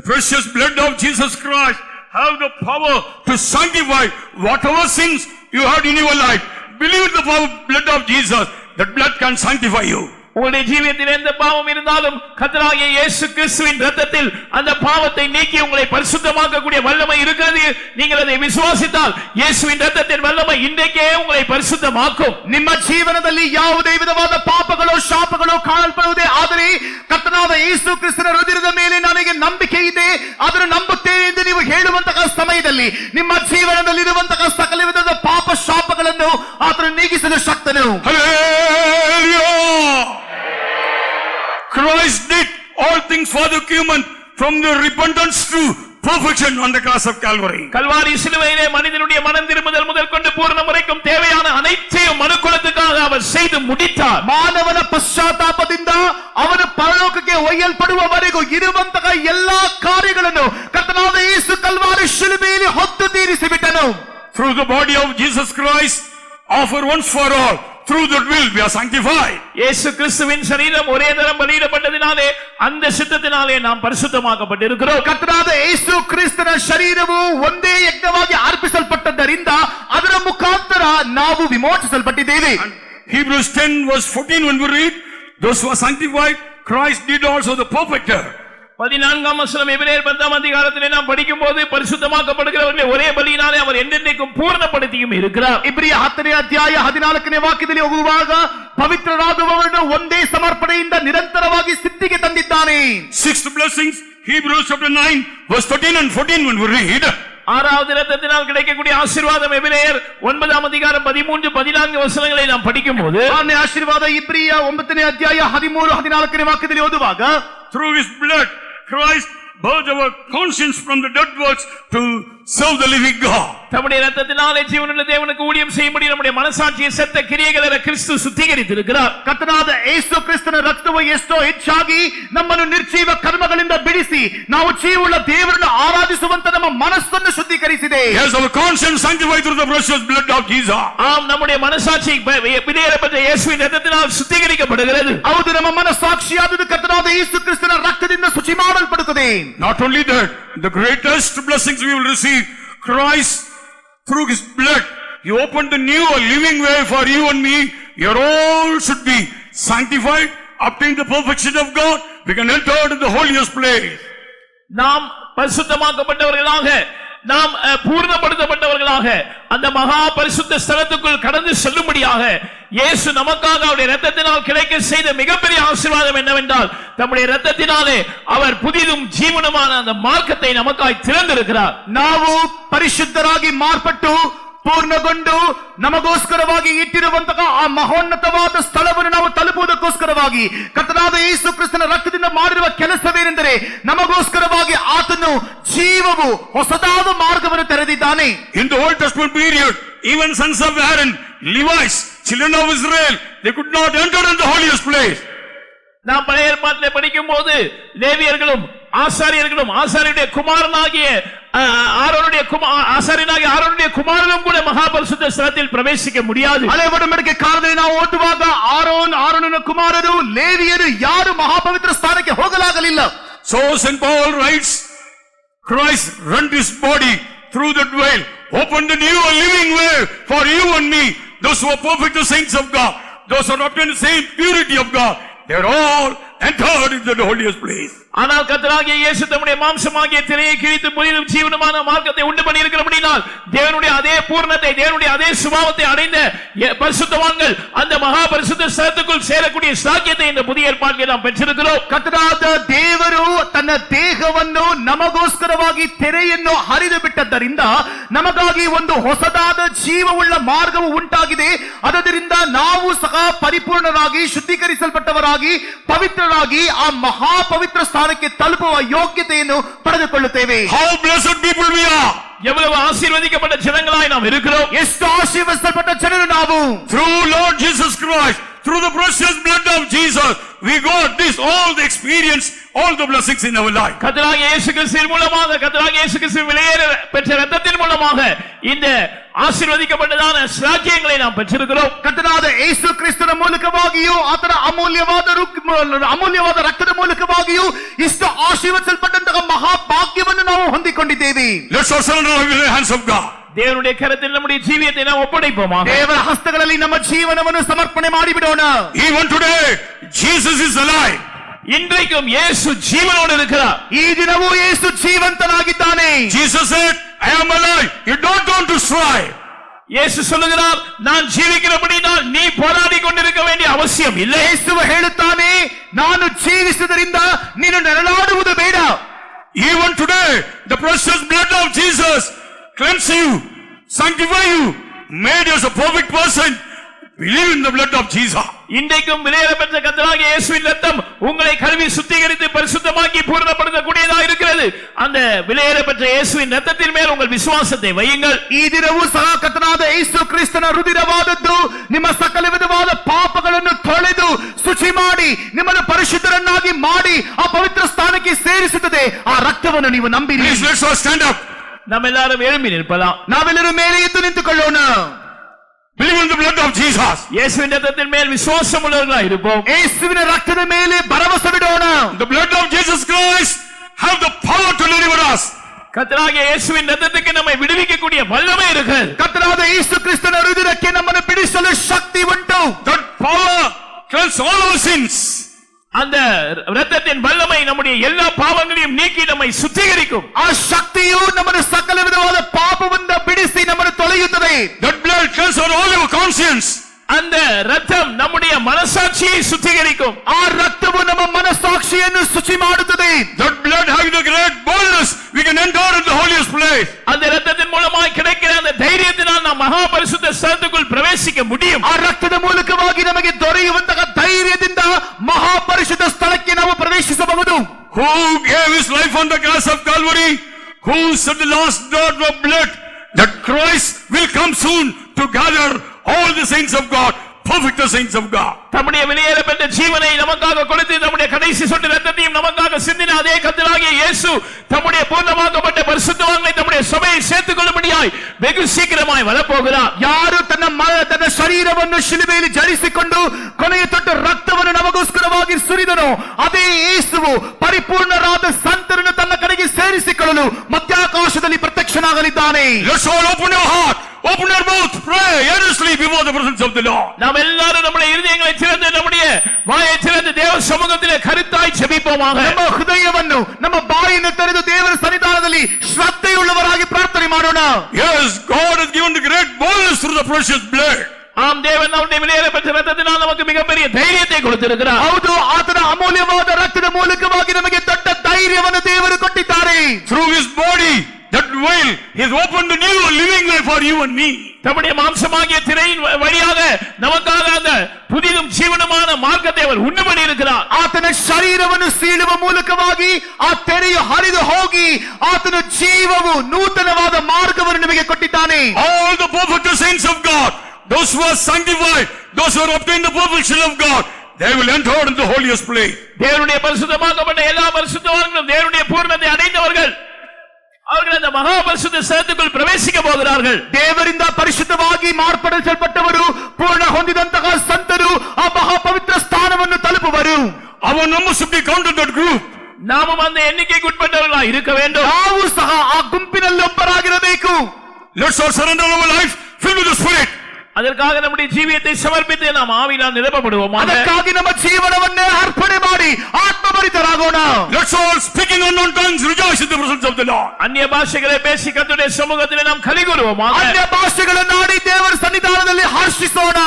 precious blood of Jesus Christ have the power to sanctify whatever sins you had in your life. Believe in the power blood of Jesus. That blood can sanctify you. உங்களுடைய ஜீவியத்தில் எந்த பாவம் இருந்தாலும் கர்த்தராகிய இயேசு கிறிஸ்துவின் இரத்தத்தில் அந்த பாவத்தை நீக்கி உங்களை பரிசுத்தமாக்கக்கூடிய வல்லமை இருக்கிறது. நீங்கள் அதை விசுவாசித்தால் இயேசுவின் இரத்தத்தின் வல்லமை இன்றைக்கே உங்களை பரிசுத்தமாக்கும். ನಿಮ್ಮ ಜೀವನದಲ್ಲಿ ಯಾವುದೇ ವಿಧವಾದ ಪಾಪಗಳು ಶಾಪಗಳು ಕಾಣಲ್ಪಡುವುದೇ ಆದರೆ ಕರ್ತನಾದ ಯೇಸು ಕ್ರಿಸ್ತನ ಹೃದಯದ ಮೇಲೆ ನನಗೆ ನಂಬಿಕೆ ಇದೆ, ಅದನ್ನು ನಂಬುತ್ತೇನೆ ಎಂದು ನೀವು ಹೇಳುವಂತಹ ಸಮಯದಲ್ಲಿ ನಿಮ್ಮ ಜೀವನದಲ್ಲಿ ಇರುವಂತಹ ಸಕಲ ವಿಧದ ಪಾಪ ಶಾಪಗಳನ್ನು ಆತನು ನೀಗಿಸಲು ಶಕ್ತನು. Hallelujah! Christ did all things for the human, from the repentance to perfection on the cross of Calvary. Kalvari சிலுவையிலே மனிதனுடைய மனம் திரும்புதல் முதல் கொண்டு பூரணம் வரைக்கும் தேவையான அனைத்தையும் மனுக்குலத்துக்காக அவர் செய்து முடித்தார். ಮಾನವನ ಪಶ್ಚಾತ್ತಾಪದಿಂದ ಅವನು ಪರಲೋಕಕ್ಕೆ ಒಯ್ಯಲ್ಪಡುವವರೆಗೂ ಇರುವಂತಹ ಎಲ್ಲಾ ಕಾರ್ಯಗಳನ್ನು ಕರ್ತನಾದ ಯೇಸು ಕಲ್ವಾರಿ ಶಿಲುಬೆಯಲ್ಲಿ ಹೊತ್ತು ತೀರಿಸಿ ಬಿಟ್ಟನು. Through the body of Jesus Christ, offer once for all. Through that will we are sanctified. இயேசு கிறிஸ்துவின் சரீரம் ஒரே தரம் பலியிடப்பட்டதினாலே அந்த சித்தத்தினாலே நாம் பரிசுத்தமாக்கப்பட்டிருக்கிறோம். ಕರ್ತನಾದ ಯೇಸು ಕ್ರಿಸ್ತನ ಶರೀರವು ಒಂದೇ ಯಜ್ಞವಾಗಿ ಅರ್ಪಿಸಲ್ಪಟ್ಟದ್ದರಿಂದ ಅದರ ಮುಖಾಂತರ ನಾವು ವಿಮೋಚಿಸಲ್ಪಟ್ಟಿದ್ದೇವೆ. Hebrews 10 verse 14 when we read, those who are sanctified, Christ did also the perfecter. 14ஆம் வசனம் எபிரேயர் 10ஆம் அதிகாரத்திலே நாம் படிக்கும்போது பரிசுத்தமாக்கப்படுகிறவர்களை ஒரே பலியினாலே அவர் என்றென்றைக்கும் பூர்ணப்படுத்தியும் இருக்கிறார். ಇಬ್ರಿಯ 10ನೇ ಅಧ್ಯಾಯ 14ನೇ ವಾಕ್ಯದಲ್ಲಿ ಹೋಗುವಾಗ ಪವಿತ್ರರಾದವರನ್ನು ಒಂದೇ ಸಮರ್ಪಣೆಯಿಂದ ನಿರಂತರವಾಗಿ ಸಿದ್ಧಿಗೆ ತಂದಿದ್ದಾನೆ. Sixth blessings, Hebrews chapter 9 verse 13 and 14 when we read, ஆறாவது இரத்தத்தினால் கிடைக்கக்கூடிய ஆசீர்வாதம் எபிரேயர் 9ஆம் அதிகாரம் 13 14 வசனங்களை நாம் படிக்கும்போது ಆರನೇ ಆಶೀರ್ವಾದ ಇಬ್ರಿಯ 9ನೇ ಅಧ್ಯಾಯ 13 14ನೇ ವಾಕ್ಯದಲ್ಲಿ ಓದುವಾಗ, through his blood Christ purged our conscience from the dead works to serve the living God. தம்முடைய இரத்தத்தினாலே ஜீவனுள்ள தேவனுக்கு ஊழியம் செய்யும்படி நம்முடைய மனசாட்சியை செத்த கிரியைகளை கிறிஸ்து சுத்திகரித்திருக்கிறார். ಕರ್ತನಾದ ಯೇಸು ಕ್ರಿಸ್ತನ ರಕ್ತವು ಎಷ್ಟೋ ಹೆಚ್ಚಾಗಿ ನಮ್ಮನ್ನು ನಿರ್ಜೀವ ಕರ್ಮಗಳಿಂದ ಬಿಡಿಸಿ ನಾವು ಜೀವವುಳ್ಳ ದೇವರನ್ನು ಆರಾಧಿಸುವಂತ ನಮ್ಮ ಮನಸ್ಸನ್ನು ಶುದ್ಧೀಕರಿಸಿದೆ. Yes, our conscience sanctified through the precious blood of Jesus. ஆம், நம்முடைய மனசாட்சி வெளியேறப்பட்ட இயேசுவின் இரத்தத்தினால் சுத்திகரிக்கப்படுகிறது. ಹೌದು, ನಮ್ಮ ಮನಸ್ಸಾಕ್ಷಿಯಾದದ್ದು ಕರ್ತನಾದ ಯೇಸು ಕ್ರಿಸ್ತನ ರಕ್ತದಿಂದ ಶುಚಿ ಮಾಡಲ್ಪಡುತ್ತದೆ. Not only that, the greatest blessings we will receive, Christ through his blood, he opened the new living way for you and me. Your all should be sanctified, obtain the perfection of God. We can enter into the holiest place. நாம் பரிசுத்தமாக்கப்பட்டவர்களாக, நாம் பூர்ணப்படுத்தப்பட்டவர்களாக அந்த மகா பரிசுத்த ஸ்தலத்துக்குள் கடந்து செல்லும்படியாக இயேசு நமக்காக அவருடைய இரத்தத்தினால் கிடைக்க செய்த மிகப்பெரிய ஆசீர்வாதம் என்னவென்றால், தம்முடைய இரத்தத்தினாலே அவர் புதிதும் ஜீவனுமான அந்த மார்க்கத்தை நமக்காய் திறந்திருக்கிறார். ನಾವು ಪರಿಶುದ್ಧರಾಗಿ ಮಾರ್ಪಟ್ಟು ಪೂರ್ಣಗೊಂಡು ನಮಗೋಸ್ಕರವಾಗಿ ಇಟ್ಟಿರುವಂತಹ ಆ ಮಹೋನ್ನತವಾದ ಸ್ಥಳವನ್ನು ನಾವು ತಲುಪುವುದಕ್ಕೋಸ್ಕರವಾಗಿ ಕರ್ತನಾದ ಯೇಸು ಕ್ರಿಸ್ತನ ರಕ್ತದಿಂದ ಮಾಡಿರುವ ಕೆಲಸವೇನೆಂದರೆ, ನಮಗೋಸ್ಕರವಾಗಿ ಆತನು ಜೀವವು ಹೊಸದಾದ ಮಾರ್ಗವನ್ನು ತೆರೆದಿದ್ದಾನೆ. In the Old Testament period, even sons of Aaron, Levites, children of Israel, they could not enter in the holiest place. நாம் பழைய ஏற்பாட்டிலே படிக்கும்போது லேவியர்களும் ஆசாரியர்களும் ஆசாரியருடைய குமாரனாகிய ஆரோனுடைய குமாரனும் கூட மகா பரிசுத்த ஸ்தலத்தில் பிரவேசிக்க முடியாது. ಹಳೆ ಒಡಂಬಡಿಕೆ ಕಾಲದಲ್ಲಿ ನಾವು ಓದುವಾಗ ಆರೋನನ ಕುಮಾರರು ಲೇವಿಯರು ಯಾರು ಮಹಾಪವಿತ್ರ ಸ್ಥಾನಕ್ಕೆ ಹೋಗಲಾಗಲಿಲ್ಲ. So St. Paul writes, Christ rent his body through that veil, opened a new living way for you and me, those who are perfect saints of God, those who are obtained the same purity of God. They are all entered into the holiest place. ஆனால் கர்த்தராகிய இயேசு தம்முடைய மாம்சமாகிய திரையை கிழித்து புதிதும் ஜீவனுமான மார்க்கத்தை உண்டு பண்ணி இருக்கிறபடியால் தேவனுடைய அதே பூர்ணத்தை, தேவனுடைய அதே சுபாவத்தை அடைந்த பரிசுத்தவான்கள் அந்த மகா பரிசுத்த ஸ்தலத்துக்குள் சேரக்கூடிய சாக்கியத்தை இந்த புதிய ஏற்பாட்டிலே நாம் பெற்றிருக்கிறோம். ಕರ್ತನಾದ ದೇವರು ತನ್ನ ದೇಹವನ್ನು ನಮಗೋಸ್ಕರವಾಗಿ ತೆರೆಯನ್ನು ಹರಿದು ಬಿಟ್ಟದ್ದರಿಂದ ನಮಗಾಗಿ ಒಂದು ಹೊಸದಾದ ಜೀವವುಳ್ಳ ಮಾರ್ಗವು ಉಂಟಾಗಿದೆ. ಅದರಿಂದ ನಾವು ಸಹ ಪರಿಪೂರ್ಣರಾಗಿ ಶುದ್ಧೀಕರಿಸಲ್ಪಟ್ಟವರಾಗಿ ಪವಿತ್ರರಾಗಿ ಆ ಮಹಾ ಪವಿತ್ರ ಸ್ಥಾನಕ್ಕೆ ತಲುಪುವ ಯೋಗ್ಯತೆಯನ್ನು ಪಡೆದುಕೊಳ್ಳುತ್ತೇವೆ. How blessed people we are! எவ்வளவு ஆசீர்வதிக்கப்பட்ட ஜனங்களாய் நாம் இருக்கிறோம். ಎಷ್ಟು ಆಶೀರ್ವದಿಸಲ್ಪಟ್ಟ ಜನರು ನಾವು. Through Lord Jesus Christ, through the precious blood of Jesus, we got this, all the experience, all the blessings in our life. கர்த்தராகிய இயேசு கிறிஸ்துவின் மூலமாக, கர்த்தராகிய இயேசு கிறிஸ்துவின் விலையேற பெற்ற இரத்தத்தின் மூலமாக இந்த ಆಶೀರ್ವದಿக்கப்பட்டதான ಶ್ಲಾಘ್ಯங்களை நாம் பெற்றிருக்கிறோம். ಕರ್ತನಾದ ಯೇಸು ಕ್ರಿಸ್ತನ ಮೂಲಕವಾಗಿಯೂ ಆತನ ಅಮೂಲ್ಯವಾದ ರಕ್ತದ ಮೂಲಕವಾಗಿಯೂ ಇಷ್ಟು ಆಶೀರ್ವದಿಸಲ್ಪಟ್ಟಂತಹ ಮಹಾಭಾಗ್ಯವನ್ನು ನಾವು ಹೊಂದಿಕೊಂಡಿದ್ದೇವೆ. Let's all surrender in the hands of God. தேவனுடைய கரத்தில் நம்முடைய ஜீவியத்தை நாம் ஒப்படைப்போமாக. ದೇವರ ಹಸ್ತಗಳಲ್ಲಿ ನಮ್ಮ ಜೀವನವನ್ನು ಸಮರ್ಪಣೆ ಮಾಡಿಬಿಡೋಣ. Even today, Jesus is alive. இன்றைக்கும் இயேசு ஜீவனோடு இருக்கிறார். ಈ ದಿನವೂ ಯೇಸು ಜೀವಂತನಾಗಿದ್ದಾನೆ. Jesus said, I am alive. You don't want to strive. இயேசு சொல்லுகிறார், நான் ஜீவிக்கிறபடியால் நீ போராடி கொண்டிருக்க வேண்டிய அவசியம் இல்லை. ಯೇಸು ಹೇಳುತ್ತಾನೆ, ನಾನು ಜೀವಿಸುವುದರಿಂದ ನೀನು ನರಳಾಡುವುದು ಬೇಡ. Even today, the precious blood of Jesus cleanse you, sanctify you, made you as a perfect person. Believe in the blood of Jesus. இன்றைக்கும் விலையேறப்பெற்ற கர்த்தராகிய இயேசுவின் இரத்தம் உங்களை கழுவி சுத்திகரித்து பரிசுத்தமாக்கி பூரணப்படுத்தக்கூடியதாக இருக்கிறது. அந்த விலையேறப்பெற்ற இயேசுவின் இரத்தத்தின் மேல் உங்கள் விசுவாசத்தை வையுங்கள். ಈ ದಿನವೂ ಸಹ ಕರ್ತನಾದ ಯೇಸು ಕ್ರಿಸ್ತನ ರುಧಿರವಾದದ್ದು ನಿಮ್ಮ ಸಕಲ ವಿಧವಾದ ಪಾಪಗಳನ್ನು ತೊಳೆದು ಶುಚಿ ಮಾಡಿ ನಿಮ್ಮನ್ನು ಪರಿಶುದ್ಧರನ್ನಾಗಿ ಮಾಡಿ ಆ ಪವಿತ್ರ ಸ್ಥಾನಕ್ಕೆ ಸೇರಿಸುತ್ತದೆ. ಆ ರಕ್ತವನ್ನು ನೀವು ನಂಬಿರಿ. Please let's all stand up. நாம் எல்லாரும் எழும்பி நிற்பலாம். ನಾವೆಲ್ಲರೂ ಮೇಲೆ ಎದ್ದು ನಿಂತುಕೊಳ್ಳೋಣ. Believe in the blood of Jesus. இயேசுவின் இரத்தத்தின் மேல் விசுவாசம் உள்ளவர்களாய் இருப்போம். ಯೇಸುವಿನ ರಕ್ತದ ಮೇಲೆ ಭರವಸೆ ಬಿಡೋಣ. The blood of Jesus Christ have the power to deliver us. கர்த்தராகிய இயேசுவின் இரத்தத்துக்கு நம்மை விடுவிக்கக்கூடிய வல்லமை இருக்கு. ಕರ್ತನಾದ ಯೇಸು ಕ್ರಿಸ್ತನ ಹೃದಯಕ್ಕೆ ನಮ್ಮನ್ನು ಬಿಡಿಸಲು ಶಕ್ತಿ ಉಂಟು. That power cleanse all our sins. அந்த இரத்தத்தின் வல்லமை நம்முடைய எல்லா பாவங்களையும் நீக்கி நம்மை சுத்திகரிக்கும். ಆ ಶಕ್ತಿಯು ನಮ್ಮನ್ನು ಸಕಲ ವಿಧವಾದ ಪಾಪವನ್ನು ಬಿಡಿಸಿ ನಮ್ಮನ್ನು ತೊಳೆಯುತ್ತದೆ. That blood cleanse all our conscience. அந்த இரத்தம் நம்முடைய மனசாட்சியை சுத்திகரிக்கும். ಆ ರಕ್ತವು ನಮ್ಮ ಮನಸ್ಸಾಕ್ಷಿಯನ್ನು ಶುಚಿ ಮಾಡುತ್ತದೆ. That blood having the great boldness, we can enter into the holiest place. அந்த இரத்தத்தின் மூலமாய் கிடைக்கிற அந்த தைரியத்தினால் நாம் மகா பரிசுத்த ஸ்தலத்துக்குள் பிரவேசிக்க முடியும். ಆ ರಕ್ತದ ಮೂಲಕವಾಗಿ ನಮಗೆ ದೊರೆಯುವಂತಹ ಧೈರ್ಯದಿಂದ ಮಹಾಪರಿಶುದ್ಧ ಸ್ಥಳಕ್ಕೆ ನಾವು ಪ್ರವೇಶಿಸಬಹುದು. Who gave his life on the cross of Calvary? Who shed the last drop of blood? That Christ will come soon to gather all the saints of God, perfect saints of God. தம்முடைய வெளியேறப்பட்ட ஜீவனை நமக்காக கொடுத்து தம்முடைய கடைசி சொட்டு இரத்தத்தையும் நமக்காக சிந்தின அதே கர்த்தராகிய இயேசு தம்முடைய பூர்ணமாக்கப்பட்ட பரிசுத்தவான்களை தம்முடைய சபையை சேர்த்துக் கொள்ளும்படியாய் வெகு சீக்கிரமாய் வரப்போகிறார். ಯಾರು ತನ್ನ ಶರೀರವನ್ನು ಶಿಲುಬೆಯಲ್ಲಿ ಜರಿಸಿಕೊಂಡು ಕೊನೆಯ ತೊಟ್ಟು ರಕ್ತವನ್ನು ನಮಗೋಸ್ಕರವಾಗಿ ಸುರಿದನು, ಅದೇ ಯೇಸುವು ಪರಿಪೂರ್ಣರಾದ ಸಂತರನ್ನು ತನ್ನ ಕಡೆಗೆ ಸೇರಿಸಿಕೊಳ್ಳಲು ಮಧ್ಯಾಕಾಶದಲ್ಲಿ ಪ್ರತ್ಯಕ್ಷನಾಗಲಿದ್ದಾನೆ. Let's all open your heart, open your mouth, pray earnestly before the presence of the Lord. நாம் எல்லாரும் நம்முடைய இருதயங்களை திறந்து நம்முடைய வாயை திறந்து தேவ சமூகத்திலே கருத்தாய் ஜெபிப்போமாக. ನಮ್ಮ ಹೃದಯವನ್ನು ನಮ್ಮ ಬಾಯಿಯನ್ನು ತೆರೆದು ದೇವರ ಸನ್ನಿಧಾನದಲ್ಲಿ ಶ್ರದ್ಧೆಯುಳ್ಳವರಾಗಿ ಪ್ರಾರ್ಥನೆ ಮಾಡೋಣ. Yes, God has given the great boldness through the precious blood. ஆம், தேவன் நம்முடைய வெளியேறப்பட்ட இரத்தத்தினால் நமக்கு மிகப்பெரிய தைரியத்தை கொடுத்திருக்கிறார். ಹೌದು, ಆತನ ಅಮೂಲ್ಯವಾದ ರಕ್ತದ ಮೂಲಕವಾಗಿ ನಮಗೆ ದೊಡ್ಡ ಧೈರ್ಯವನ್ನು ದೇವರು ಕೊಟ್ಟಿದ್ದಾರೆ. Through his body, that veil, he has opened a new living life for you and me. நம்முடைய மாம்சமாகிய திரையின் வழியாக நமக்காக அந்த புதிதும் ಜೀವನமான ಮಾರ್ಗத்தை அவர் ಉಂಟು ಮಾಡಿ இருக்கிறார். ಆತನ ಶರೀರವನ್ನು ಸೀಳುವ ಮೂಲಕವಾಗಿ ಆ ತೆರೆಯು ಹರಿದು ಹೋಗಿ ಆತನ ಜೀವವು ನೂತನವಾದ ಮಾರ್ಗವನ್ನು ನಮಗೆ ಕೊಟ್ಟಿದ್ದಾನೆ. All the perfect saints of God, those who are sanctified, those who are obtained the perfection of God, they will enter into the holiest place. தேவனுடைய பரிசுத்தமாக்கப்பட்ட எல்லா பரிசுத்தவான்களும் தேவனுடைய பூரணத்தை அடைந்தவர்கள் அவர்கள் அந்த மகா பரிசுத்த ஸ்தலத்துக்குள் பிரவேசிக்க போகிறார்கள். ದೇವರಿಂದ ಪರಿಶುದ್ಧವಾಗಿ ಮಾರ್ಪಡಿಸಲ್ಪಟ್ಟವರು ಪೂರ್ಣ ಹೊಂದಿದಂತಹ ಸಂತರು ಆ ಮಹಾ ಪವಿತ್ರ ಸ್ಥಾನವನ್ನು ತಲುಪುವರು. Our numbers should be counted that group. நாமும் அந்த எண்ணிக்கைக்கு உட்பட்டவர்களாய் இருக்க வேண்டும். ನಾವು ಸಹ ಆ ಗುಂಪಿನಲ್ಲಿ ಒಬ್ಬರಾಗಿರಬೇಕು. Let's all surrender our life filled with the Spirit. அதற்காக நம்முடைய ஜீவியத்தை சமர்ப்பித்து நாம் ஆவியினால் நிரப்பப்படுவோம். ಅದಕ್ಕಾಗಿ ನಮ್ಮ ಜೀವನವನ್ನೇ ಅರ್ಪಣೆ ಮಾಡಿ ಆತ್ಮಭರಿತರಾಗೋಣ. Let's all speak in unknown tongues, rejoice in the presence of the Lord. அந்நிய பாஷைகளை பேசி கர்த்தருடைய சமூகத்திலே நாம் கலிகூறுவோம். ಅನ್ಯ ಭಾಷೆಗಳನ್ನು ಆಡಿ ದೇವರ ಸನ್ನಿಧಾನದಲ್ಲಿ ಹರ್ಷಿಸೋಣ.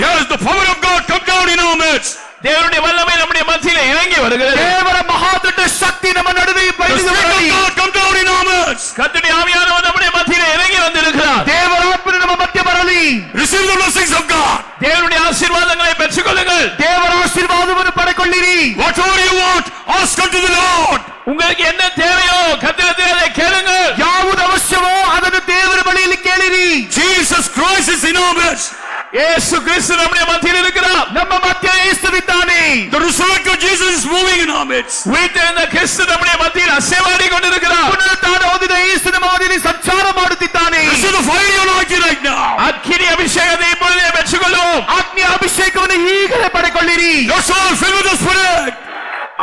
Yes, the power of God come down in our midst. தேவனுடைய வல்லமை நம்முடைய மத்தியிலே இறங்கி வருகிறது. ದೇವರ ಮಹಾದೊಡ್ಡ ಶಕ್ತಿ ನಮ್ಮ ನಡುವೆ The Spirit of God come down in our midst. கர்த்தருடைய ஆவியானவர் நம்முடைய மத்தியிலே இறங்கி வந்திருக்கிறார். ದೇವರ ಆತ್ಮನು ನಮ್ಮ ಮಧ್ಯೆ ಬರಲಿ. Receive the blessings of God. தேவனுடைய ஆசீர்வாதங்களை பெற்றுக்கொள்ளுங்கள். ದೇವರ ಆಶೀರ್ವಾದವನ್ನು ಪಡೆಕೊಳ್ಳಿರಿ. Whatever you want, ask unto the Lord. உங்களுக்கு என்ன தேவையோ கர்த்தரிடத்தில் அதை கேளுங்கள். ಯಾವುದು ಅವಶ್ಯವೋ ಅದನ್ನು ದೇವರ ಬಳಿಯಲ್ಲಿ ಕೇಳಿರಿ. Jesus Christ is in our midst. இயேசு கிறிஸ்து நம்முடைய மத்தியில் இருக்கிறார். ನಮ್ಮ ಮಧ್ಯೆ ಯೇಸುವಿದ್ದಾನೆ. The resurrected Jesus is moving in our midst. உயிர்த்தெழுந்த கிறிஸ்து நம்முடைய மத்தியில் அசைவாடி கொண்டிருக்கிறார். ಪುನರುತ್ಥಾನ ಹೊಂದಿದ ಯೇಸು ನಮ್ಮ ಮಧ್ಯದಲ್ಲಿ ಸಂಚಾರ ಮಾಡುತ್ತಿದ್ದಾನೆ. Receive the fire anointing right now. அக்கினி அபிஷேகத்தை இப்பொழுதே பெற்றுக்கொள்ளும். ಆಜ್ಞೆ ಅಭಿಷೇಕವನ್ನು ಈಗಲೇ ಪಡೆಕೊಳ್ಳಿರಿ. Your soul filled with the Spirit.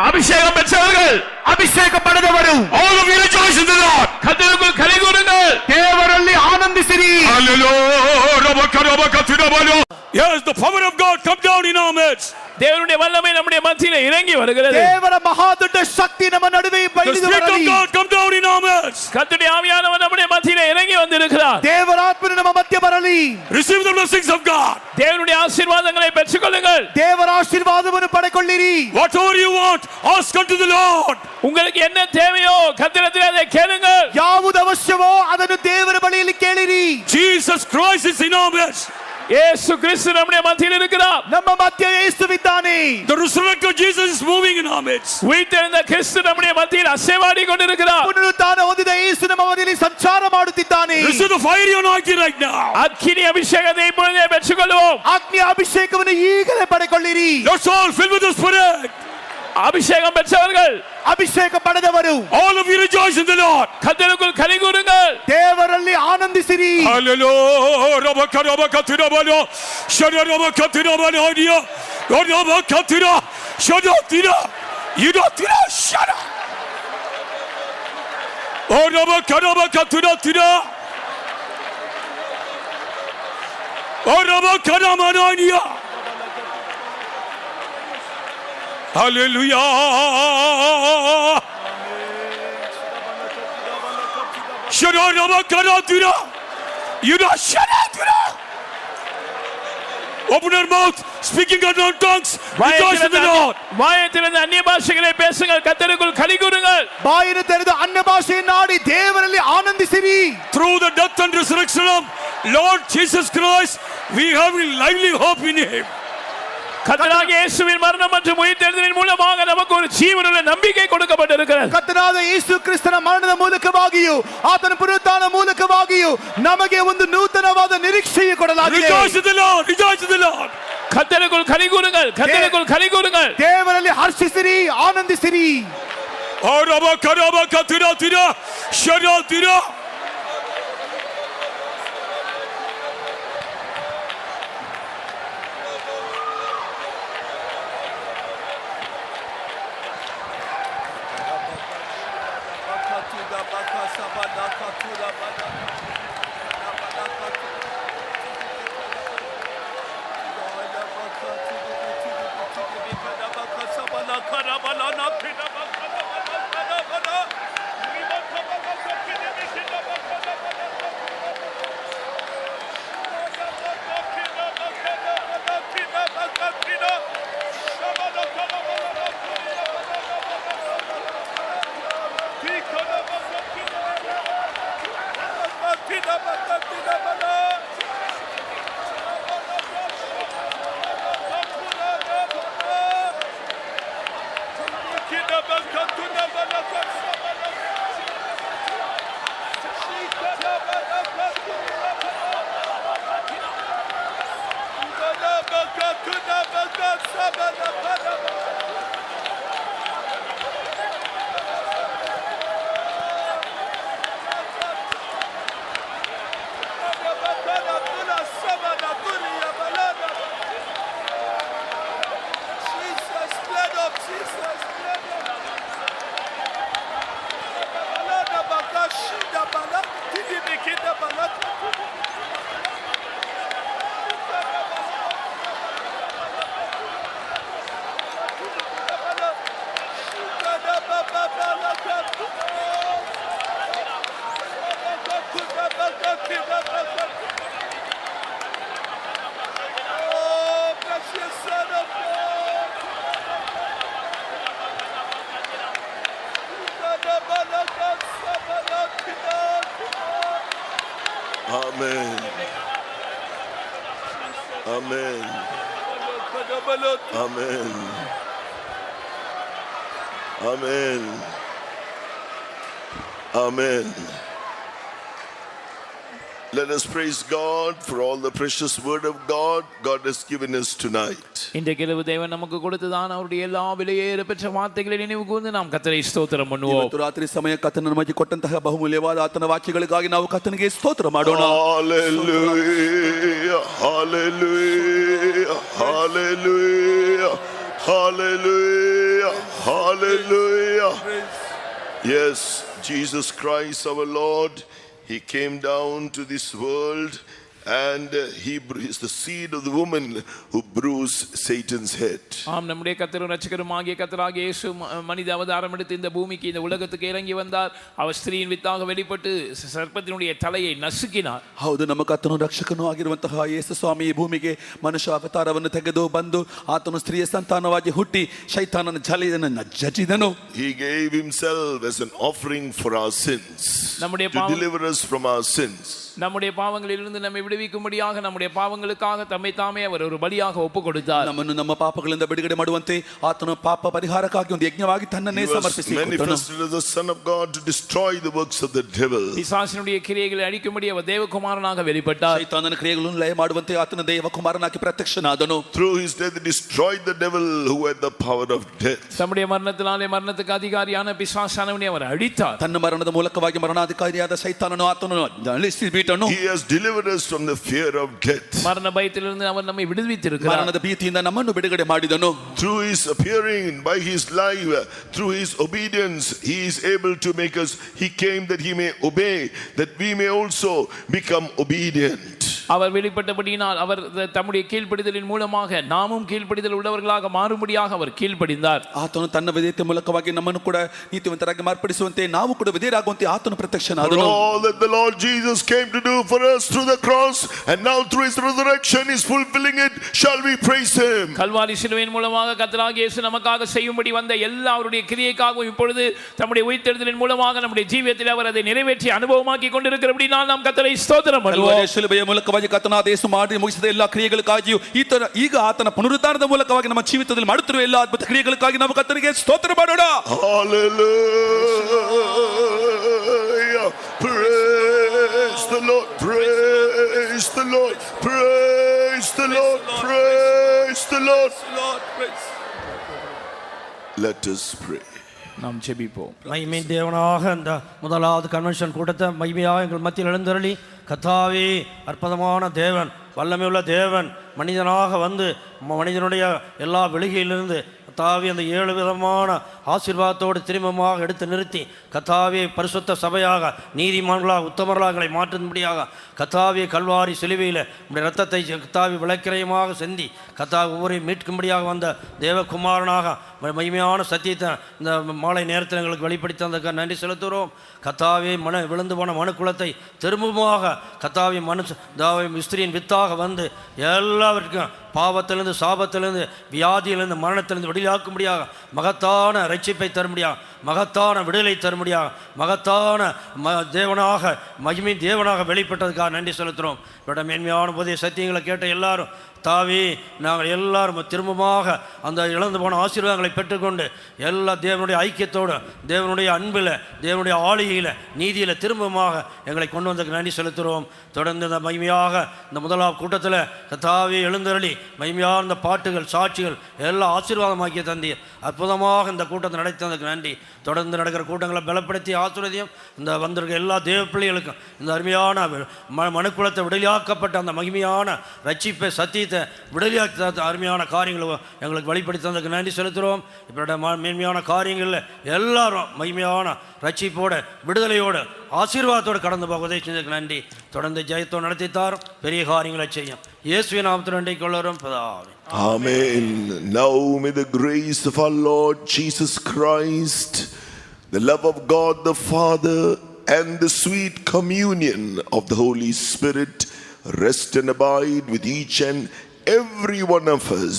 அபிஷேகம் பெற்றவர்கள், ಅಭಿಷೇಕ ಪಡೆದವರು All of you rejoice in the Lord. கர்த்தருக்குள் கலிகூருங்கள். ದೇವರಲ್ಲಿ ಆನಂದಿಸಿರಿ. Hallelujah. Yes, the power of God come down in our midst. தேவனுடைய வல்லமை நம்முடைய மத்தியிலே இறங்கி வருகிறது. ದೇವರ ಮಹಾದೊಡ್ಡ ಶಕ್ತಿ ನಮ್ಮ ನಡುವೆ The ಬಯಲು Spirit of ಬರಲಿ. God come down in our midst. கர்த்தருடைய ஆவியானவர் நம்முடைய மத்தியிலே இறங்கி வந்திருக்கிறார். ದೇವರ ಆತ್ಮನು ನಮ್ಮ ಮಧ್ಯೆ ಬರಲಿ. Receive the blessings of God. தேவனுடைய ஆசீர்வாதங்களை பெற்றுக்கொள்ளுங்கள். ದೇವರ ಆಶೀರ್ವಾದವನ್ನು ಪಡೆಕೊಳ್ಳಿರಿ. Whatever you want, ask unto the Lord. உங்களுக்கு என்ன தேவையோ கர்த்தரிடத்தில் அதை கேளுங்கள். ಯಾವುದು ಅವಶ್ಯವೋ ಅದನ್ನು ದೇವರ ಬಳಿಯಲ್ಲಿ ಕೇಳಿರಿ. Jesus Christ is in our midst. இயேசு கிறிஸ்து நம்முடைய மத்தியில் இருக்கிறார். ನಮ್ಮ ಮಧ್ಯೆ ಯೇಸುವಿದ್ದಾನೆ. The resurrected Jesus is moving in our midst. உயிர்த்தெழுந்த கிறிஸ்து நம்முடைய மத்தியில் அசைவாடி கொண்டிருக்கிறார். ಪುನರುತ್ಥಾನ ಹೊಂದಿದ ಯೇಸು ನಮ್ಮ ಮಧ್ಯದಲ್ಲಿ ಸಂಚಾರ ಮಾಡುತ್ತಿದ್ದಾನೆ. Receive the fire anointing right now. அக்கினி அபிஷேகத்தை இப்பொழுதே பெற்றுக்கொள்வோம். ಆಜ್ಞೆ ಅಭಿಷೇಕವನ್ನು ಈಗಲೇ ಪಡೆಕೊಳ್ಳಿರಿ. Your soul filled with the Spirit. அபிஷேகம் பெற்றவர்கள், ಅಭಿಷೇಕ ಪಡೆದವರು all of you rejoice in the Lord. கர்த்தருக்குள் கலிகூருங்கள். ದೇವರಲ್ಲಿ ಆನಂದಿಸಿರಿ. Hallelujah. Rabakatirabalo. Shadarabakatirabalo. Rabakatira. Shadatira. Yudatira. Shada. Oh, Rabakatirabakatira. Oh, Rabakaramanania. Hallelujah. Shadarabakaratira. Yudatira. Open your mouth, speaking unknown tongues. Rejoice in the Lord. வாயத்திலிருந்து அந்நிய பாஷைகளை பேசுங்கள், கர்த்தருக்குள் கலிகூருங்கள். ಬಾಯಿನ ತೆರೆದು ಅನ್ಯ ಭಾಷೆಯನ್ನಾಡಿ ದೇವರಲ್ಲಿ ಆನಂದಿಸಿರಿ. Through the death and resurrection of Lord Jesus Christ, we have a lively hope in Him. கர்த்தராகிய இயேசுவின் மரணம் மற்றும் உயிர்த்தெழுதலின் மூலமாக நமக்கு ஒரு ஜீவனுள்ள நம்பிக்கை கொடுக்கப்பட்டிருக்கிறது. ಕರ್ತನಾದ ಯೇಸು ಕ್ರಿಸ್ತನ ಮರಣದ ಮೂಲಕವಾಗಿಯೂ ಆತನ ಪುನರುತ್ಥಾನ ಮೂಲಕವಾಗಿಯೂ ನಮಗೆ ಒಂದು ನೂತನವಾದ ನಿರೀಕ್ಷೆಯು ಕೊಡಲಾಗಿದೆ. Rejoice in the Lord. Rejoice in the Lord. கர்த்தருக்குள் கலிகூருங்கள், கர்த்தருக்குள் கலிகூருங்கள். ದೇವರಲ್ಲಿ ಹರ್ಷಿಸಿರಿ, ಆನಂದಿಸಿರಿ. Oh, Rabakaratira. Shadatira. Amen. Amen. Amen. Amen. Amen. Let us praise God for all the precious word of God God has given us tonight. இன்றைக்கு தேவன் நமக்கு கொடுத்ததான அவருடைய எல்லா விலையேற பெற்ற வார்த்தைகளை நினைவு கூர்ந்து நாம் ಕರ್ತನಿಗೆ ಸ್ತೋತ್ರ ಮಾಡುவோம். ಇವತ್ತು ರಾತ್ರಿ ಸಮಯ ಕರ್ತನ ನಮಗೆ ಕೊಟ್ಟಂತಹ ಬಹುಮೂಲ್ಯವಾದ ಆತನ ವಾಕ್ಯಗಳಿಗಾಗಿ ನಾವು ಕರ್ತನಿಗೆ ಸ್ತೋತ್ರ ಮಾಡೋಣ. Hallelujah. Hallelujah. Hallelujah. Hallelujah. Hallelujah. Yes, Jesus Christ our Lord, He came down to this world and he is the seed of the woman who bruised Satan's head. ஆம், நம்முடைய கர்த்தரும் இரட்சகருமாகிய கர்த்தராகிய இயேசு மனித அவதாரம் எடுத்து இந்த பூமிக்கு இந்த உலகத்துக்கு இறங்கி வந்தார். அவர் ஸ்திரீயின் வித்தாக வெளிப்பட்டு சர்ப்பத்தினுடைய தலையை நசுக்கினார். ಹೌದು, ನಮ್ಮ ಕರ್ತನು ರಕ್ಷಕನೂ ಆಗಿರುವಂತಹ ಯೇಸು ಸ್ವಾಮಿ ಈ ಭೂಮಿಗೆ ಮನುಷ್ಯ ಅವತಾರವನ್ನು ತೆಗೆದು ಬಂದು ಆತನು ಸ್ತ್ರೀಯ ಸಂತಾನವಾಗಿ ಹುಟ್ಟಿ ಶೈತಾನನ ಜಾಲಿಯನ್ನು ಜಜ್ಜಿದನು. He gave himself as an offering for our sins, நம்முடைய to deliver us from our sins. நம்முடைய பாவங்களிலிருந்து நம்மை விடுவிக்கும்படியாக நம்முடைய பாவங்களுக்காக தம்மை தாமே அவர் ஒரு பலியாக ஒப்பு கொடுத்தார். ನಮ್ಮನ್ನು ನಮ್ಮ ಪಾಪಗಳಿಂದ ಬಿಡುಗಡೆ ಮಾಡುವಂತೆ ಆತನು ಪಾಪ ಪರಿಹಾರಕ್ಕಾಗಿ ಒಂದು ಯಜ್ಞವಾಗಿ ತನ್ನನ್ನೇ ಸಮರ್ಪಿಸಿದನು. Manifested as the Son of God to destroy the works of the devil. பிசாசினுடைய கிரியைகளை அழிக்கும்படி அவர் தேவகுமாரனாக வெளிப்பட்டார். ಸೈತಾನನ ಕ್ರಿಯೆಗಳನ್ನು ಲಯ ಮಾಡುವಂತೆ ಆತನ ದೇವಕುಮಾರನಾಗಿ ಪ್ರತ್ಯಕ್ಷನಾದನು. Through his death he destroyed the devil who had the power of death. தம்முடைய மரணத்தினாலே மரணத்துக்கு அதிகாரியான பிசாசானவனை அவர் அழித்தார். ತನ್ನ ಮರಣದ ಮೂಲಕವಾಗಿ ಮರಣಾಧಿಕಾರಿಯಾದ ಸೈತಾನನು ಆತನು ಅಳಿಸಿ ಬಿಟ್ಟನು. He has delivered us from the fear of death. மரண பயத்திலிருந்து அவர் நம்மை விடுவித்திருக்கிறார். ಮರಣದ ಭೀತಿಯಿಂದ ನಮ್ಮನ್ನು ಬಿಡುಗಡೆ ಮಾಡಿದನು. Through his appearing, by his life, through his obedience, he is able to make us. He came that he may obey, that we may also become obedient. அவர் வெளிப்பட்டபடியினால் அவர் தம்முடைய கீழ்ப்படிதலின் மூலமாக நாமும் கீழ்ப்படிதல் உள்ளவர்களாக மாறும்படியாக அவர் கீழ்ப்படிந்தார். ಆತನು ತನ್ನ ವಿಧೇಯತೆ ಮೂಲಕವಾಗಿ ನಮ್ಮನ್ನು ಕೂಡ ನೀತಿವಂತರಾಗಿ ಮಾರ್ಪಡಿಸುವಂತೆ ನಾವು ಕೂಡ ವಿಧೇಯರಾಗುವಂತೆ ಆತನು ಪ್ರತ್ಯಕ್ಷನಾದನು. All that the Lord Jesus came to do for us through the cross and now through his resurrection is fulfilling it. Shall we praise him? Kalvari சிலுவையின் மூலமாக கர்த்தராகிய இயேசு நமக்காக செய்யும்படி வந்த எல்லா அவருடைய கிரியைக்காகவும் இப்பொழுது தம்முடைய உயிர்த்தெழுதலின் மூலமாக நம்முடைய ஜீவியத்தில் அவர் அதை நிறைவேற்றி அனுபவமாக்கி கொண்டிருக்கிறபடியால் நாம் கர்த்தரை ஸ்தோத்திரம் பண்ணுவோம். ಕಲ್ವಾರಿ ಶಿಲುಬೆಯ ಮೂಲಕವಾಗಿ ಕರ್ತನಾದ ಯೇಸು ಮಾಡಿ ಮುಗಿಸಿದ ಎಲ್ಲ ಕ್ರಿಯೆಗಳಿಗಾಗಿಯೂ ಈಗ ಆತನ ಪುನರುತ್ಥಾನದ ಮೂಲಕವಾಗಿ ನಮ್ಮ ಜೀವಿತದಲ್ಲಿ ಮಾಡುತ್ತಿರುವ ಎಲ್ಲ ಅದ್ಭುತ ಕ್ರಿಯೆಗಳಿಗಾಗಿ ನಾವು ಕರ್ತನಿಗೆ ಸ್ತೋತ್ರ ಮಾಡೋಣ. Hallelujah. Praise the Lord. Praise the Lord. Praise the Lord. Praise the Lord. Let us pray. நாம் ஜெபிப்போம். மகிமை தேவனாக இந்த முதலாவது கன்வென்ஷன் கூட்டத்தை மகிமையாக எங்கள் மத்தியில் எழுந்தருளி கர்த்தாவே அற்புதமான தேவன், வல்லமையுள்ள தேவன் மனிதனாக வந்து மனிதனுடைய எல்லா வெளிகளிலிருந்து கர்த்தாவே அந்த 7 விதமான ஆசீர்வாதத்தோடு திரும்பமாக எடுத்து நிறுத்தி கர்த்தாவே பரிசுத்த சபையாக நீதிமான்களாக உத்தமர்களாக மாற்றும்படியாக கர்த்தாவே கல்வாரி சிலுவையில் உடைய ரத்தத்தை கர்த்தாவே விளக்கிரயமாக செந்தி கர்த்தாவே ஒவ்வொரு மீட்கும்படியாக வந்த தேவகுமாரனாக மகிமையான சத்தியத்தை இந்த மாலை நேரத்தில் எங்களுக்கு வெளிப்படுத்தி தந்த நன்றி செலுத்துகிறோம். கர்த்தாவே விழுந்து போன மனுக்குலத்தை திரும்பமாக கர்த்தாவே ஸ்திரியின் வித்தாக வந்து எல்லாவற்றுக்கும் பாவத்திலிருந்து சாபத்திலிருந்து வியாதியிலிருந்து மரணத்திலிருந்து விடுதலையாக்கும்படியாக மகத்தான ரட்சிப்பை தரும்படியாக மகத்தான விடுதலை தரும்படியாக மகத்தான தேவனாக மகிமை தேவனாக வெளிப்பட்டதுக்காக நன்றி செலுத்துகிறோம். இவருடைய மேன்மையான புதிய சத்தியங்களை கேட்ட எல்லாரும் தாவி நாங்கள் எல்லாரும் திரும்பமாக அந்த இழந்து போன ஆசீர்வாதங்களை பெற்றுக்கொண்டு எல்லா தேவனுடைய ஐக்கியத்தோடு தேவனுடைய அன்பில் தேவனுடைய ஆளுகையில் நீதியில் திரும்பமாக எங்களை கொண்டு வந்ததுக்கு நன்றி செலுத்துகிறோம். தொடர்ந்து இந்த மகிமையாக இந்த முதலாவது கூட்டத்தில் தாவி எழுந்தருளி மகிமையாக இந்த பாட்டுகள் சாட்சிகள் எல்லாம் ஆசீர்வாதமாக்கிய தந்தீர். அற்புதமாக இந்த கூட்டத்தை நடத்தினதுக்கு நன்றி. தொடர்ந்து நடக்கிற கூட்டங்களை பலப்படுத்தி ஆசீர்வதியும். இந்த வந்திருக்க எல்லா தேவ பிள்ளைகளுக்கும் இந்த அருமையான மனுக்குலத்தை விடுதலையாக்கப்பட்ட அந்த மகிமையான ரட்சிப்பை சத்தியத்தை விடுதலையாக்க அருமையான காரியங்களை எங்களுக்கு வெளிப்படுத்தி தந்ததுக்கு நன்றி செலுத்துகிறோம். இப்போட மேன்மையான காரியங்களில் எல்லாரும் மகிமையான ரட்சிப்போட விடுதலையோடு ஆசீர்வாதத்தோடு கடந்து போக உதவி செஞ்சதுக்கு நன்றி. தொடர்ந்து ஜெயத்தோடு நடத்தித்தார் பெரிய காரியங்களை செய்யும். இயேசுவின் நாமத்தில் வேண்டிக் கொள்கிறோம் பிதாவே. Amen. Now may the grace of our Lord Jesus Christ, the love of God the Father, and the sweet communion of the Holy Spirit rest and abide with each and every one of us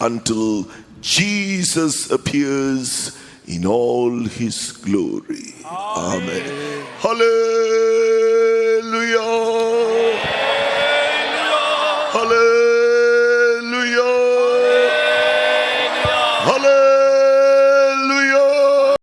until Jesus appears in all his glory. Amen. Hallelujah. Hallelujah. Hallelujah.